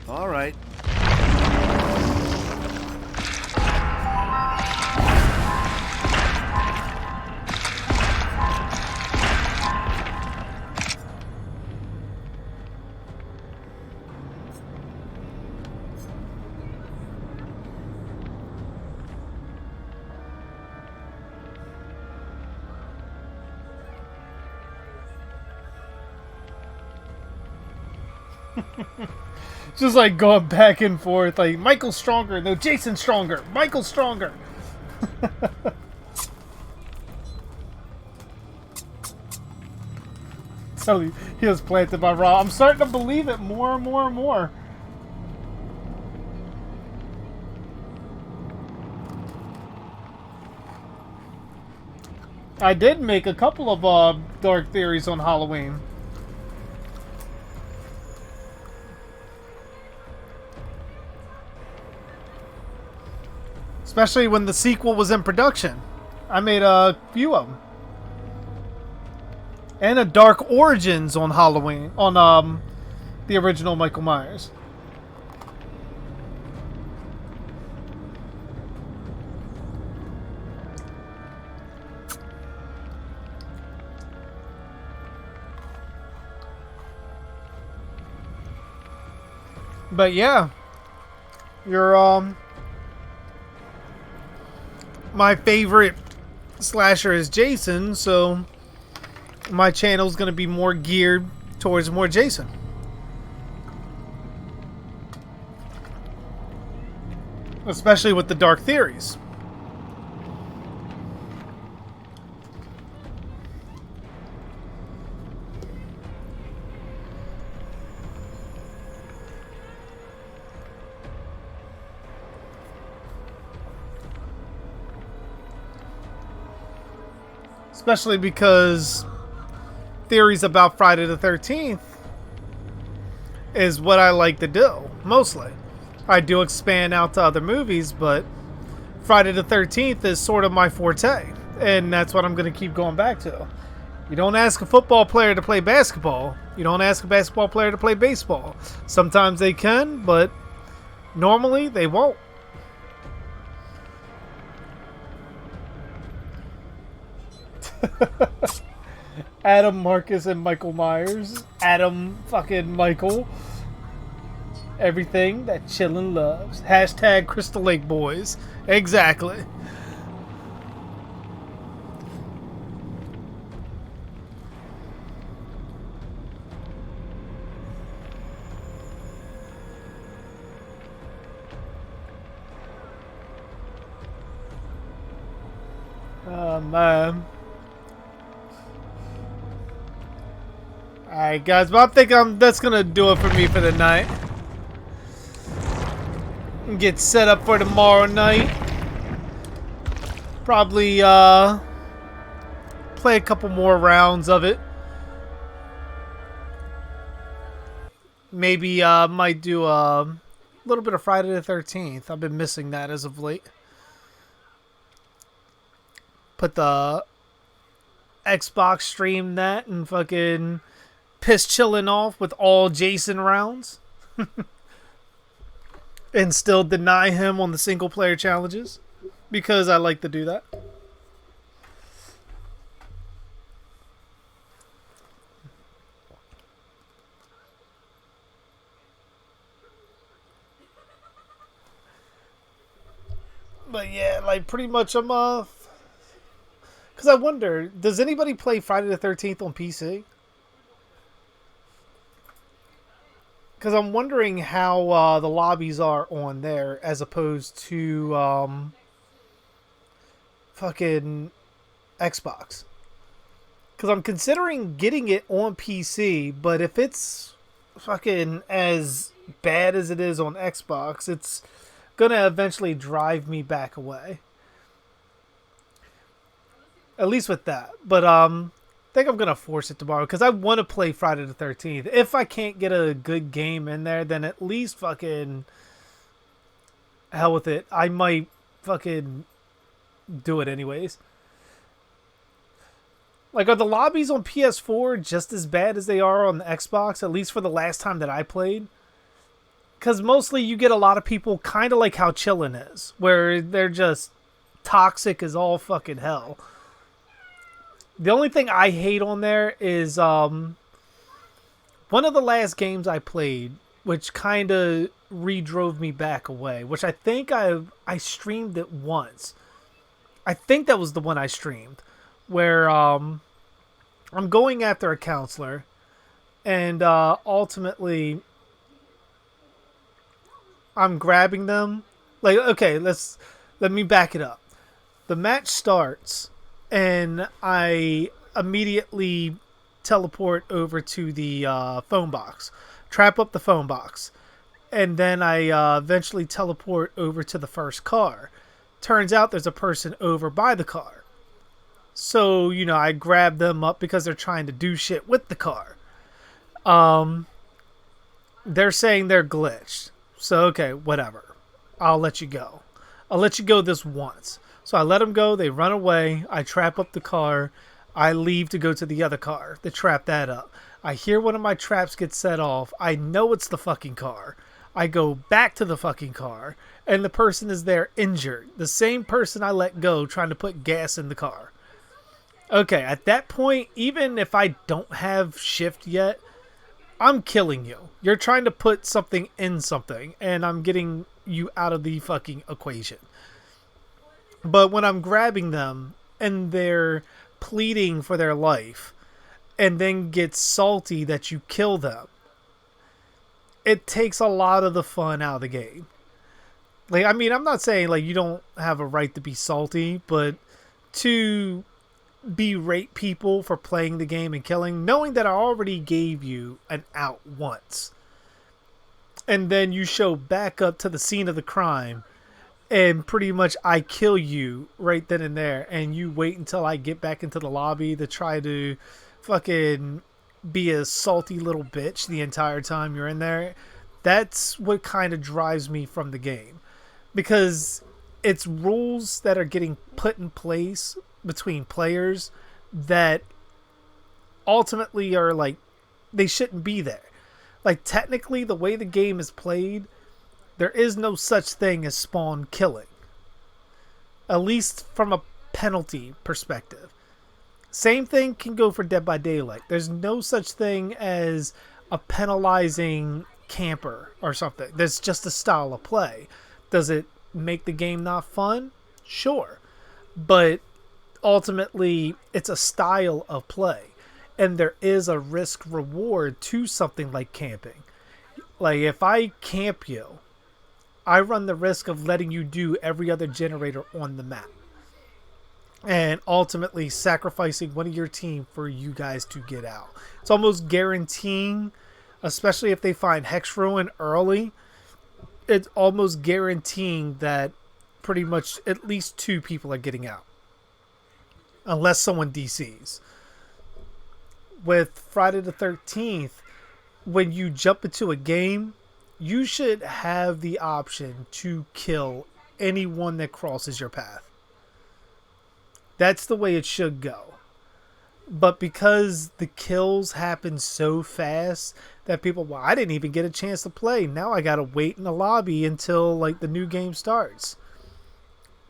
All right. Just like going back and forth, like Michael's stronger, no, Jason's stronger, Michael's stronger. So he was planted by Raw. I'm starting to believe it more and more and more. I did make a couple of dark theories on Halloween. Especially when the sequel was in production. I made a few of them. And a Dark Origins on Halloween. On the original Michael Myers. But yeah. You're my favorite slasher is Jason, so my channel is going to be more geared towards more Jason. Especially with the dark theories. Especially because theories about Friday the 13th is what I like to do, mostly. I do expand out to other movies, but Friday the 13th is sort of my forte. And that's what I'm going to keep going back to. You don't ask a football player to play basketball. You don't ask a basketball player to play baseball. Sometimes they can, but normally they won't. Adam, Marcus, and Michael Myers. Adam, fucking Michael. Everything that chillin' loves. Hashtag Crystal Lake Boys. Exactly. Oh, man. Alright, guys, but I think that's gonna do it for me for the night. Get set up for tomorrow night. Probably play a couple more rounds of it. Maybe might do a little bit of Friday the 13th. I've been missing that as of late. Put the Xbox stream that and fucking piss chilling off with all Jason rounds. And still deny him on the single player challenges. Because I like to do that. But yeah, like pretty much I'm because I wonder, does anybody play Friday the 13th on PC? Because I'm wondering how the lobbies are on there as opposed to fucking Xbox. Because I'm considering getting it on PC, but if it's fucking as bad as it is on Xbox, it's gonna eventually drive me back away. At least with that. But I think I'm gonna force it tomorrow because I want to play Friday the 13th. If I can't get a good game in there, then at least fucking hell with it. I might fucking do it anyways. Like, are the lobbies on PS4 just as bad as they are on the Xbox? At least for the last time that I played. Because mostly you get a lot of people kind of like how Chillin' is, where they're just toxic as all fucking hell. The only thing I hate on there is one of the last games I played, which kind of re-drove me back away, which I think I streamed it once. I think that was the one I streamed, where I'm going after a counselor, and ultimately I'm grabbing them. Like, okay, let me back it up. The match starts, and I immediately teleport over to the phone box, trap up the phone box, and then I eventually teleport over to the first car. Turns out there's a person over by the car. So, I grab them up because they're trying to do shit with the car. They're saying they're glitched. So, okay, whatever. I'll let you go. I'll let you go this once. So I let them go. They run away. I trap up the car. I leave to go to the other car to trap that up. I hear one of my traps get set off. I know it's the fucking car. I go back to the fucking car. And the person is there injured. The same person I let go trying to put gas in the car. Okay, at that point, even if I don't have shift yet, I'm killing you. You're trying to put something in something, and I'm getting you out of the fucking equation. But when I'm grabbing them, and they're pleading for their life, and then get salty that you kill them, it takes a lot of the fun out of the game. Like, I mean, I'm not saying, like, you don't have a right to be salty, but to berate people for playing the game and killing, knowing that I already gave you an out once, and then you show back up to the scene of the crime, and pretty much I kill you right then and there, and you wait until I get back into the lobby to try to fucking be a salty little bitch the entire time you're in there. That's what kind of drives me from the game, because it's rules that are getting put in place between players that ultimately are like, they shouldn't be there. Like, technically, the way the game is played, there is no such thing as spawn killing. At least from a penalty perspective. Same thing can go for Dead by Daylight. There's no such thing as a penalizing camper or something. There's just a style of play. Does it make the game not fun? Sure. But ultimately, it's a style of play. And there is a risk reward to something like camping. Like, if I camp you, I run the risk of letting you do every other generator on the map. And ultimately sacrificing one of your team for you guys to get out. It's almost guaranteeing, especially if they find Hex Ruin early, it's almost guaranteeing that pretty much at least 2 people are getting out. Unless someone DCs. With Friday the 13th, when you jump into a game, you should have the option to kill anyone that crosses your path. That's the way it should go. But because the kills happen so fast that people, well, I didn't even get a chance to play. Now I gotta wait in the lobby until like the new game starts.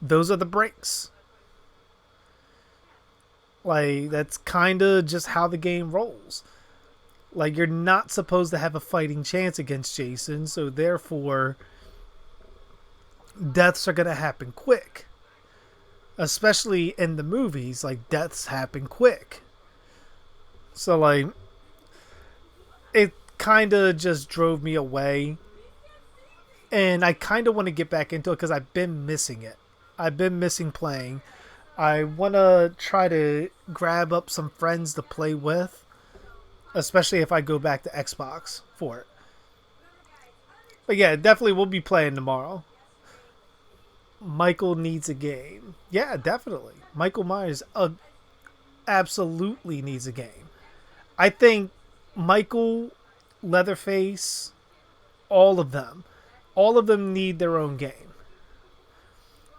Those are the breaks. Like, that's kind of just how the game rolls. Like, you're not supposed to have a fighting chance against Jason, so therefore deaths are going to happen quick. Especially in the movies, like, deaths happen quick. So, like, it kind of just drove me away. And I kind of want to get back into it because I've been missing it. I've been missing playing. I want to try to grab up some friends to play with. Especially if I go back to Xbox for it. But yeah, definitely we'll be playing tomorrow. Michael needs a game. Yeah, definitely. Michael Myers absolutely needs a game. I think Michael, Leatherface, all of them need their own game.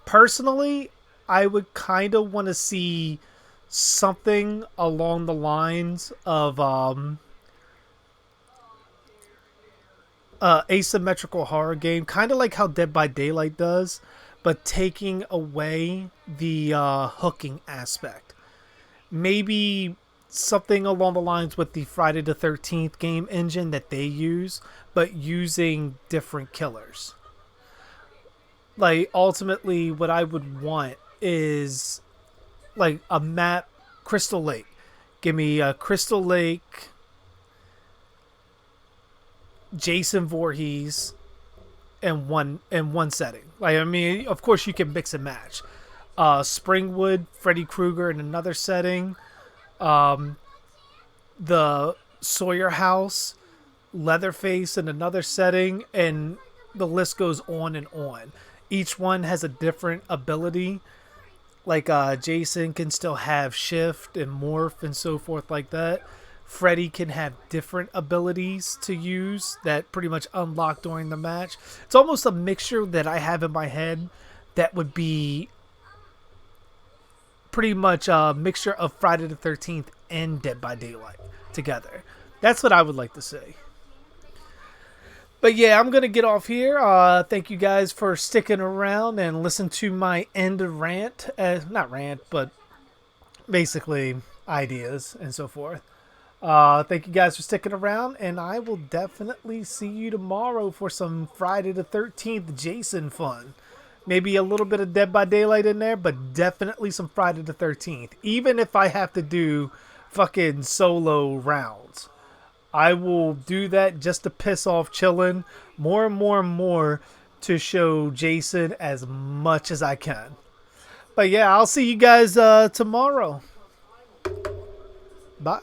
Personally, I would kind of want to see something along the lines of asymmetrical horror game, kind of like how Dead by Daylight does, but taking away the hooking aspect. Maybe something along the lines with the Friday the 13th game engine that they use, but using different killers. Like, ultimately, what I would want is like a map, Crystal Lake. Give me a Crystal Lake, Jason Voorhees, in one setting. Like, I mean, of course you can mix and match. Springwood, Freddy Krueger in another setting. The Sawyer House, Leatherface in another setting, and the list goes on and on. Each one has a different ability. Like, Jason can still have shift and morph and so forth like that. Freddy can have different abilities to use that pretty much unlock during the match. It's almost a mixture that I have in my head that would be pretty much a mixture of Friday the 13th and Dead by Daylight together. That's what I would like to see. But yeah, I'm going to get off here. Thank you guys for sticking around and listen to my end rant. Not rant, but basically ideas and so forth. Thank you guys for sticking around, and I will definitely see you tomorrow for some Friday the 13th Jason fun. Maybe a little bit of Dead by Daylight in there, but definitely some Friday the 13th. Even if I have to do fucking solo rounds. I will do that just to piss off Chillin' more and more and more to show Jason as much as I can. But yeah, I'll see you guys tomorrow. Bye.